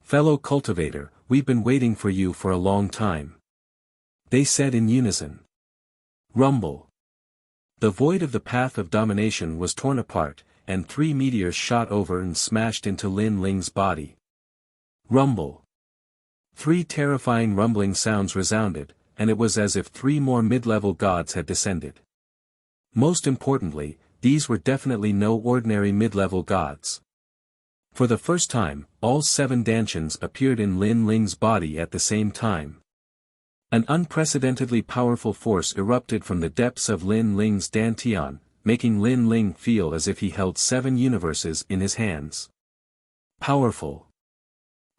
Fellow cultivator, we've been waiting for you for a long time. They said in unison. Rumble. The void of the path of domination was torn apart, and 3 meteors shot over and smashed into Lin Ling's body. Rumble. 3 terrifying rumbling sounds resounded, and it was as if 3 more mid-level gods had descended. Most importantly, these were definitely no ordinary mid-level gods. For the first time, all 7 Dantians appeared in Lin Ling's body at the same time. An unprecedentedly powerful force erupted from the depths of Lin Ling's Dantian, making Lin Ling feel as if he held 7 universes in his hands. Powerful.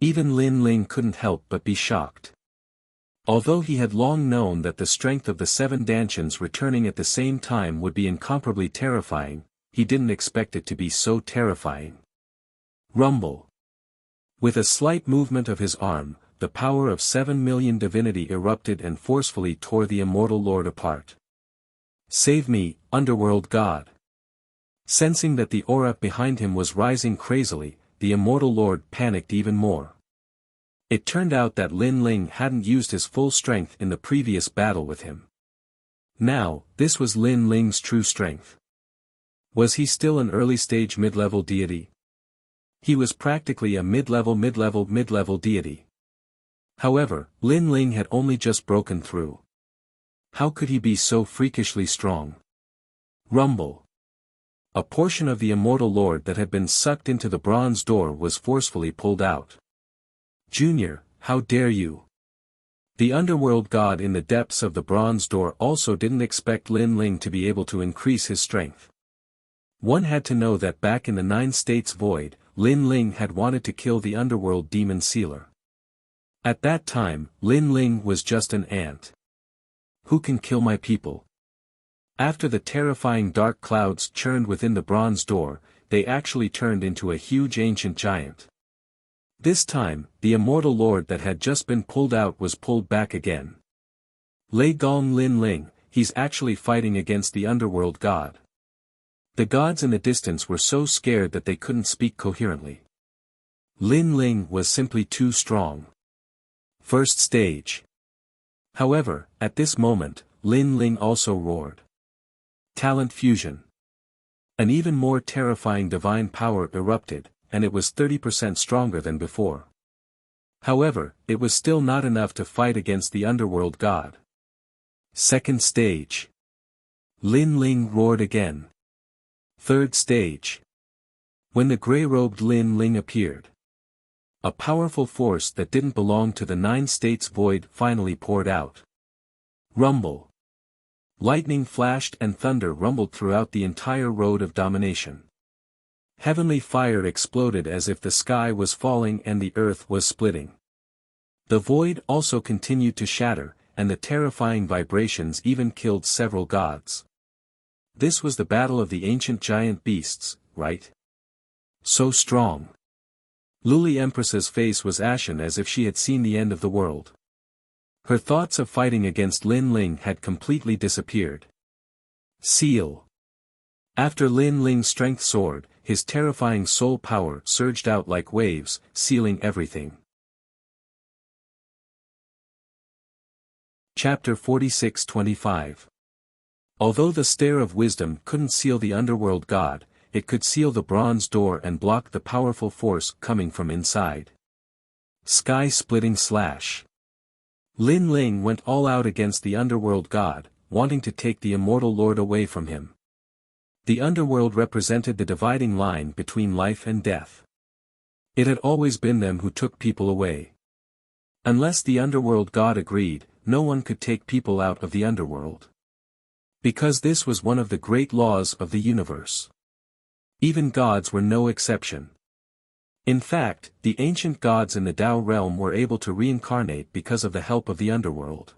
Even Lin Ling couldn't help but be shocked. Although he had long known that the strength of the 7 Dantians returning at the same time would be incomparably terrifying, he didn't expect it to be so terrifying. Rumble. With a slight movement of his arm, the power of 7 million divinity erupted and forcefully tore the immortal lord apart. "Save me, underworld god." Sensing that the aura behind him was rising crazily, the immortal lord panicked even more. It turned out that Lin Ling hadn't used his full strength in the previous battle with him. Now, this was Lin Ling's true strength. Was he still an early-stage mid-level deity? He was practically a mid-level deity. However, Lin Ling had only just broken through. How could he be so freakishly strong? Rumble. A portion of the immortal lord that had been sucked into the bronze door was forcefully pulled out. "Junior, how dare you?" The underworld god in the depths of the bronze door also didn't expect Lin Ling to be able to increase his strength. One had to know that back in the 9 States Void, Lin Ling had wanted to kill the underworld demon sealer. At that time, Lin Ling was just an ant. Who can kill my people? After the terrifying dark clouds churned within the bronze door, they actually turned into a huge ancient giant. This time, the immortal lord that had just been pulled out was pulled back again. Lei Gong Lin Ling, he's actually fighting against the underworld god. The gods in the distance were so scared that they couldn't speak coherently. Lin Ling was simply too strong. First stage. However, at this moment, Lin Ling also roared. Talent fusion. An even more terrifying divine power erupted, and it was 30% stronger than before. However, it was still not enough to fight against the underworld god. Second stage. Lin Ling roared again. Third stage. When the grey-robed Lin Ling appeared, a powerful force that didn't belong to the 9 States Void finally poured out. Rumble. Lightning flashed and thunder rumbled throughout the entire road of domination. Heavenly fire exploded as if the sky was falling and the earth was splitting. The void also continued to shatter, and the terrifying vibrations even killed several gods. This was the battle of the ancient giant beasts, right? So strong. Luli Empress's face was ashen as if she had seen the end of the world. Her thoughts of fighting against Lin Ling had completely disappeared. Seal. After Lin Ling's strength soared, his terrifying soul power surged out like waves, sealing everything. Chapter 46-25. Although the Stare of Wisdom couldn't seal the underworld god, it could seal the bronze door and block the powerful force coming from inside. Sky-splitting slash. Lin Ling went all out against the underworld god, wanting to take the immortal lord away from him. The underworld represented the dividing line between life and death. It had always been them who took people away. Unless the underworld god agreed, no one could take people out of the underworld. Because this was one of the great laws of the universe. Even gods were no exception. In fact, the ancient gods in the Tao realm were able to reincarnate because of the help of the underworld.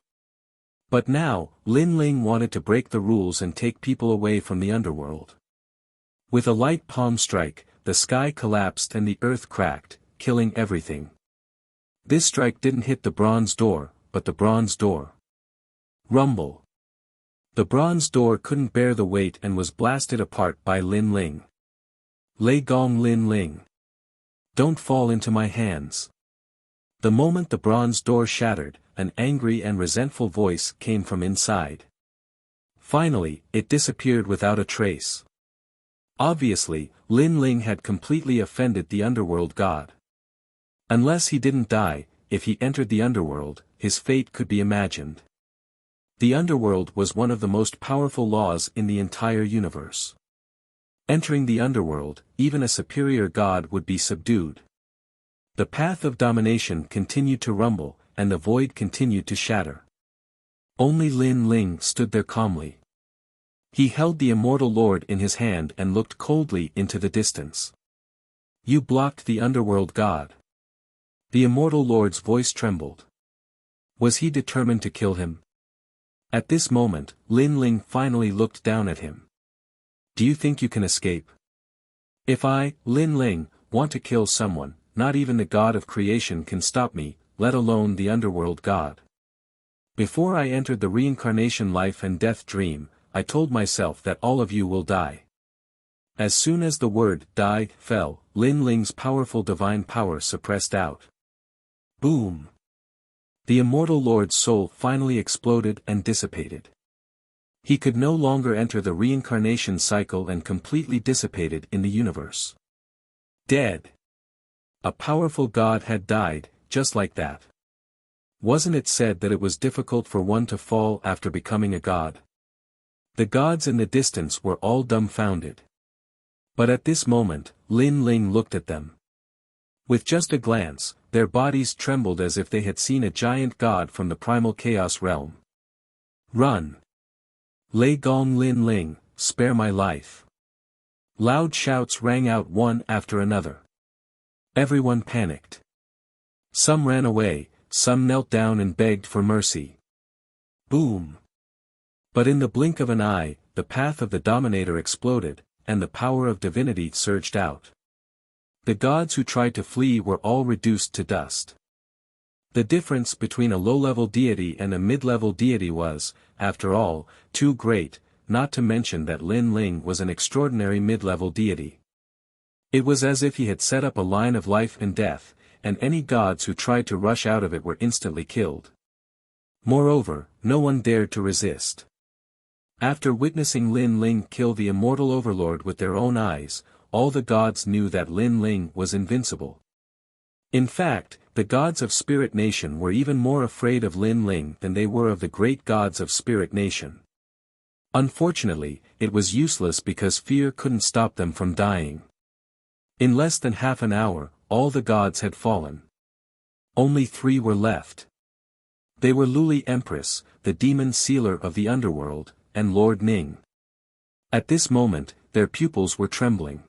But now, Lin Ling wanted to break the rules and take people away from the underworld. With a light palm strike, the sky collapsed and the earth cracked, killing everything. This strike didn't hit the bronze door, but the bronze door. Rumble. The bronze door couldn't bear the weight and was blasted apart by Lin Ling. Lei Gong Lin Ling. Don't fall into my hands. The moment the bronze door shattered, an angry and resentful voice came from inside. Finally, it disappeared without a trace. Obviously, Lin Ling had completely offended the underworld god. Unless he didn't die, if he entered the underworld, his fate could be imagined. The underworld was one of the most powerful laws in the entire universe. Entering the underworld, even a superior god would be subdued. The path of domination continued to rumble, and the void continued to shatter. Only Lin Ling stood there calmly. He held the immortal lord in his hand and looked coldly into the distance. You blocked the underworld god. The immortal lord's voice trembled. Was he determined to kill him? At this moment, Lin Ling finally looked down at him. Do you think you can escape? If I, Lin Ling, want to kill someone, not even the God of creation can stop me, let alone the underworld God. Before I entered the reincarnation life and death dream, I told myself that all of you will die. As soon as the word die fell, Lin Ling's powerful divine power suppressed out. Boom! The immortal Lord's soul finally exploded and dissipated. He could no longer enter the reincarnation cycle and completely dissipated in the universe. Dead. A powerful god had died, just like that. Wasn't it said that it was difficult for one to fall after becoming a god? The gods in the distance were all dumbfounded. But at this moment, Lin Ling looked at them. With just a glance, their bodies trembled as if they had seen a giant god from the primal chaos realm. Run! Lei Gong Lin Ling, spare my life! Loud shouts rang out one after another. Everyone panicked. Some ran away, some knelt down and begged for mercy. Boom! But in the blink of an eye, the path of the Dominator exploded, and the power of divinity surged out. The gods who tried to flee were all reduced to dust. The difference between a low-level deity and a mid-level deity was, after all, too great, not to mention that Lin Ling was an extraordinary mid-level deity. It was as if he had set up a line of life and death, and any gods who tried to rush out of it were instantly killed. Moreover, no one dared to resist. After witnessing Lin Ling kill the immortal overlord with their own eyes, all the gods knew that Lin Ling was invincible. In fact, the gods of Spirit Nation were even more afraid of Lin Ling than they were of the great gods of Spirit Nation. Unfortunately, it was useless because fear couldn't stop them from dying. In less than half an hour, all the gods had fallen. Only 3 were left. They were Luli Empress, the demon sealer of the underworld, and Lord Ning. At this moment, their pupils were trembling.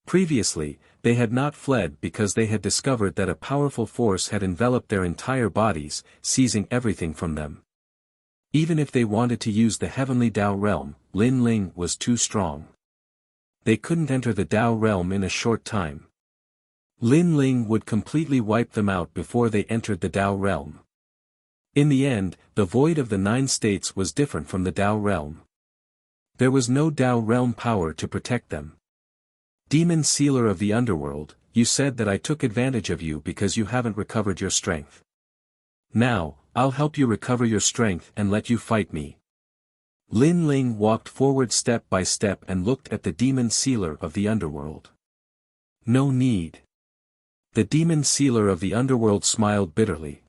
Previously, they had not fled because they had discovered that a powerful force had enveloped their entire bodies, seizing everything from them. Even if they wanted to use the heavenly Tao realm, Lin Ling was too strong. They couldn't enter the Tao realm in a short time. Lin Ling would completely wipe them out before they entered the Tao realm. In the end, the void of the 9 states was different from the Tao realm. There was no Tao realm power to protect them. Demon sealer of the underworld, you said that I took advantage of you because you haven't recovered your strength. Now, I'll help you recover your strength and let you fight me. Lin Ling walked forward step by step and looked at the demon sealer of the underworld. No need. The demon sealer of the underworld smiled bitterly.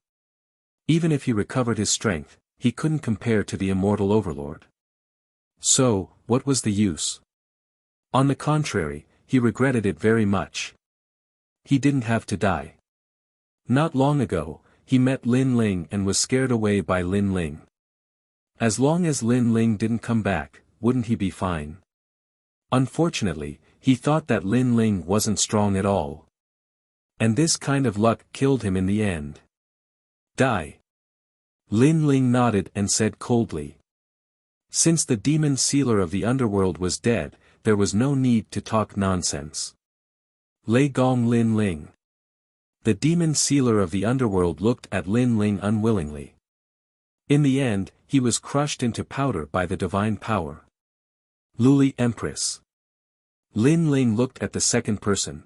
Even if he recovered his strength, he couldn't compare to the immortal overlord. So, what was the use? On the contrary, he regretted it very much. He didn't have to die. Not long ago, he met Lin Ling and was scared away by Lin Ling. As long as Lin Ling didn't come back, wouldn't he be fine? Unfortunately, he thought that Lin Ling wasn't strong at all. And this kind of luck killed him in the end. Die. Lin Ling nodded and said coldly. Since the demon sealer of the underworld was dead, there was no need to talk nonsense. Lei Gong Lin Ling. The demon sealer of the underworld looked at Lin Ling unwillingly. In the end, he was crushed into powder by the divine power. Luli Empress. Lin Ling looked at the second person.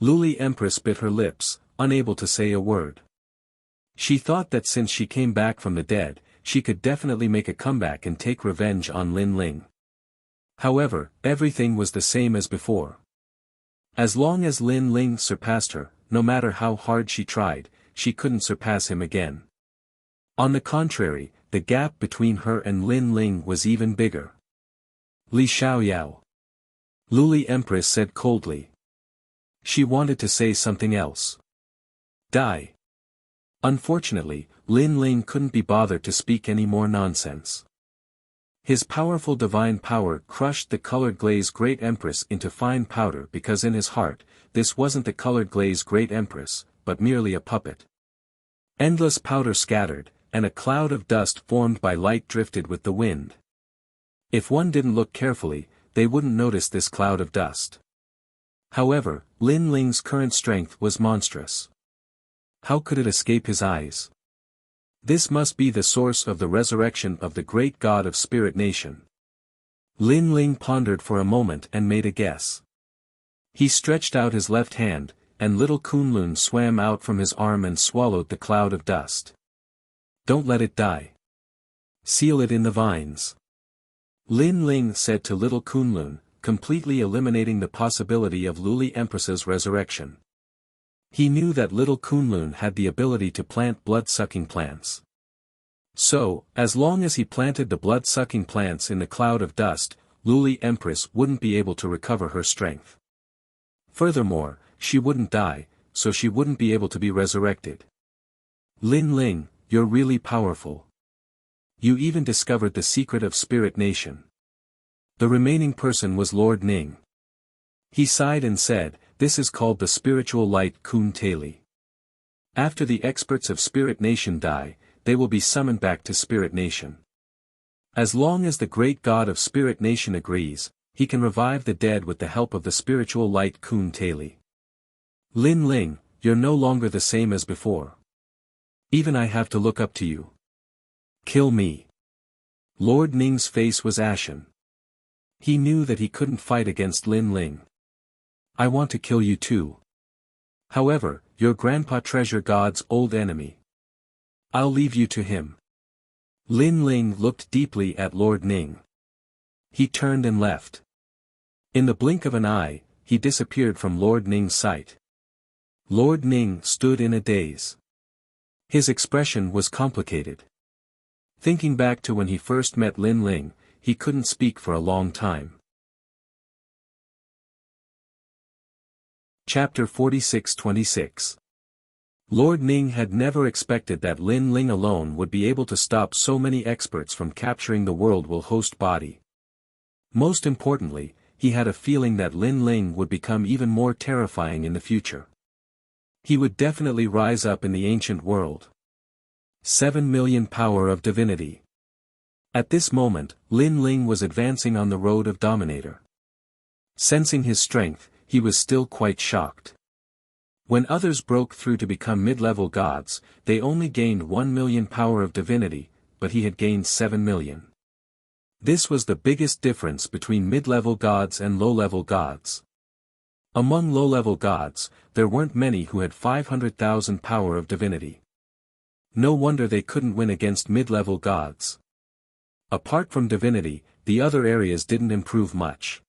Luli Empress bit her lips, unable to say a word. She thought that since she came back from the dead, she could definitely make a comeback and take revenge on Lin Ling. However, everything was the same as before. As long as Lin Ling surpassed her, no matter how hard she tried, she couldn't surpass him again. On the contrary, the gap between her and Lin Ling was even bigger. Li Xiaoyao. Luli Empress said coldly. She wanted to say something else. Die. Unfortunately, Lin Ling couldn't be bothered to speak any more nonsense. His powerful divine power crushed the colored glaze Great Empress into fine powder because in his heart, this wasn't the colored glaze Great Empress, but merely a puppet. Endless powder scattered, and a cloud of dust formed by light drifted with the wind. If one didn't look carefully, they wouldn't notice this cloud of dust. However, Lin Ling's current strength was monstrous. How could it escape his eyes? This must be the source of the resurrection of the great god of Spirit Nation. Lin Ling pondered for a moment and made a guess. He stretched out his left hand, and little Kunlun swam out from his arm and swallowed the cloud of dust. Don't let it die. Seal it in the vines. Lin Ling said to little Kunlun, completely eliminating the possibility of Luli Empress's resurrection. He knew that little Kunlun had the ability to plant blood-sucking plants. So, as long as he planted the blood-sucking plants in the cloud of dust, Luli Empress wouldn't be able to recover her strength. Furthermore, she wouldn't die, so she wouldn't be able to be resurrected. Lin Ling, you're really powerful. You even discovered the secret of Spirit Nation. The remaining person was Lord Ning. He sighed and said, "This is called the spiritual light Kun Tali. After the experts of Spirit Nation die, they will be summoned back to Spirit Nation. As long as the great god of Spirit Nation agrees, he can revive the dead with the help of the spiritual light Kun Tali. Lin Ling, you're no longer the same as before. Even I have to look up to you. Kill me." Lord Ning's face was ashen. He knew that he couldn't fight against Lin Ling. "I want to kill you too. However, your grandpa Treasure God's old enemy. I'll leave you to him." Lin Ling looked deeply at Lord Ning. He turned and left. In the blink of an eye, he disappeared from Lord Ning's sight. Lord Ning stood in a daze. His expression was complicated. Thinking back to when he first met Lin Ling, he couldn't speak for a long time. Chapter 46-26. Lord Ning had never expected that Lin Ling alone would be able to stop so many experts from capturing the world will host body. Most importantly, he had a feeling that Lin Ling would become even more terrifying in the future. He would definitely rise up in the ancient world. 7 million power of divinity. At this moment, Lin Ling was advancing on the road of Dominator. Sensing his strength, he was still quite shocked. When others broke through to become mid-level gods, they only gained 1 million power of divinity, but he had gained 7 million. This was the biggest difference between mid-level gods and low-level gods. Among low-level gods, there weren't many who had 500,000 power of divinity. No wonder they couldn't win against mid-level gods. Apart from divinity, the other areas didn't improve much.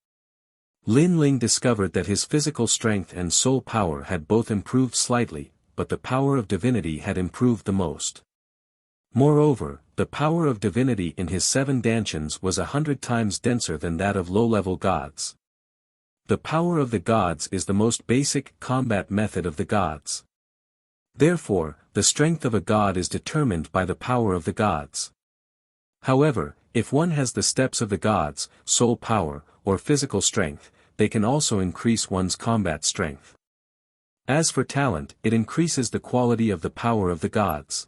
Lin Ling discovered that his physical strength and soul power had both improved slightly, but the power of divinity had improved the most. Moreover, the power of divinity in his 7 dantians was 100 times denser than that of low-level gods. The power of the gods is the most basic combat method of the gods. Therefore, the strength of a god is determined by the power of the gods. However, if one has the steps of the gods, soul power, or physical strength, they can also increase one's combat strength. As for talent, it increases the quality of the power of the gods.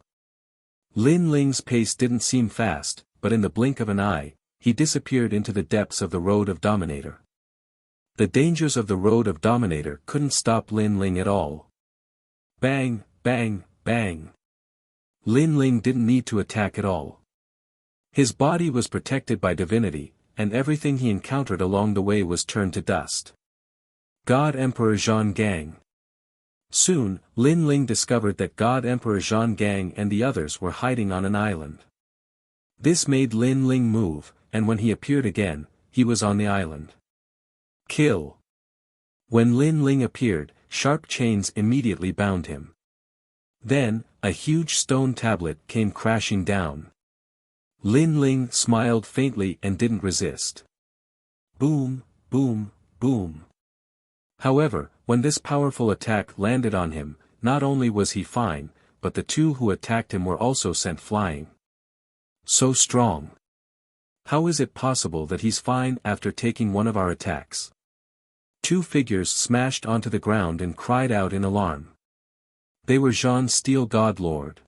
Lin Ling's pace didn't seem fast, but in the blink of an eye, he disappeared into the depths of the road of Dominator. The dangers of the road of Dominator couldn't stop Lin Ling at all. Bang, bang, bang. Lin Ling didn't need to attack at all. His body was protected by divinity, and everything he encountered along the way was turned to dust. God Emperor Zhang Gang. Soon, Lin Ling discovered that God Emperor Zhang Gang and the others were hiding on an island. This made Lin Ling move, and when he appeared again, he was on the island. Kill. When Lin Ling appeared, sharp chains immediately bound him. Then, a huge stone tablet came crashing down. Lin Ling smiled faintly and didn't resist. Boom, boom, boom. However, when this powerful attack landed on him, not only was he fine, but the 2 who attacked him were also sent flying. So strong. How is it possible that he's fine after taking one of our attacks? 2 figures smashed onto the ground and cried out in alarm. They were Zhan's Steel God Lord.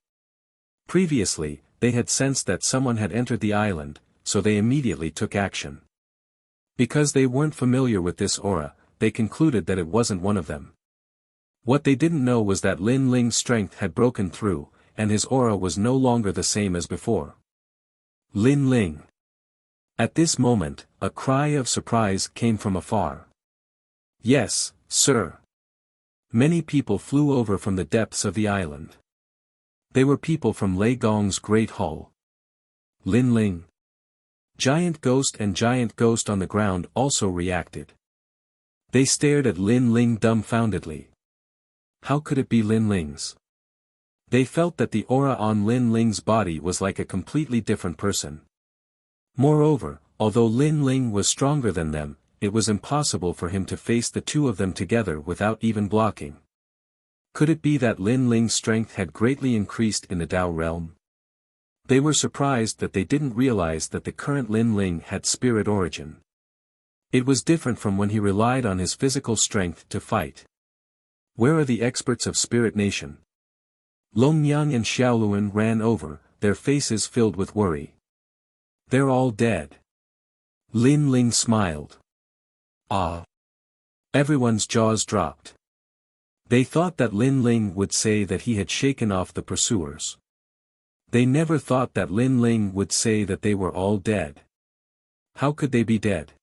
Previously, they had sensed that someone had entered the island, so they immediately took action. Because they weren't familiar with this aura, they concluded that it wasn't one of them. What they didn't know was that Lin Ling's strength had broken through, and his aura was no longer the same as before. Lin Ling. At this moment, a cry of surprise came from afar. Yes, sir. Many people flew over from the depths of the island. They were people from Lei Gong's Great Hall. Lin Ling. Giant Ghost and Giant Ghost on the ground also reacted. They stared at Lin Ling dumbfoundedly. How could it be Lin Ling's? They felt that the aura on Lin Ling's body was like a completely different person. Moreover, although Lin Ling was stronger than them, it was impossible for him to face the two of them together without even blocking. Could it be that Lin Ling's strength had greatly increased in the Tao realm? They were surprised that they didn't realize that the current Lin Ling had spirit origin. It was different from when he relied on his physical strength to fight. Where are the experts of Spirit Nation? Long Yang and Xiaoluan ran over, their faces filled with worry. They're all dead. Lin Ling smiled. Ah. Everyone's jaws dropped. They thought that Lin Ling would say that he had shaken off the pursuers. They never thought that Lin Ling would say that they were all dead. How could they be dead?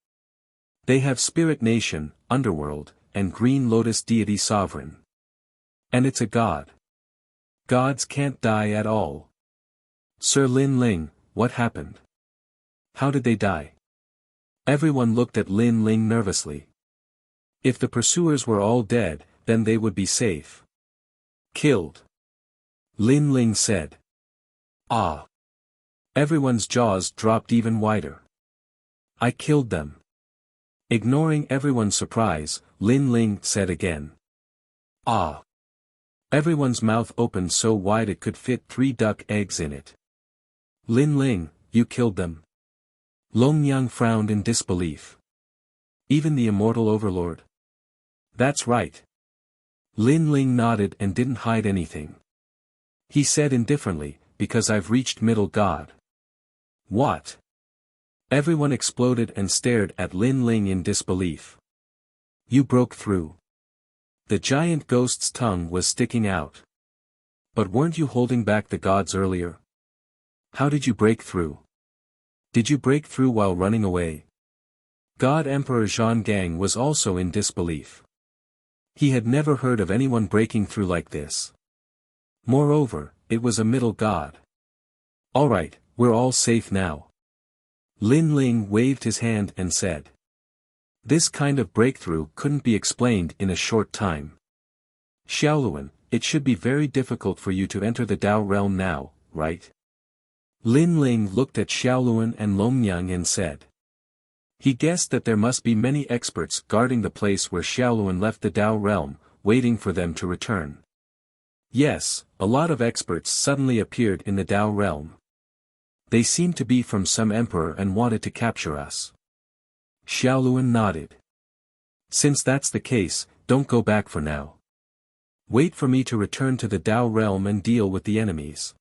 They have Spirit Nation, Underworld, and Green Lotus Deity Sovereign. And it's a god. Gods can't die at all. Sir Lin Ling, what happened? How did they die? Everyone looked at Lin Ling nervously. If the pursuers were all dead, then they would be safe. Killed. Lin Ling said. Ah. Everyone's jaws dropped even wider. I killed them. Ignoring everyone's surprise, Lin Ling said again. Ah. Everyone's mouth opened so wide it could fit 3 duck eggs in it. Lin Ling, you killed them? Long Yang frowned in disbelief. Even the immortal overlord? That's right. Lin Ling nodded and didn't hide anything. He said indifferently, because I've reached middle god. What? Everyone exploded and stared at Lin Ling in disbelief. You broke through. The giant ghost's tongue was sticking out. But weren't you holding back the gods earlier? How did you break through? Did you break through while running away? God Emperor Zhang Gang was also in disbelief. He had never heard of anyone breaking through like this. Moreover, it was a middle god. Alright, we're all safe now. Lin Ling waved his hand and said. This kind of breakthrough couldn't be explained in a short time. Xiaoluan, it should be very difficult for you to enter the Tao realm now, right? Lin Ling looked at Xiaoluan and Longnyang and said. He guessed that there must be many experts guarding the place where Xiaoluan left the Tao realm, waiting for them to return. Yes, a lot of experts suddenly appeared in the Tao realm. They seemed to be from some emperor and wanted to capture us. Xiaoluan nodded. Since that's the case, don't go back for now. Wait for me to return to the Tao realm and deal with the enemies.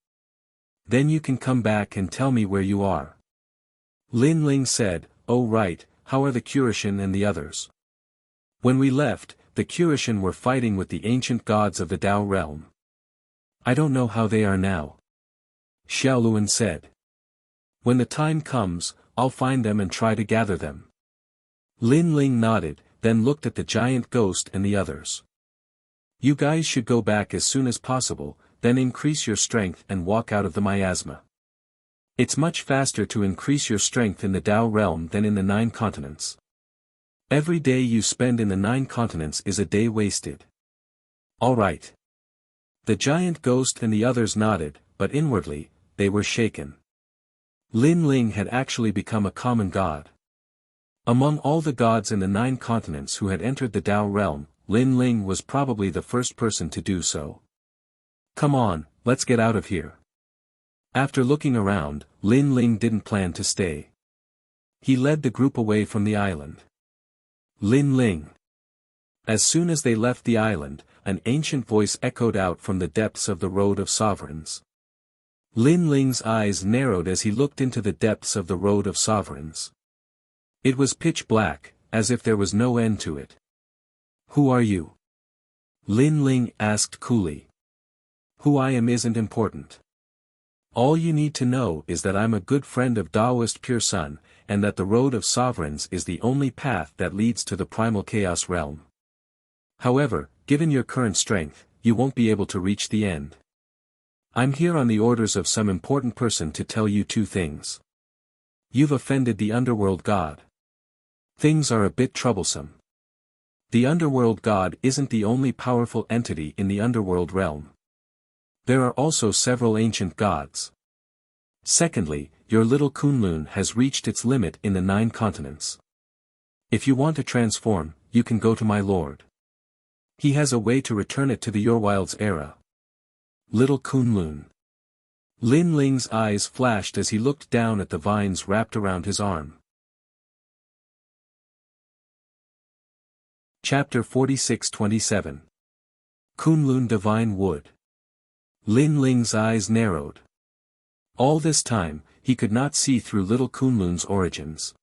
Then you can come back and tell me where you are. Lin Ling said, oh right, how are the Kurishin and the others? When we left, the Kurishin were fighting with the ancient gods of the Tao realm. I don't know how they are now. Xiaoluan said. When the time comes, I'll find them and try to gather them. Lin Ling nodded, then looked at the giant ghost and the others. You guys should go back as soon as possible, then increase your strength and walk out of the miasma. It's much faster to increase your strength in the Tao realm than in the 9 continents. Every day you spend in the 9 continents is a day wasted. Alright. The giant ghost and the others nodded, but inwardly, they were shaken. Lin Ling had actually become a common god. Among all the gods in the 9 continents who had entered the Tao realm, Lin Ling was probably the first person to do so. Come on, let's get out of here. After looking around, Lin Ling didn't plan to stay. He led the group away from the island. Lin Ling. As soon as they left the island, an ancient voice echoed out from the depths of the Road of Sovereigns. Lin Ling's eyes narrowed as he looked into the depths of the Road of Sovereigns. It was pitch black, as if there was no end to it. Who are you? Lin Ling asked coolly. Who I am isn't important. All you need to know is that I'm a good friend of Taoist Pure Sun, and that the road of sovereigns is the only path that leads to the primal chaos realm. However, given your current strength, you won't be able to reach the end. I'm here on the orders of some important person to tell you two things. You've offended the underworld god. Things are a bit troublesome. The underworld god isn't the only powerful entity in the underworld realm. There are also several ancient gods. Secondly, your little Kunlun has reached its limit in the 9 continents. If you want to transform, you can go to my lord. He has a way to return it to the Yorwild's era. Little Kunlun. Lin Ling's eyes flashed as he looked down at the vines wrapped around his arm. Chapter 46-27. Kunlun Divine Wood. Lin Ling's eyes narrowed. All this time, he could not see through little Kunlun's origins.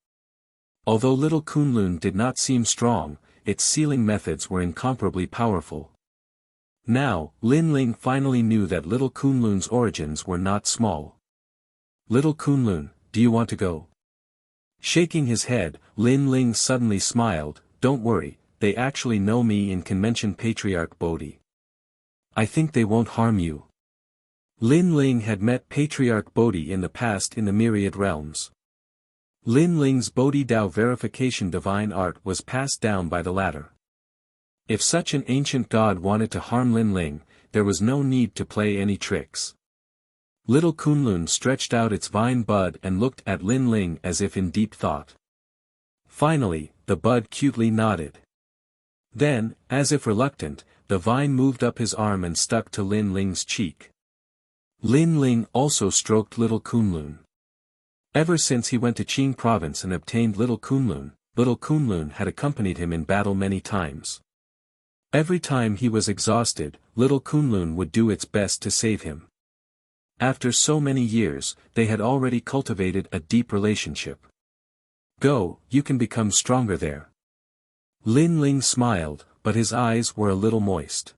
Although little Kunlun did not seem strong, its sealing methods were incomparably powerful. Now, Lin Ling finally knew that little Kunlun's origins were not small. Little Kunlun, do you want to go? Shaking his head, Lin Ling suddenly smiled. Don't worry, they actually know me and can mention Patriarch Bodhi. I think they won't harm you. Lin Ling had met Patriarch Bodhi in the past in the myriad realms. Lin Ling's Bodhi Dao verification divine art was passed down by the latter. If such an ancient god wanted to harm Lin Ling, there was no need to play any tricks. Little Kunlun stretched out its vine bud and looked at Lin Ling as if in deep thought. Finally, the bud cutely nodded. Then, as if reluctant, the vine moved up his arm and stuck to Lin Ling's cheek. Lin Ling also stroked little Kunlun. Ever since he went to Qing province and obtained little Kunlun had accompanied him in battle many times. Every time he was exhausted, little Kunlun would do its best to save him. After so many years, they had already cultivated a deep relationship. Go, you can become stronger there. Lin Ling smiled, but his eyes were a little moist.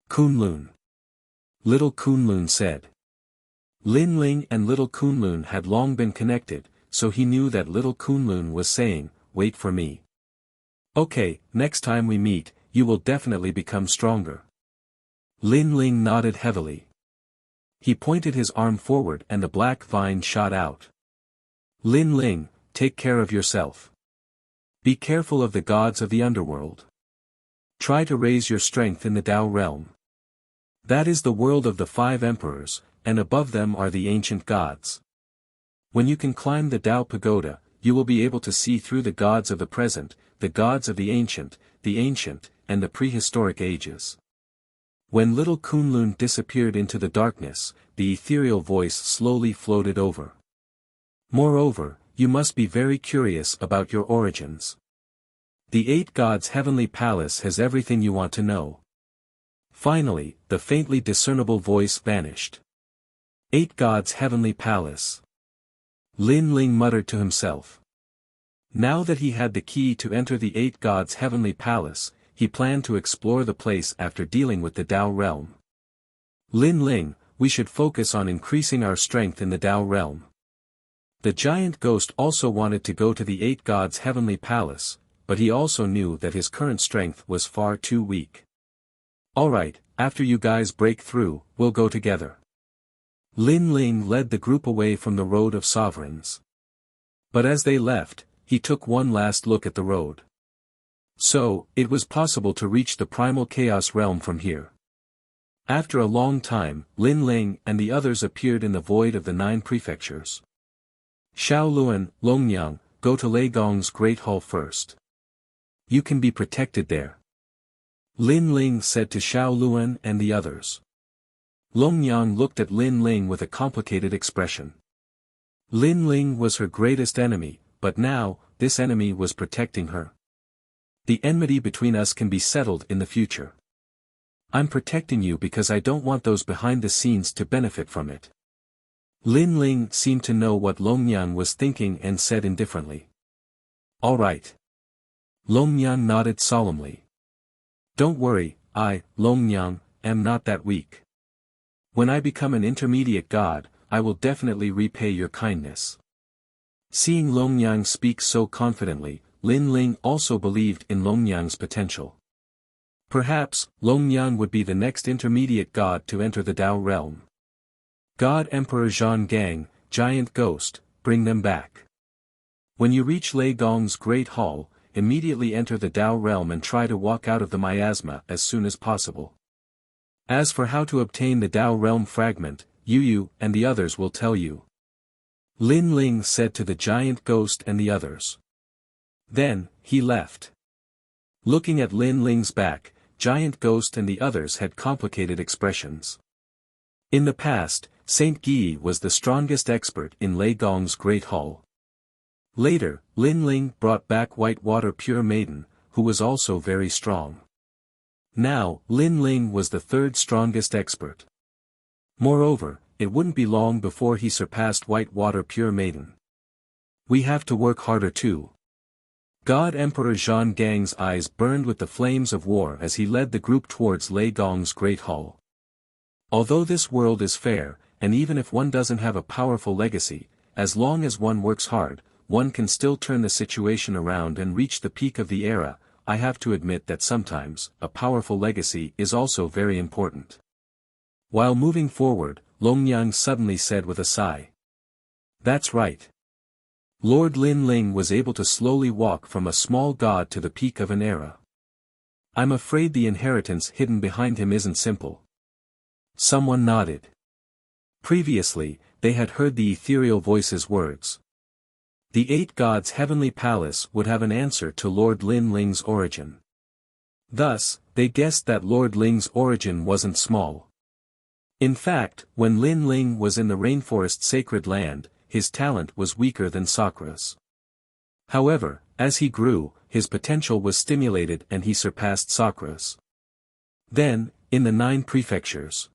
Kunlun. Little Kunlun said. Lin Ling and little Kunlun had long been connected, so he knew that little Kunlun was saying, wait for me. Okay, next time we meet, you will definitely become stronger. Lin Ling nodded heavily. He pointed his arm forward and the black vine shot out. Lin Ling, take care of yourself. Be careful of the gods of the underworld. Try to raise your strength in the Tao realm. That is the world of the 5 emperors, and above them are the ancient gods. When you can climb the Tao pagoda, you will be able to see through the gods of the present, the gods of the ancient, and the prehistoric ages. When little Kunlun disappeared into the darkness, the ethereal voice slowly floated over. Moreover, you must be very curious about your origins. The 8 gods' heavenly palace has everything you want to know. Finally, the faintly discernible voice vanished. 8 gods' heavenly palace. Lin Ling muttered to himself. Now that he had the key to enter the 8 gods' heavenly palace, he planned to explore the place after dealing with the Tao realm. Lin Ling, we should focus on increasing our strength in the Tao realm. The giant ghost also wanted to go to the 8 gods' heavenly palace, but he also knew that his current strength was far too weak. Alright, after you guys break through, we'll go together. Lin Ling led the group away from the road of sovereigns. But as they left, he took one last look at the road. So, it was possible to reach the primal chaos realm from here. After a long time, Lin Ling and the others appeared in the void of the 9 prefectures. Shaoluan, Longyang, go to Lei Gong's great hall first. You can be protected there. Lin Ling said to Shaoluan and the others. Longyang looked at Lin Ling with a complicated expression. Lin Ling was her greatest enemy, but now, this enemy was protecting her. The enmity between us can be settled in the future. I'm protecting you because I don't want those behind the scenes to benefit from it. Lin Ling seemed to know what Longyang was thinking and said indifferently. All right. Longyang nodded solemnly. Don't worry, I, Longyang, am not that weak. When I become an intermediate god, I will definitely repay your kindness. Seeing Longyang speak so confidently, Lin Ling also believed in Longyang's potential. Perhaps, Longyang would be the next intermediate god to enter the Tao realm. God Emperor Zhang Gang, giant ghost, bring them back. When you reach Lei Gong's great hall, immediately enter the Tao realm and try to walk out of the miasma as soon as possible. As for how to obtain the Tao realm fragment, Yu and the others will tell you. Lin Ling said to the giant ghost and the others. Then, he left. Looking at Lin Ling's back, giant ghost and the others had complicated expressions. In the past, Saint Guy was the strongest expert in Lei Gong's great hall. Later, Lin Ling brought back White Water Pure Maiden, who was also very strong. Now, Lin Ling was the third strongest expert. Moreover, it wouldn't be long before he surpassed White Water Pure Maiden. We have to work harder too. God Emperor Zhang Gang's eyes burned with the flames of war as he led the group towards Lei Gong's great hall. Although this world is fair, and even if one doesn't have a powerful legacy, as long as one works hard, one can still turn the situation around and reach the peak of the era. I have to admit that sometimes, a powerful legacy is also very important. While moving forward, Longyang suddenly said with a sigh. That's right. Lord Lin Ling was able to slowly walk from a small god to the peak of an era. I'm afraid the inheritance hidden behind him isn't simple. Someone nodded. Previously, they had heard the ethereal voice's words. The 8 gods' heavenly palace would have an answer to Lord Lin Ling's origin. Thus, they guessed that Lord Ling's origin wasn't small. In fact, when Lin Ling was in the rainforest sacred land, his talent was weaker than Sakra's. However, as he grew, his potential was stimulated and he surpassed Sakra's. Then, in the 9 prefectures.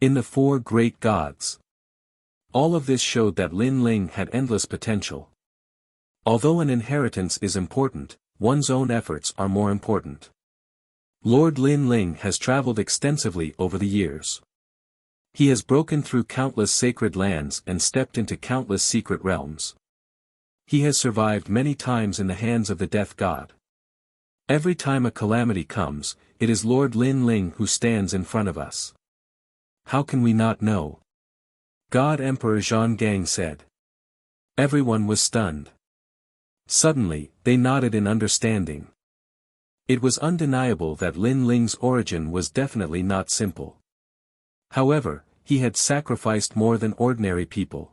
In the 4 great gods. All of this showed that Lin Ling had endless potential. Although an inheritance is important, one's own efforts are more important. Lord Lin Ling has traveled extensively over the years. He has broken through countless sacred lands and stepped into countless secret realms. He has survived many times in the hands of the death god. Every time a calamity comes, it is Lord Lin Ling who stands in front of us. How can we not know? God Emperor Zhang Gang said. Everyone was stunned. Suddenly, they nodded in understanding. It was undeniable that Lin Ling's origin was definitely not simple. However, he had sacrificed more than ordinary people.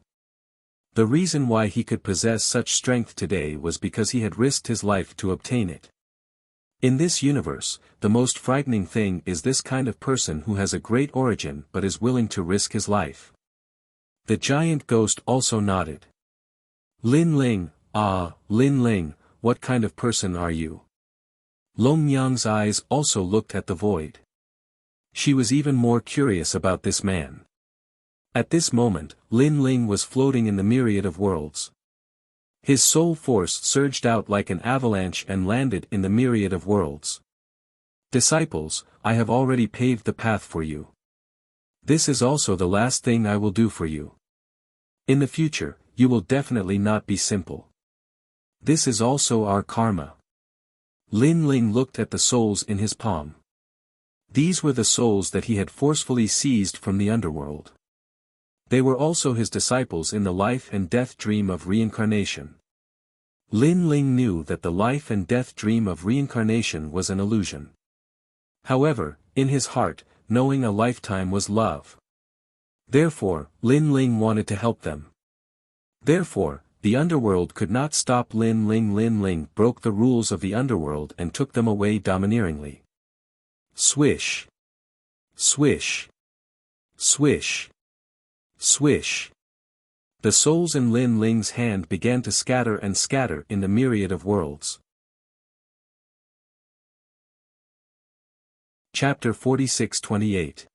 The reason why he could possess such strength today was because he had risked his life to obtain it. In this universe, the most frightening thing is this kind of person who has a great origin but is willing to risk his life. The giant ghost also nodded. Lin Ling, Lin Ling, what kind of person are you? Longyang's eyes also looked at the void. She was even more curious about this man. At this moment, Lin Ling was floating in the myriad of worlds. His soul force surged out like an avalanche and landed in the myriad of worlds. Disciples, I have already paved the path for you. This is also the last thing I will do for you. In the future, you will definitely not be simple. This is also our karma. Lin Ling looked at the souls in his palm. These were the souls that he had forcefully seized from the underworld. They were also his disciples in the life and death dream of reincarnation. Lin Ling knew that the life and death dream of reincarnation was an illusion. However, in his heart, knowing a lifetime was love. Therefore, Lin Ling wanted to help them. Therefore, the underworld could not stop Lin Ling. Lin Ling broke the rules of the underworld and took them away domineeringly. Swish. Swish. Swish. Swish. The souls in Lin Ling's hand began to scatter and scatter in the myriad of worlds. Chapter 46-28.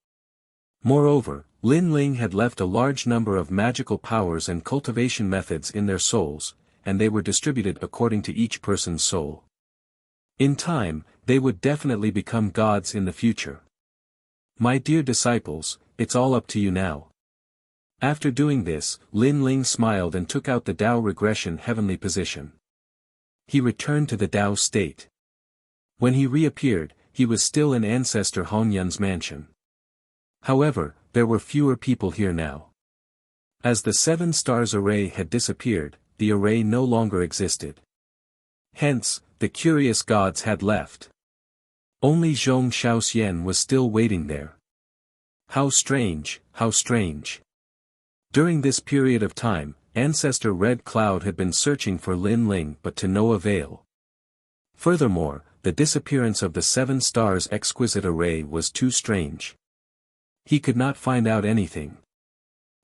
Moreover, Lin Ling had left a large number of magical powers and cultivation methods in their souls, and they were distributed according to each person's soul. In time, they would definitely become gods in the future. My dear disciples, it's all up to you now. After doing this, Lin Ling smiled and took out the Tao regression heavenly position. He returned to the Tao state. When he reappeared, he was still in Ancestor Hongyun's mansion. However, there were fewer people here now. As the 7 stars array had disappeared, the array no longer existed. Hence, the curious gods had left. Only Zhong Shaoxian was still waiting there. How strange, how strange. During this period of time, Ancestor Red Cloud had been searching for Lin Ling but to no avail. Furthermore, the disappearance of the 7 stars exquisite array was too strange. He could not find out anything.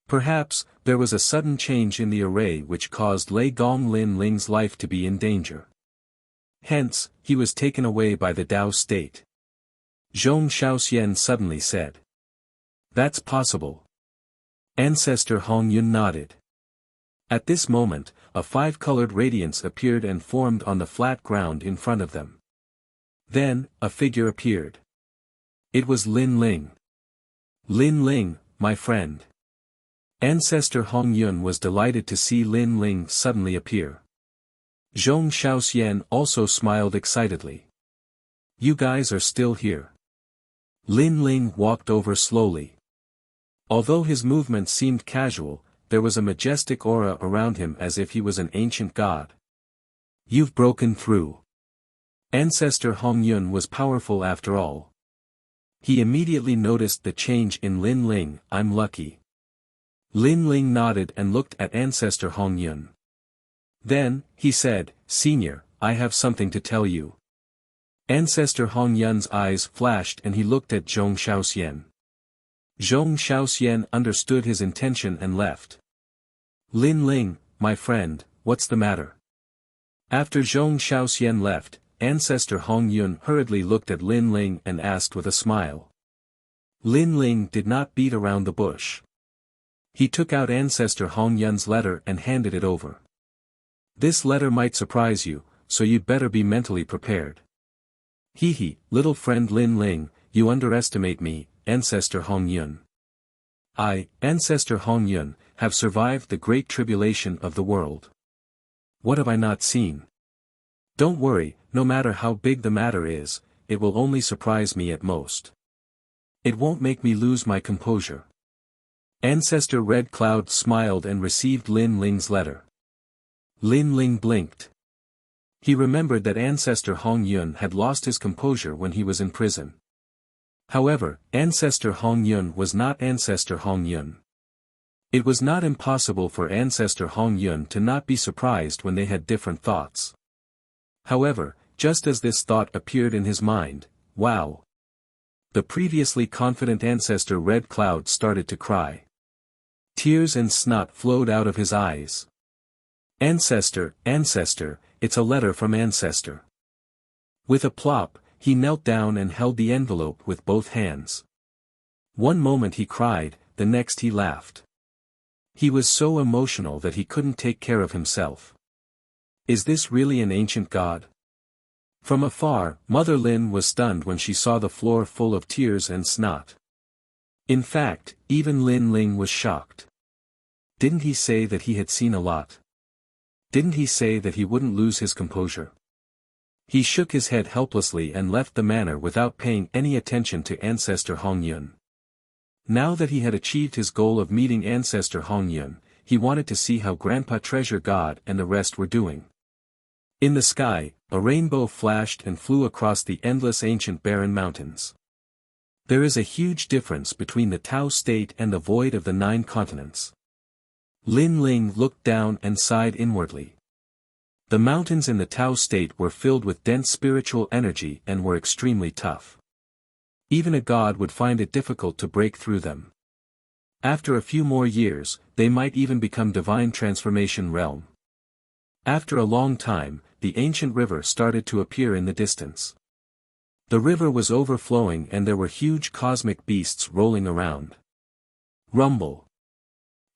Perhaps, there was a sudden change in the array which caused Lei Gong Lin Ling's life to be in danger. Hence, he was taken away by the Tao state. Zhong Shaoxian suddenly said. That's possible. Ancestor Hongyun nodded. At this moment, a 5-colored radiance appeared and formed on the flat ground in front of them. Then, a figure appeared. It was Lin Ling. Lin Ling, my friend. Ancestor Hongyun was delighted to see Lin Ling suddenly appear. Zhong Shaoxian also smiled excitedly. You guys are still here. Lin Ling walked over slowly. Although his movements seemed casual, there was a majestic aura around him as if he was an ancient god. You've broken through. Ancestor Hongyun was powerful after all. He immediately noticed the change in Lin Ling. I'm lucky. Lin Ling nodded and looked at Ancestor Hongyun. Then, he said, Senior, I have something to tell you. Ancestor Hongyun's eyes flashed and he looked at Zhong Shaoxian. Zhong Shaoxian understood his intention and left. Lin Ling, my friend, what's the matter? After Zhong Shaoxian left, Ancestor Hongyun hurriedly looked at Lin Ling and asked with a smile. Lin Ling did not beat around the bush. He took out Ancestor Hongyun's letter and handed it over. This letter might surprise you, so you'd better be mentally prepared. Hee, little friend Lin Ling, you underestimate me, Ancestor Hongyun. I, Ancestor Hongyun, have survived the great tribulation of the world. What have I not seen? Don't worry, no matter how big the matter is, it will only surprise me at most. It won't make me lose my composure. Ancestor Red Cloud smiled and received Lin Ling's letter. Lin Ling blinked. He remembered that Ancestor Hongyun had lost his composure when he was in prison. However, Ancestor Hongyun was not Ancestor Hongyun. It was not impossible for Ancestor Hongyun to not be surprised when they had different thoughts. However, just as this thought appeared in his mind, wow! The previously confident Ancestor Red Cloud started to cry. Tears and snot flowed out of his eyes. Ancestor, it's a letter from Ancestor. With a plop, he knelt down and held the envelope with both hands. One moment he cried, the next he laughed. He was so emotional that he couldn't take care of himself. Is this really an ancient god? From afar, Mother Lin was stunned when she saw the floor full of tears and snot. In fact, even Lin Ling was shocked. Didn't he say that he had seen a lot? Didn't he say that he wouldn't lose his composure? He shook his head helplessly and left the manor without paying any attention to Ancestor Hongyun. Now that he had achieved his goal of meeting Ancestor Hongyun, he wanted to see how Grandpa Treasure God and the rest were doing. In the sky, a rainbow flashed and flew across the endless ancient barren mountains. There is a huge difference between the Tao state and the void of the 9 continents. Lin Ling looked down and sighed inwardly. The mountains in the Tao state were filled with dense spiritual energy and were extremely tough. Even a god would find it difficult to break through them. After a few more years, they might even become divine transformation realm. After a long time, the ancient river started to appear in the distance. The river was overflowing and there were huge cosmic beasts rolling around. Rumble.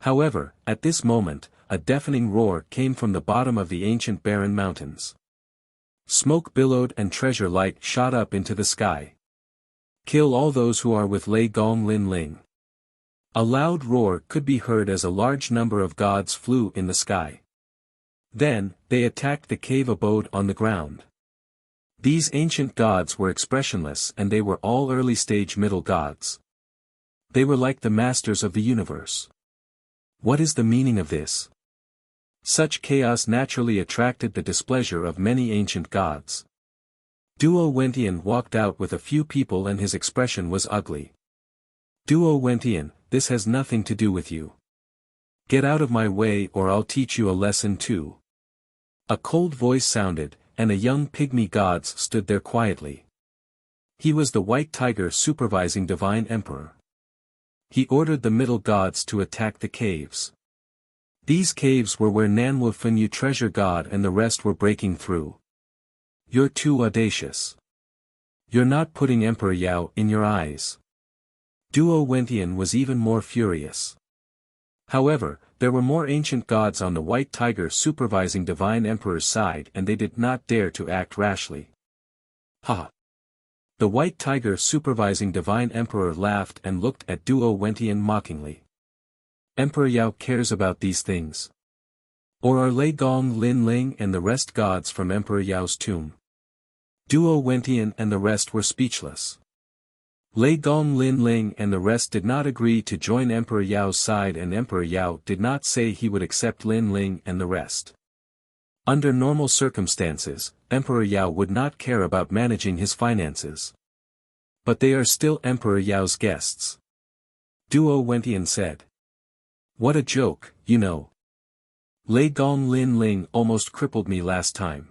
However, at this moment, a deafening roar came from the bottom of the ancient barren mountains. Smoke billowed and treasure light shot up into the sky. Kill all those who are with Lei Gong Lin Ling. A loud roar could be heard as a large number of gods flew in the sky. Then, they attacked the cave abode on the ground. These ancient gods were expressionless and they were all early-stage middle gods. They were like the masters of the universe. What is the meaning of this? Such chaos naturally attracted the displeasure of many ancient gods. Duo Wentian walked out with a few people and his expression was ugly. Duo Wentian, this has nothing to do with you. Get out of my way or I'll teach you a lesson too. A cold voice sounded, and a young pygmy god stood there quietly. He was the white tiger supervising Divine Emperor. He ordered the middle gods to attack the caves. These caves were where Nanwu Fenyu treasure god and the rest were breaking through. You're too audacious. You're not putting Emperor Yao in your eyes. Duo Wentian was even more furious. However, there were more ancient gods on the white tiger supervising Divine Emperor's side and they did not dare to act rashly. Ha! The white tiger supervising Divine Emperor laughed and looked at Duo Wentian mockingly. Emperor Yao cares about these things. Or are Lei Gong Lin Ling and the rest gods from Emperor Yao's tomb? Duo Wentian and the rest were speechless. Lei Gong Lin Ling and the rest did not agree to join Emperor Yao's side and Emperor Yao did not say he would accept Lin Ling and the rest. Under normal circumstances, Emperor Yao would not care about managing his finances. But they are still Emperor Yao's guests. Duo Wentian said. What a joke, you know. Lei Gong Lin Ling almost crippled me last time.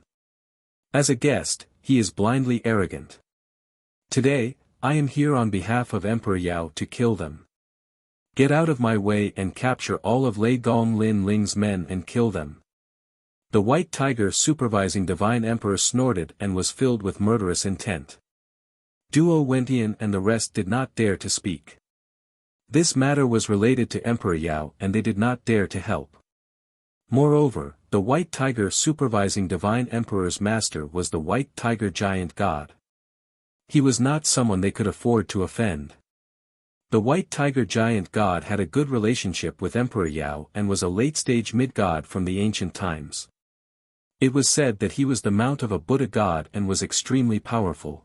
As a guest, he is blindly arrogant. Today, I am here on behalf of Emperor Yao to kill them. Get out of my way and capture all of Lei Gong Lin Ling's men and kill them. The white tiger supervising Divine Emperor snorted and was filled with murderous intent. Duo Wentian and the rest did not dare to speak. This matter was related to Emperor Yao and they did not dare to help. Moreover, the white tiger supervising Divine Emperor's master was the white tiger giant god. He was not someone they could afford to offend. The white tiger giant god had a good relationship with Emperor Yao and was a late-stage mid-god from the ancient times. It was said that he was the mount of a Buddha god and was extremely powerful.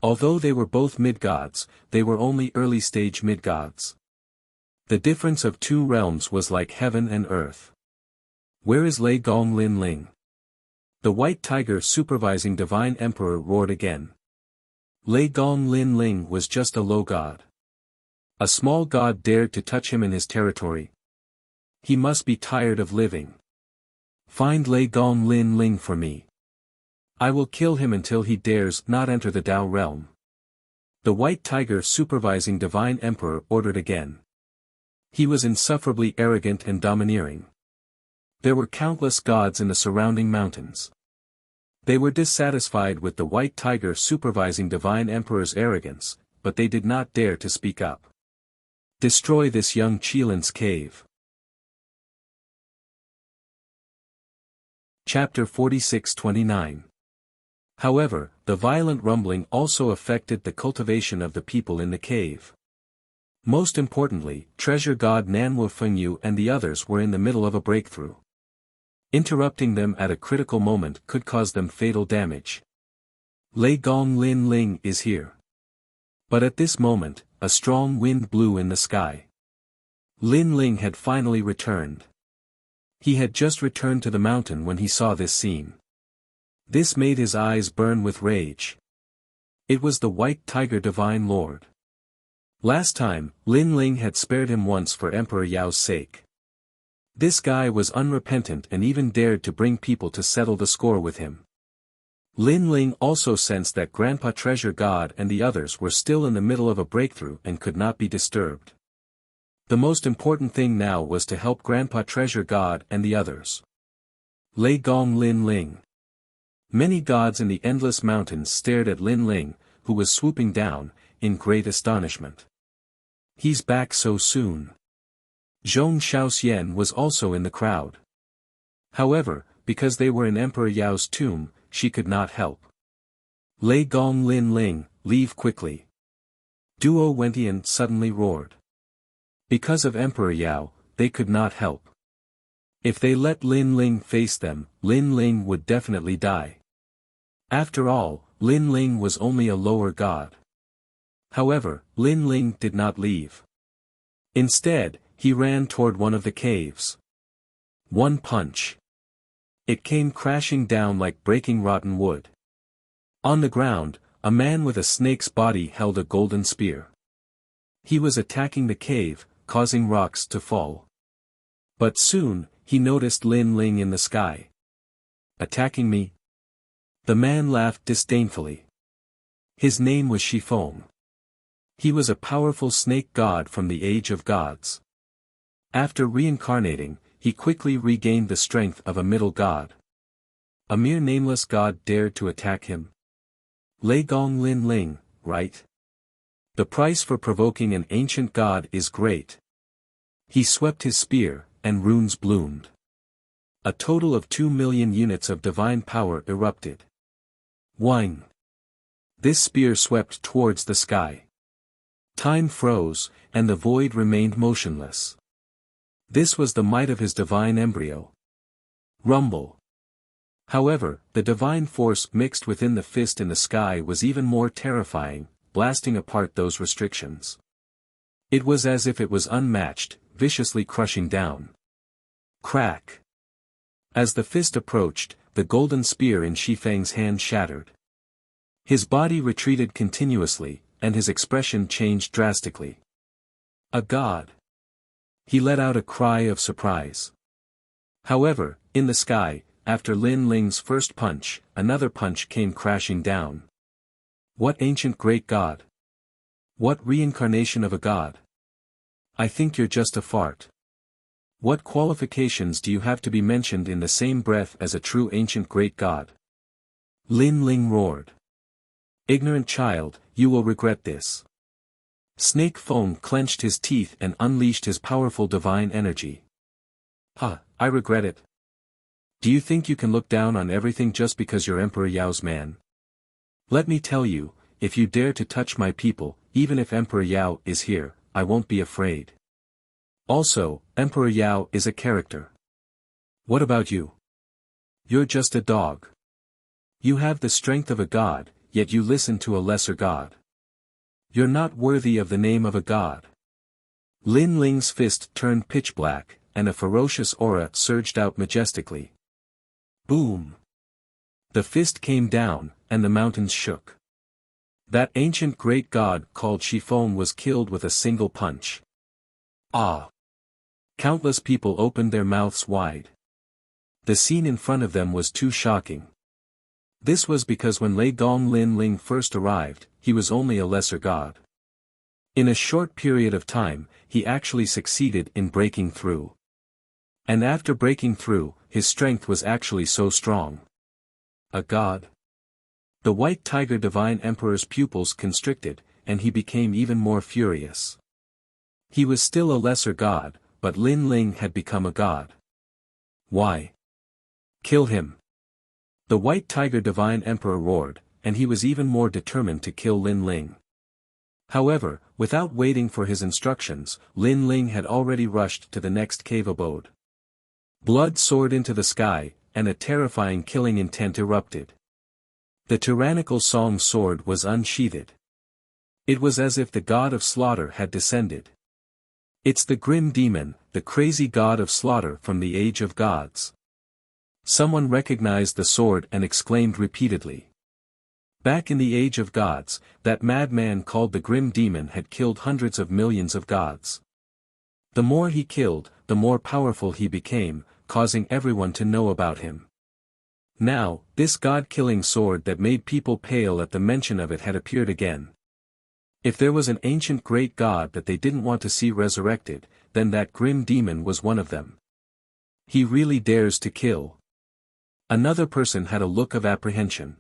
Although they were both mid-gods, they were only early-stage mid-gods. The difference of two realms was like heaven and earth. Where is Lei Gong Lin Ling? The white tiger supervising Divine Emperor roared again. Lei Gong Lin Ling was just a low god. A small god dared to touch him in his territory. He must be tired of living. Find Lei Gong Lin Ling for me. I will kill him until he dares not enter the Tao realm. The white tiger supervising Divine Emperor ordered again. He was insufferably arrogant and domineering. There were countless gods in the surrounding mountains. They were dissatisfied with the white tiger supervising Divine Emperor's arrogance, but they did not dare to speak up. Destroy this young Qilin's cave. Chapter 46-29. However, the violent rumbling also affected the cultivation of the people in the cave. Most importantly, treasure god Nanwu Fengyu and the others were in the middle of a breakthrough. Interrupting them at a critical moment could cause them fatal damage. Lei Gong Lin Ling is here. But at this moment, a strong wind blew in the sky. Lin Ling had finally returned. He had just returned to the mountain when he saw this scene. This made his eyes burn with rage. It was the white tiger divine lord. Last time, Lin Ling had spared him once for Emperor Yao's sake. This guy was unrepentant and even dared to bring people to settle the score with him. Lin Ling also sensed that Grandpa Treasure God and the others were still in the middle of a breakthrough and could not be disturbed. The most important thing now was to help Grandpa Treasure God and the others. Lei Gong Lin Ling. Many gods in the endless mountains stared at Lin Ling, who was swooping down, in great astonishment. He's back so soon. Zhong Shaoxian was also in the crowd. However, because they were in Emperor Yao's tomb, she could not help. Lei Gong Lin Ling, leave quickly. Duo Wentian suddenly roared. Because of Emperor Yao, they could not help. If they let Lin Ling face them, Lin Ling would definitely die. After all, Lin Ling was only a lower god. However, Lin Ling did not leave. Instead, he ran toward one of the caves. One punch. It came crashing down like breaking rotten wood. On the ground, a man with a snake's body held a golden spear. He was attacking the cave, causing rocks to fall. But soon, he noticed Lin Ling in the sky. Attacking me? The man laughed disdainfully. His name was Shifeng. He was a powerful snake god from the Age of Gods. After reincarnating, he quickly regained the strength of a middle god. A mere nameless god dared to attack him. Lei Gong Lin Ling, right? The price for provoking an ancient god is great. He swept his spear, and runes bloomed. A total of 2 million units of divine power erupted. Whing! This spear swept towards the sky. Time froze, and the void remained motionless. This was the might of his divine embryo. Rumble. However, the divine force mixed within the fist in the sky was even more terrifying, blasting apart those restrictions. It was as if it was unmatched, viciously crushing down. Crack. As the fist approached, the golden spear in Shifeng's hand shattered. His body retreated continuously, and his expression changed drastically. A god. He let out a cry of surprise. However, in the sky, after Lin Ling's first punch, another punch came crashing down. What ancient great god? What reincarnation of a god? I think you're just a fart. What qualifications do you have to be mentioned in the same breath as a true ancient great god? Lin Ling roared. Ignorant child, you will regret this. Snake Feng clenched his teeth and unleashed his powerful divine energy. I regret it. Do you think you can look down on everything just because you're Emperor Yao's man? Let me tell you, if you dare to touch my people, even if Emperor Yao is here, I won't be afraid. Also, Emperor Yao is a character. What about you? You're just a dog. You have the strength of a god, yet you listen to a lesser god. You're not worthy of the name of a god. Lin Ling's fist turned pitch black, and a ferocious aura surged out majestically. Boom! The fist came down, and the mountains shook. That ancient great god called Shifeng was killed with a single punch. Ah! Countless people opened their mouths wide. The scene in front of them was too shocking. This was because when Lei Gong Lin Ling first arrived, he was only a lesser god. In a short period of time, he actually succeeded in breaking through. And after breaking through, his strength was actually so strong. A god? The White Tiger Divine Emperor's pupils constricted, and he became even more furious. He was still a lesser god, but Lin Ling had become a god. Why? Kill him! The White Tiger Divine Emperor roared, and he was even more determined to kill Lin Ling. However, without waiting for his instructions, Lin Ling had already rushed to the next cave abode. Blood soared into the sky, and a terrifying killing intent erupted. The tyrannical song sword was unsheathed. It was as if the god of slaughter had descended. It's the grim demon, the crazy god of slaughter from the Age of Gods. Someone recognized the sword and exclaimed repeatedly. Back in the Age of Gods, that madman called the Grim Demon had killed hundreds of millions of gods. The more he killed, the more powerful he became, causing everyone to know about him. Now, this god-killing sword that made people pale at the mention of it had appeared again. If there was an ancient great god that they didn't want to see resurrected, then that Grim Demon was one of them. He really dares to kill. Another person had a look of apprehension.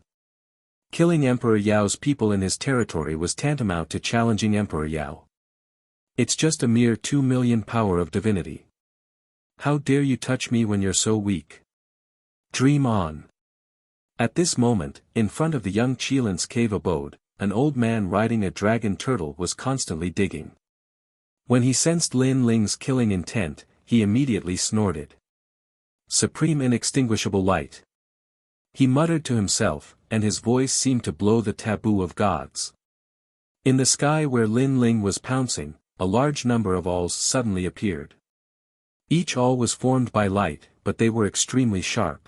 Killing Emperor Yao's people in his territory was tantamount to challenging Emperor Yao. It's just a mere 2 million power of divinity. How dare you touch me when you're so weak? Dream on. At this moment, in front of the young Qilin's cave abode, an old man riding a dragon turtle was constantly digging. When he sensed Lin Ling's killing intent, he immediately snorted. Supreme inextinguishable light. He muttered to himself, and his voice seemed to blow the taboo of gods. In the sky where Lin Ling was pouncing, a large number of owls suddenly appeared. Each owl was formed by light, but they were extremely sharp.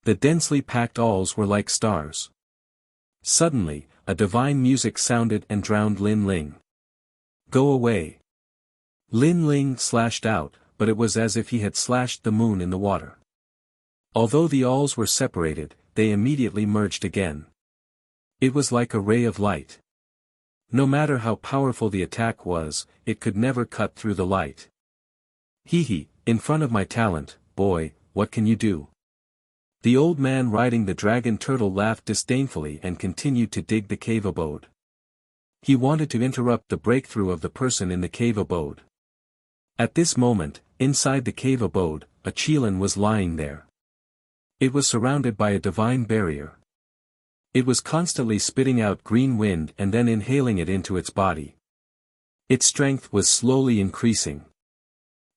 The densely packed owls were like stars. Suddenly, a divine music sounded and drowned Lin Ling. Go away. Lin Ling slashed out, but it was as if he had slashed the moon in the water. Although the owls were separated, they immediately merged again. It was like a ray of light. No matter how powerful the attack was, it could never cut through the light. Hee, in front of my talent, boy, what can you do? The old man riding the dragon turtle laughed disdainfully and continued to dig the cave abode. He wanted to interrupt the breakthrough of the person in the cave abode. At this moment, inside the cave abode, a Qilin was lying there. It was surrounded by a divine barrier. It was constantly spitting out green wind and then inhaling it into its body. Its strength was slowly increasing.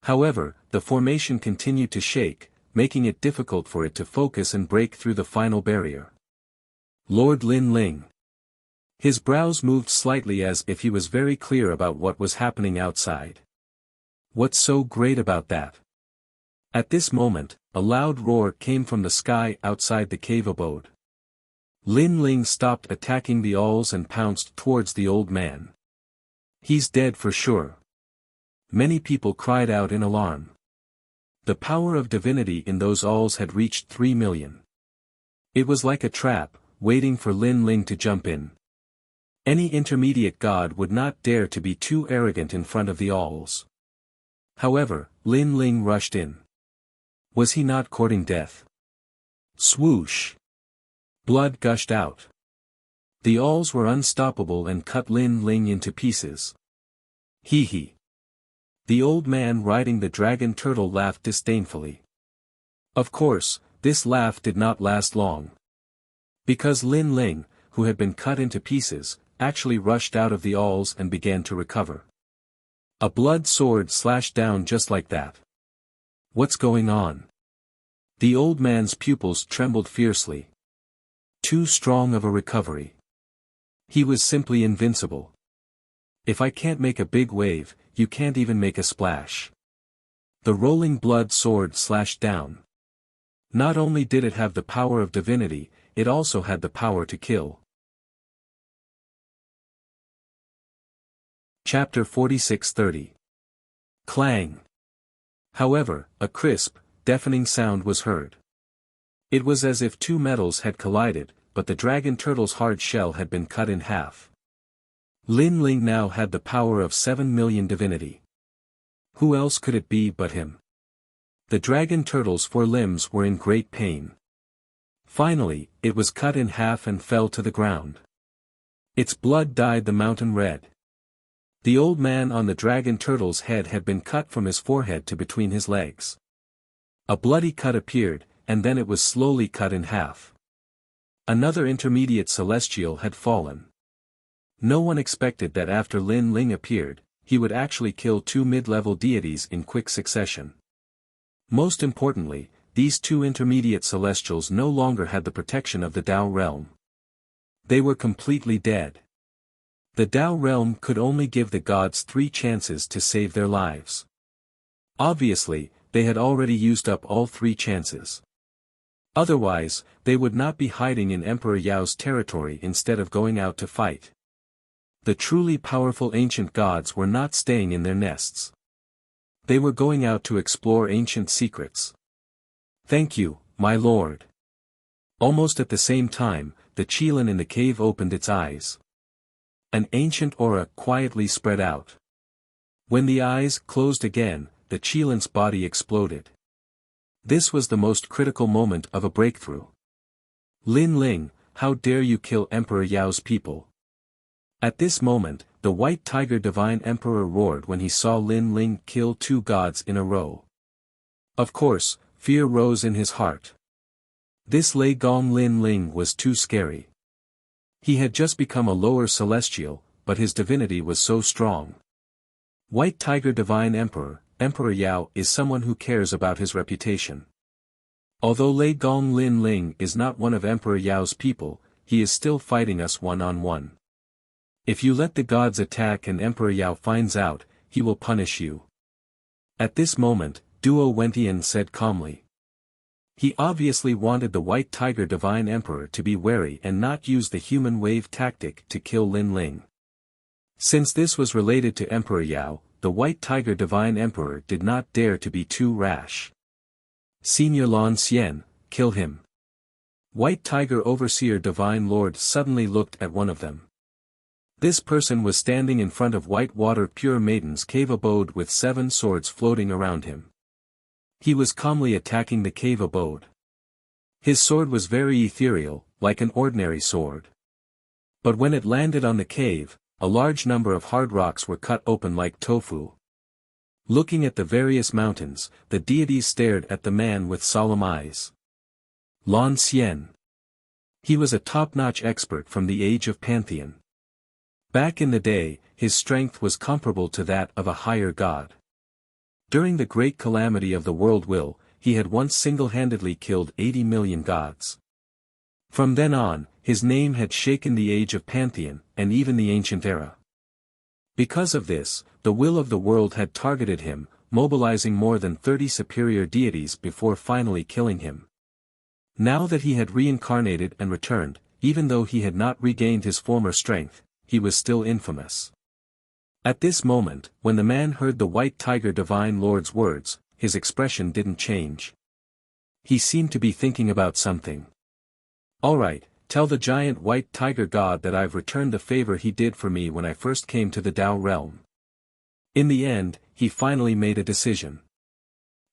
However, the formation continued to shake, making it difficult for it to focus and break through the final barrier. Lord Lin Ling. His brows moved slightly as if he was very clear about what was happening outside. What's so great about that? At this moment, a loud roar came from the sky outside the cave abode. Lin Ling stopped attacking the owls and pounced towards the old man. He's dead for sure. Many people cried out in alarm. The power of divinity in those owls had reached 3 million. It was like a trap, waiting for Lin Ling to jump in. Any intermediate god would not dare to be too arrogant in front of the owls. However, Lin Ling rushed in. Was he not courting death? Swoosh! Blood gushed out. The owls were unstoppable and cut Lin Ling into pieces. Hee. The old man riding the dragon turtle laughed disdainfully. Of course, this laugh did not last long. Because Lin Ling, who had been cut into pieces, actually rushed out of the owls and began to recover. A blood sword slashed down just like that. What's going on? The old man's pupils trembled fiercely. Too strong of a recovery. He was simply invincible. If I can't make a big wave, you can't even make a splash. The rolling blood sword slashed down. Not only did it have the power of divinity, it also had the power to kill. Chapter 46:30. Clang. However, a crisp, deafening sound was heard. It was as if two metals had collided, but the dragon turtle's hard shell had been cut in half. Lin Ling now had the power of 7 million divinity. Who else could it be but him? The dragon turtle's 4 limbs were in great pain. Finally, it was cut in half and fell to the ground. Its blood dyed the mountain red. The old man on the dragon turtle's head had been cut from his forehead to between his legs. A bloody cut appeared, and then it was slowly cut in half. Another intermediate celestial had fallen. No one expected that after Lin Ling appeared, he would actually kill 2 mid-level deities in quick succession. Most importantly, these 2 intermediate celestials no longer had the protection of the Tao realm. They were completely dead. The Tao realm could only give the gods 3 chances to save their lives. Obviously, they had already used up all 3 chances. Otherwise, they would not be hiding in Emperor Yao's territory instead of going out to fight. The truly powerful ancient gods were not staying in their nests. They were going out to explore ancient secrets. Thank you, my lord. Almost at the same time, the Qilin in the cave opened its eyes. An ancient aura quietly spread out. When the eyes closed again, the Qilin's body exploded. This was the most critical moment of a breakthrough. Lin Ling, how dare you kill Emperor Yao's people? At this moment, the white tiger divine emperor roared when he saw Lin Ling kill 2 gods in a row. Of course, fear rose in his heart. This Lei Gong Lin Ling was too scary. He had just become a lower celestial, but his divinity was so strong. White Tiger Divine Emperor, Emperor Yao is someone who cares about his reputation. Although Lei Gong Lin Ling is not one of Emperor Yao's people, he is still fighting us one-on-one. If you let the gods attack and Emperor Yao finds out, he will punish you. At this moment, Duo Wentian said calmly. He obviously wanted the White Tiger Divine Emperor to be wary and not use the human wave tactic to kill Lin Ling. Since this was related to Emperor Yao, the White Tiger Divine Emperor did not dare to be too rash. Senior Lan Xian, kill him. White Tiger Overseer Divine Lord suddenly looked at one of them. This person was standing in front of White Water Pure Maiden's cave abode with 7 swords floating around him. He was calmly attacking the cave abode. His sword was very ethereal, like an ordinary sword. But when it landed on the cave, a large number of hard rocks were cut open like tofu. Looking at the various mountains, the deities stared at the man with solemn eyes. Lan Xian. He was a top-notch expert from the age of Pantheon. Back in the day, his strength was comparable to that of a higher god. During the great calamity of the world will, he had once single-handedly killed 80 million gods. From then on, his name had shaken the age of Pantheon, and even the ancient era. Because of this, the will of the world had targeted him, mobilizing more than 30 superior deities before finally killing him. Now that he had reincarnated and returned, even though he had not regained his former strength, he was still infamous. At this moment, when the man heard the White Tiger Divine Lord's words, his expression didn't change. He seemed to be thinking about something. Alright, tell the giant White Tiger God that I've returned the favor he did for me when I first came to the Tao realm. In the end, he finally made a decision.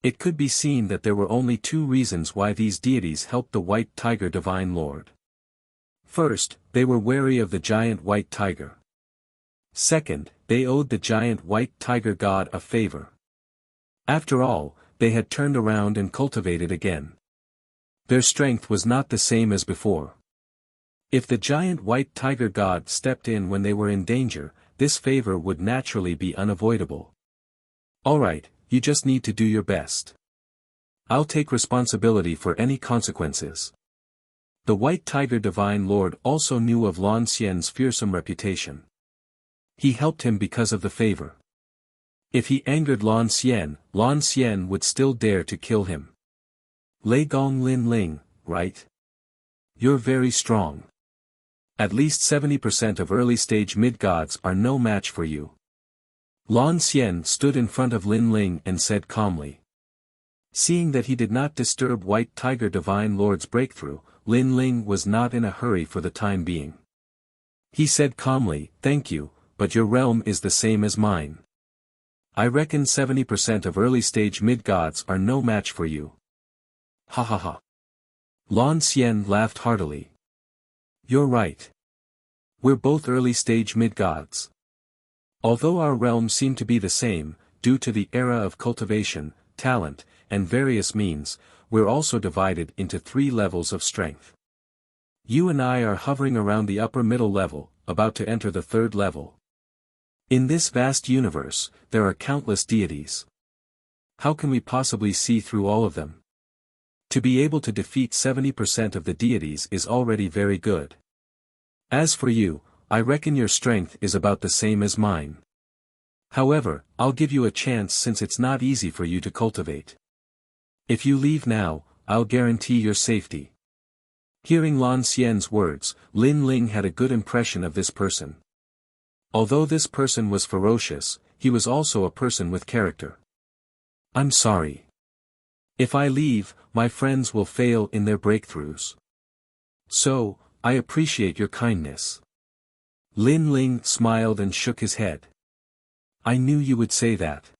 It could be seen that there were only 2 reasons why these deities helped the White Tiger Divine Lord. First, they were wary of the giant White Tiger. Second, they owed the giant White Tiger God a favor. After all, they had turned around and cultivated again. Their strength was not the same as before. If the giant White Tiger God stepped in when they were in danger, this favor would naturally be unavoidable. Alright, you just need to do your best. I'll take responsibility for any consequences. The White Tiger Divine Lord also knew of Lan Xian's fearsome reputation. He helped him because of the favor. If he angered Lan Xian would still dare to kill him. Lei Gong Lin Ling, right? You're very strong. At least 70% of early-stage mid-gods are no match for you. Lan Xian stood in front of Lin Ling and said calmly. Seeing that he did not disturb White Tiger Divine Lord's breakthrough, Lin Ling was not in a hurry for the time being. He said calmly, thank you, but your realm is the same as mine. I reckon 70% of early-stage mid-gods are no match for you. Ha ha ha. Lan Xian laughed heartily. You're right. We're both early-stage mid-gods. Although our realms seem to be the same, due to the era of cultivation, talent, and various means, we're also divided into 3 levels of strength. You and I are hovering around the upper middle level, about to enter the 3rd level. In this vast universe, there are countless deities. How can we possibly see through all of them? To be able to defeat 70% of the deities is already very good. As for you, I reckon your strength is about the same as mine. However, I'll give you a chance since it's not easy for you to cultivate. If you leave now, I'll guarantee your safety. Hearing Lan Xian's words, Lin Ling had a good impression of this person. Although this person was ferocious, he was also a person with character. I'm sorry. If I leave, my friends will fail in their breakthroughs. So, I appreciate your kindness. Lin Ling smiled and shook his head. I knew you would say that.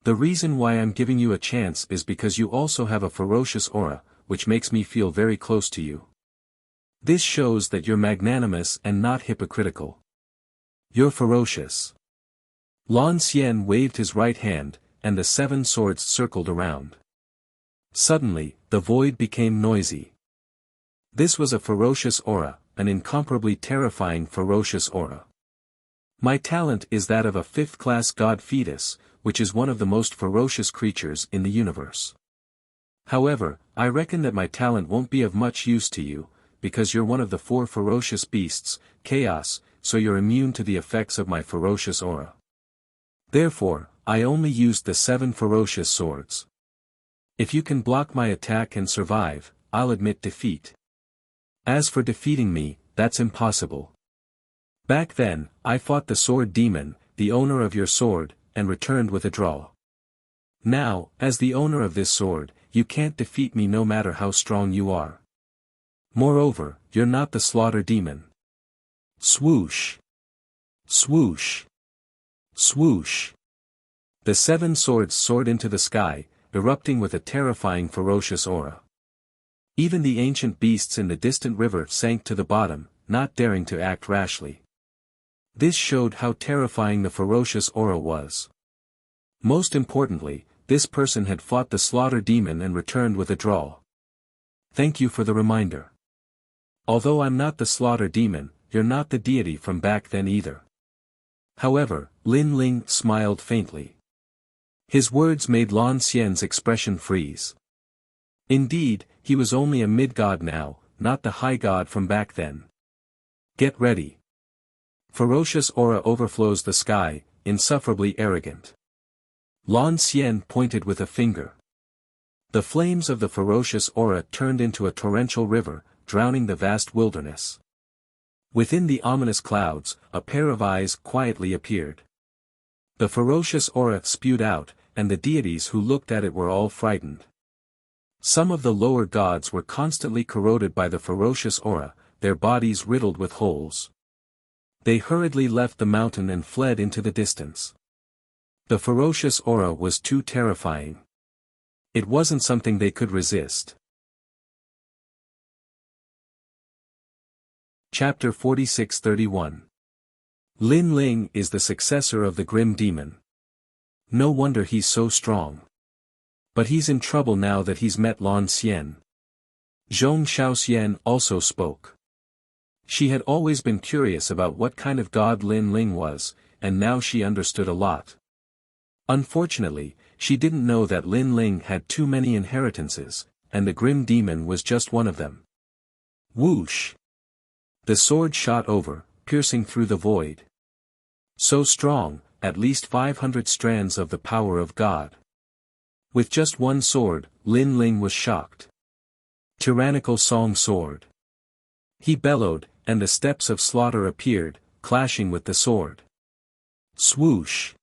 The reason why I'm giving you a chance is because you also have a ferocious aura, which makes me feel very close to you. This shows that you're magnanimous and not hypocritical. You're ferocious. Lan Xian waved his right hand, and the 7 swords circled around. Suddenly, the void became noisy. This was a ferocious aura, an incomparably terrifying ferocious aura. My talent is that of a fifth-class god fetus, which is one of the most ferocious creatures in the universe. However, I reckon that my talent won't be of much use to you, because you're one of the 4 ferocious beasts, chaos, so you're immune to the effects of my ferocious aura. Therefore, I only used the 7 ferocious swords. If you can block my attack and survive, I'll admit defeat. As for defeating me, that's impossible. Back then, I fought the sword demon, the owner of your sword, and returned with a draw. Now, as the owner of this sword, you can't defeat me no matter how strong you are. Moreover, you're not the slaughter demon. Swoosh! Swoosh! Swoosh! The 7 swords soared into the sky, erupting with a terrifying ferocious aura. Even the ancient beasts in the distant river sank to the bottom, not daring to act rashly. This showed how terrifying the ferocious aura was. Most importantly, this person had fought the slaughter demon and returned with a draw. Thank you for the reminder. Although I'm not the slaughter demon, you're not the deity from back then either. However, Lin Ling smiled faintly. His words made Lan Xian's expression freeze. Indeed, he was only a mid-god now, not the high god from back then. Get ready. Ferocious aura overflows the sky, insufferably arrogant. Lan Xian pointed with a finger. The flames of the ferocious aura turned into a torrential river, drowning the vast wilderness. Within the ominous clouds, a pair of eyes quietly appeared. The ferocious aura spewed out, and the deities who looked at it were all frightened. Some of the lower gods were constantly corroded by the ferocious aura, their bodies riddled with holes. They hurriedly left the mountain and fled into the distance. The ferocious aura was too terrifying. It wasn't something they could resist. Chapter 46-31. Lin Ling is the successor of the Grim Demon. No wonder he's so strong. But he's in trouble now that he's met Lan Xian. Zhong Shaoxian also spoke. She had always been curious about what kind of god Lin Ling was, and now she understood a lot. Unfortunately, she didn't know that Lin Ling had too many inheritances, and the Grim Demon was just one of them. Whoosh! The sword shot over, piercing through the void. So strong, at least 500 strands of the power of God. With just one sword, Lin Ling was shocked. Tyrannical song sword. He bellowed, and the steps of slaughter appeared, clashing with the sword. Swoosh!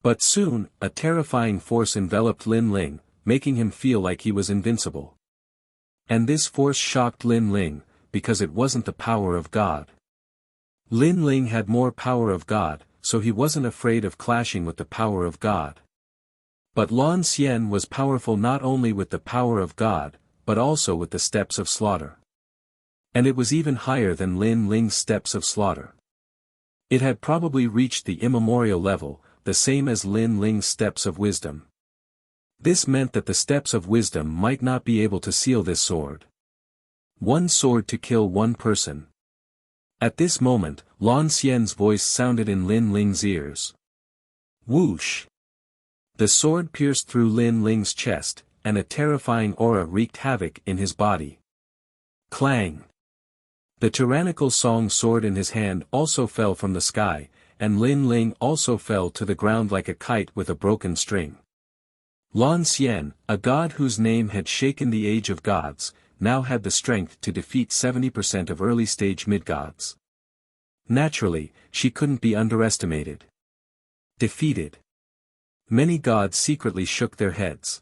But soon, a terrifying force enveloped Lin Ling, making him feel like he was invincible. And this force shocked Lin Ling, because it wasn't the power of God. Lin Ling had more power of God, so he wasn't afraid of clashing with the power of God. But Lan Xian was powerful not only with the power of God, but also with the steps of slaughter. And it was even higher than Lin Ling's steps of slaughter. It had probably reached the immemorial level, the same as Lin Ling's steps of wisdom. This meant that the steps of wisdom might not be able to seal this sword. One sword to kill one person. At this moment, Lan Xian's voice sounded in Lin Ling's ears. Whoosh! The sword pierced through Lin Ling's chest, and a terrifying aura wreaked havoc in his body. Clang! The tyrannical song sword in his hand also fell from the sky, and Lin Ling also fell to the ground like a kite with a broken string. Lan Xian, a god whose name had shaken the age of gods, now had the strength to defeat 70% of early-stage mid-gods. Naturally, she couldn't be underestimated. Defeated. Many gods secretly shook their heads.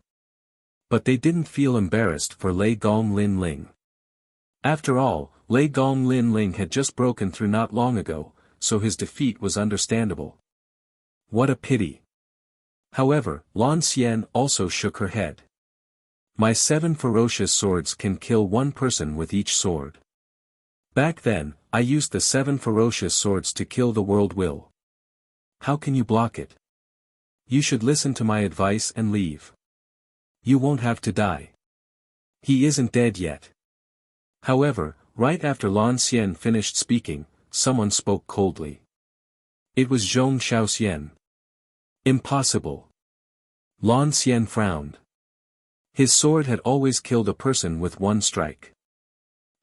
But they didn't feel embarrassed for Lei Gong Lin Ling. After all, Lei Gong Lin Ling had just broken through not long ago, so his defeat was understandable. What a pity. However, Lan Xian also shook her head. My 7 ferocious swords can kill one person with each sword. Back then, I used the 7 ferocious swords to kill the world will. How can you block it? You should listen to my advice and leave. You won't have to die. He isn't dead yet. However, right after Lan Xian finished speaking, someone spoke coldly. It was Zhong Shaoxian. Impossible. Lan Xian frowned. His sword had always killed a person with one strike.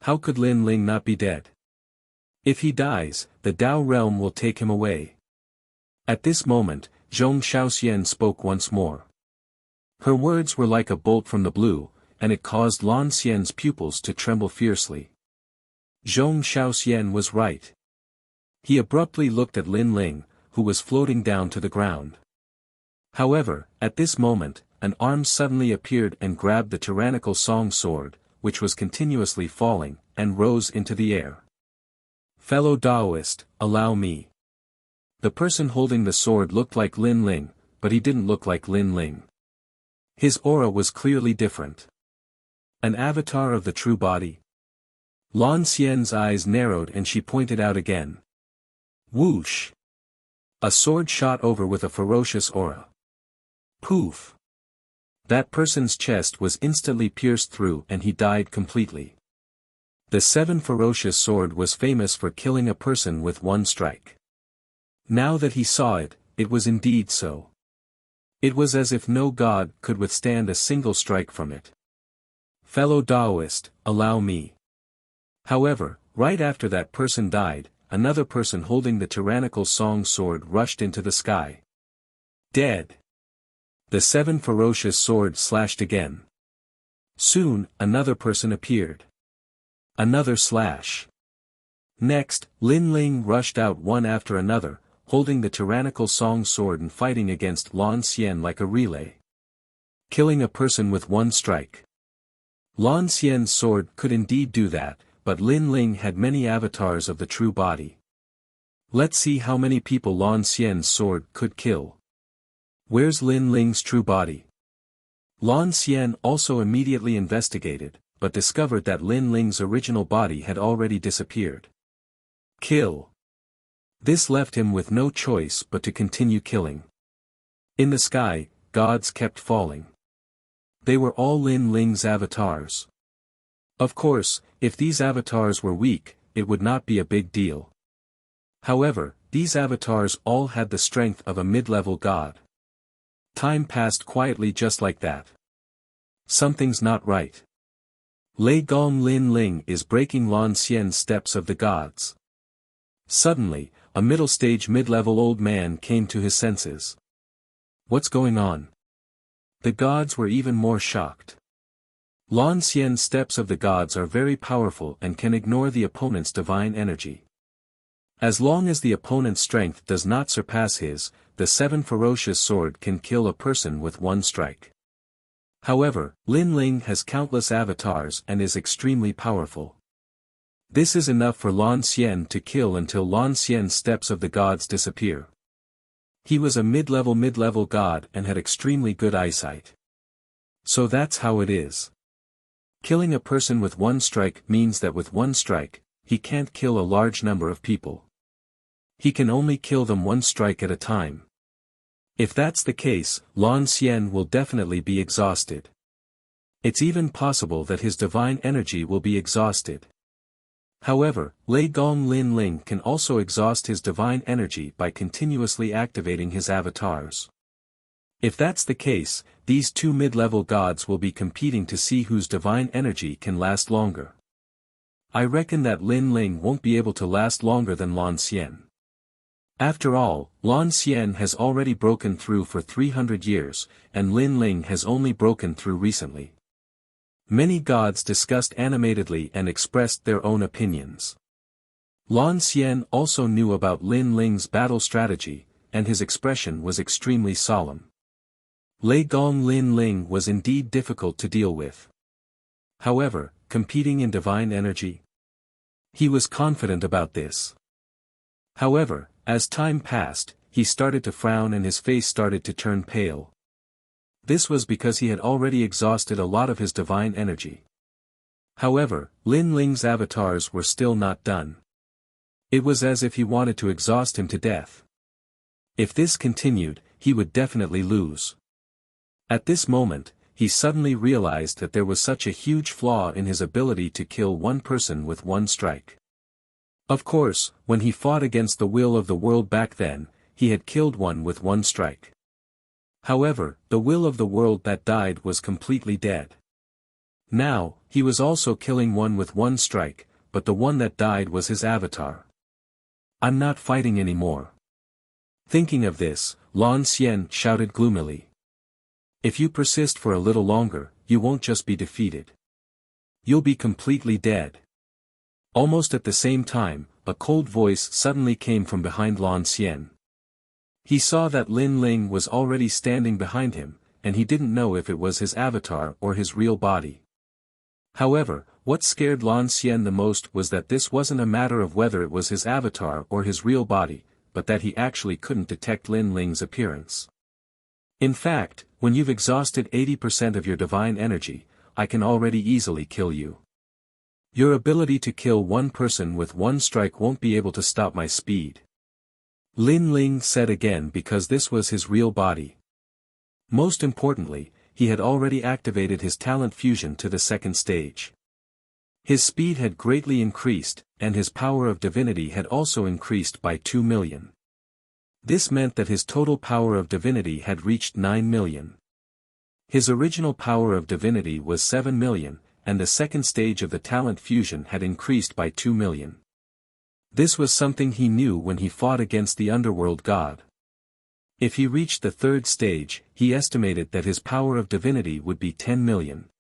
How could Lin Ling not be dead? If he dies, the Dao realm will take him away. At this moment, Zhong Shaoxian spoke once more. Her words were like a bolt from the blue, and it caused Lan Xian's pupils to tremble fiercely. Zhong Shaoxian was right. He abruptly looked at Lin Ling, who was floating down to the ground. However, at this moment, an arm suddenly appeared and grabbed the tyrannical song sword, which was continuously falling, and rose into the air. Fellow Daoist, allow me. The person holding the sword looked like Lin Ling, but he didn't look like Lin Ling. His aura was clearly different. An avatar of the true body? Lan Xian's eyes narrowed and she pointed out again. Whoosh! A sword shot over with a ferocious aura. Poof! That person's chest was instantly pierced through and he died completely. The seven ferocious sword was famous for killing a person with one strike. Now that he saw it, it was indeed so. It was as if no god could withstand a single strike from it. Fellow Daoist, allow me. However, right after that person died, another person holding the tyrannical song sword rushed into the sky. Dead. The seven ferocious swords slashed again. Soon, another person appeared. Another slash. Next, Lin Ling rushed out one after another, holding the tyrannical song sword and fighting against Lan Xian like a relay. Killing a person with one strike. Lan Xian's sword could indeed do that, but Lin Ling had many avatars of the true body. Let's see how many people Lan Xian's sword could kill. Where's Lin Ling's true body? Lan Xian also immediately investigated, but discovered that Lin Ling's original body had already disappeared. Kill. This left him with no choice but to continue killing. In the sky, gods kept falling. They were all Lin Ling's avatars. Of course, if these avatars were weak, it would not be a big deal. However, these avatars all had the strength of a mid-level god. Time passed quietly just like that. Something's not right. Lei Gong Lin Ling is breaking Lan Xian's steps of the gods. Suddenly, a middle-stage mid-level old man came to his senses. What's going on? The gods were even more shocked. Lan Xian's steps of the gods are very powerful and can ignore the opponent's divine energy. As long as the opponent's strength does not surpass his, the seven ferocious sword can kill a person with one strike. However, Lin Ling has countless avatars and is extremely powerful. This is enough for Lan Xian to kill until Lan Xian's steps of the gods disappear. He was a mid-level god and had extremely good eyesight. So that's how it is. Killing a person with one strike means that with one strike, he can't kill a large number of people. He can only kill them one strike at a time. If that's the case, Lan Xian will definitely be exhausted. It's even possible that his divine energy will be exhausted. However, Lei Gong Lin Ling can also exhaust his divine energy by continuously activating his avatars. If that's the case, these two mid-level gods will be competing to see whose divine energy can last longer. I reckon that Lin Ling won't be able to last longer than Lan Xian. After all, Lan Xian has already broken through for 300 years, and Lin Ling has only broken through recently. Many gods discussed animatedly and expressed their own opinions. Lan Xian also knew about Lin Ling's battle strategy, and his expression was extremely solemn. Lei Gong Lin Ling was indeed difficult to deal with. However, competing in divine energy? He was confident about this. However, as time passed, he started to frown and his face started to turn pale. This was because he had already exhausted a lot of his divine energy. However, Lin Ling's avatars were still not done. It was as if he wanted to exhaust him to death. If this continued, he would definitely lose. At this moment, he suddenly realized that there was such a huge flaw in his ability to kill one person with one strike. Of course, when he fought against the will of the world back then, he had killed one with one strike. However, the will of the world that died was completely dead. Now, he was also killing one with one strike, but the one that died was his avatar. I'm not fighting anymore. Thinking of this, Lan Xian shouted gloomily. If you persist for a little longer, you won't just be defeated. You'll be completely dead. Almost at the same time, a cold voice suddenly came from behind Lan Xian. He saw that Lin Ling was already standing behind him, and he didn't know if it was his avatar or his real body. However, what scared Lan Xian the most was that this wasn't a matter of whether it was his avatar or his real body, but that he actually couldn't detect Lin Ling's appearance. In fact, when you've exhausted 80% of your divine energy, I can already easily kill you. Your ability to kill one person with one strike won't be able to stop my speed. Lin Ling said again because this was his real body. Most importantly, he had already activated his talent fusion to the second stage. His speed had greatly increased, and his power of divinity had also increased by 2 million. This meant that his total power of divinity had reached 9 million. His original power of divinity was 7 million, and the second stage of the talent fusion had increased by 2 million. This was something he knew when he fought against the underworld god. If he reached the third stage, he estimated that his power of divinity would be 10 million.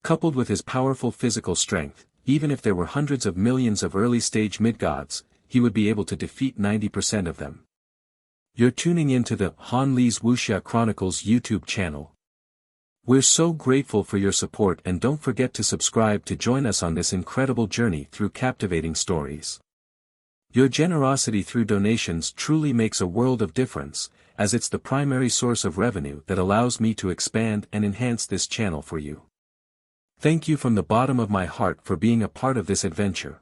Coupled with his powerful physical strength, even if there were hundreds of millions of early-stage mid-gods, he would be able to defeat 90% of them. You're tuning into the Han Li's Wuxia Chronicles YouTube channel. We're so grateful for your support, and don't forget to subscribe to join us on this incredible journey through captivating stories. Your generosity through donations truly makes a world of difference, as it's the primary source of revenue that allows me to expand and enhance this channel for you. Thank you from the bottom of my heart for being a part of this adventure.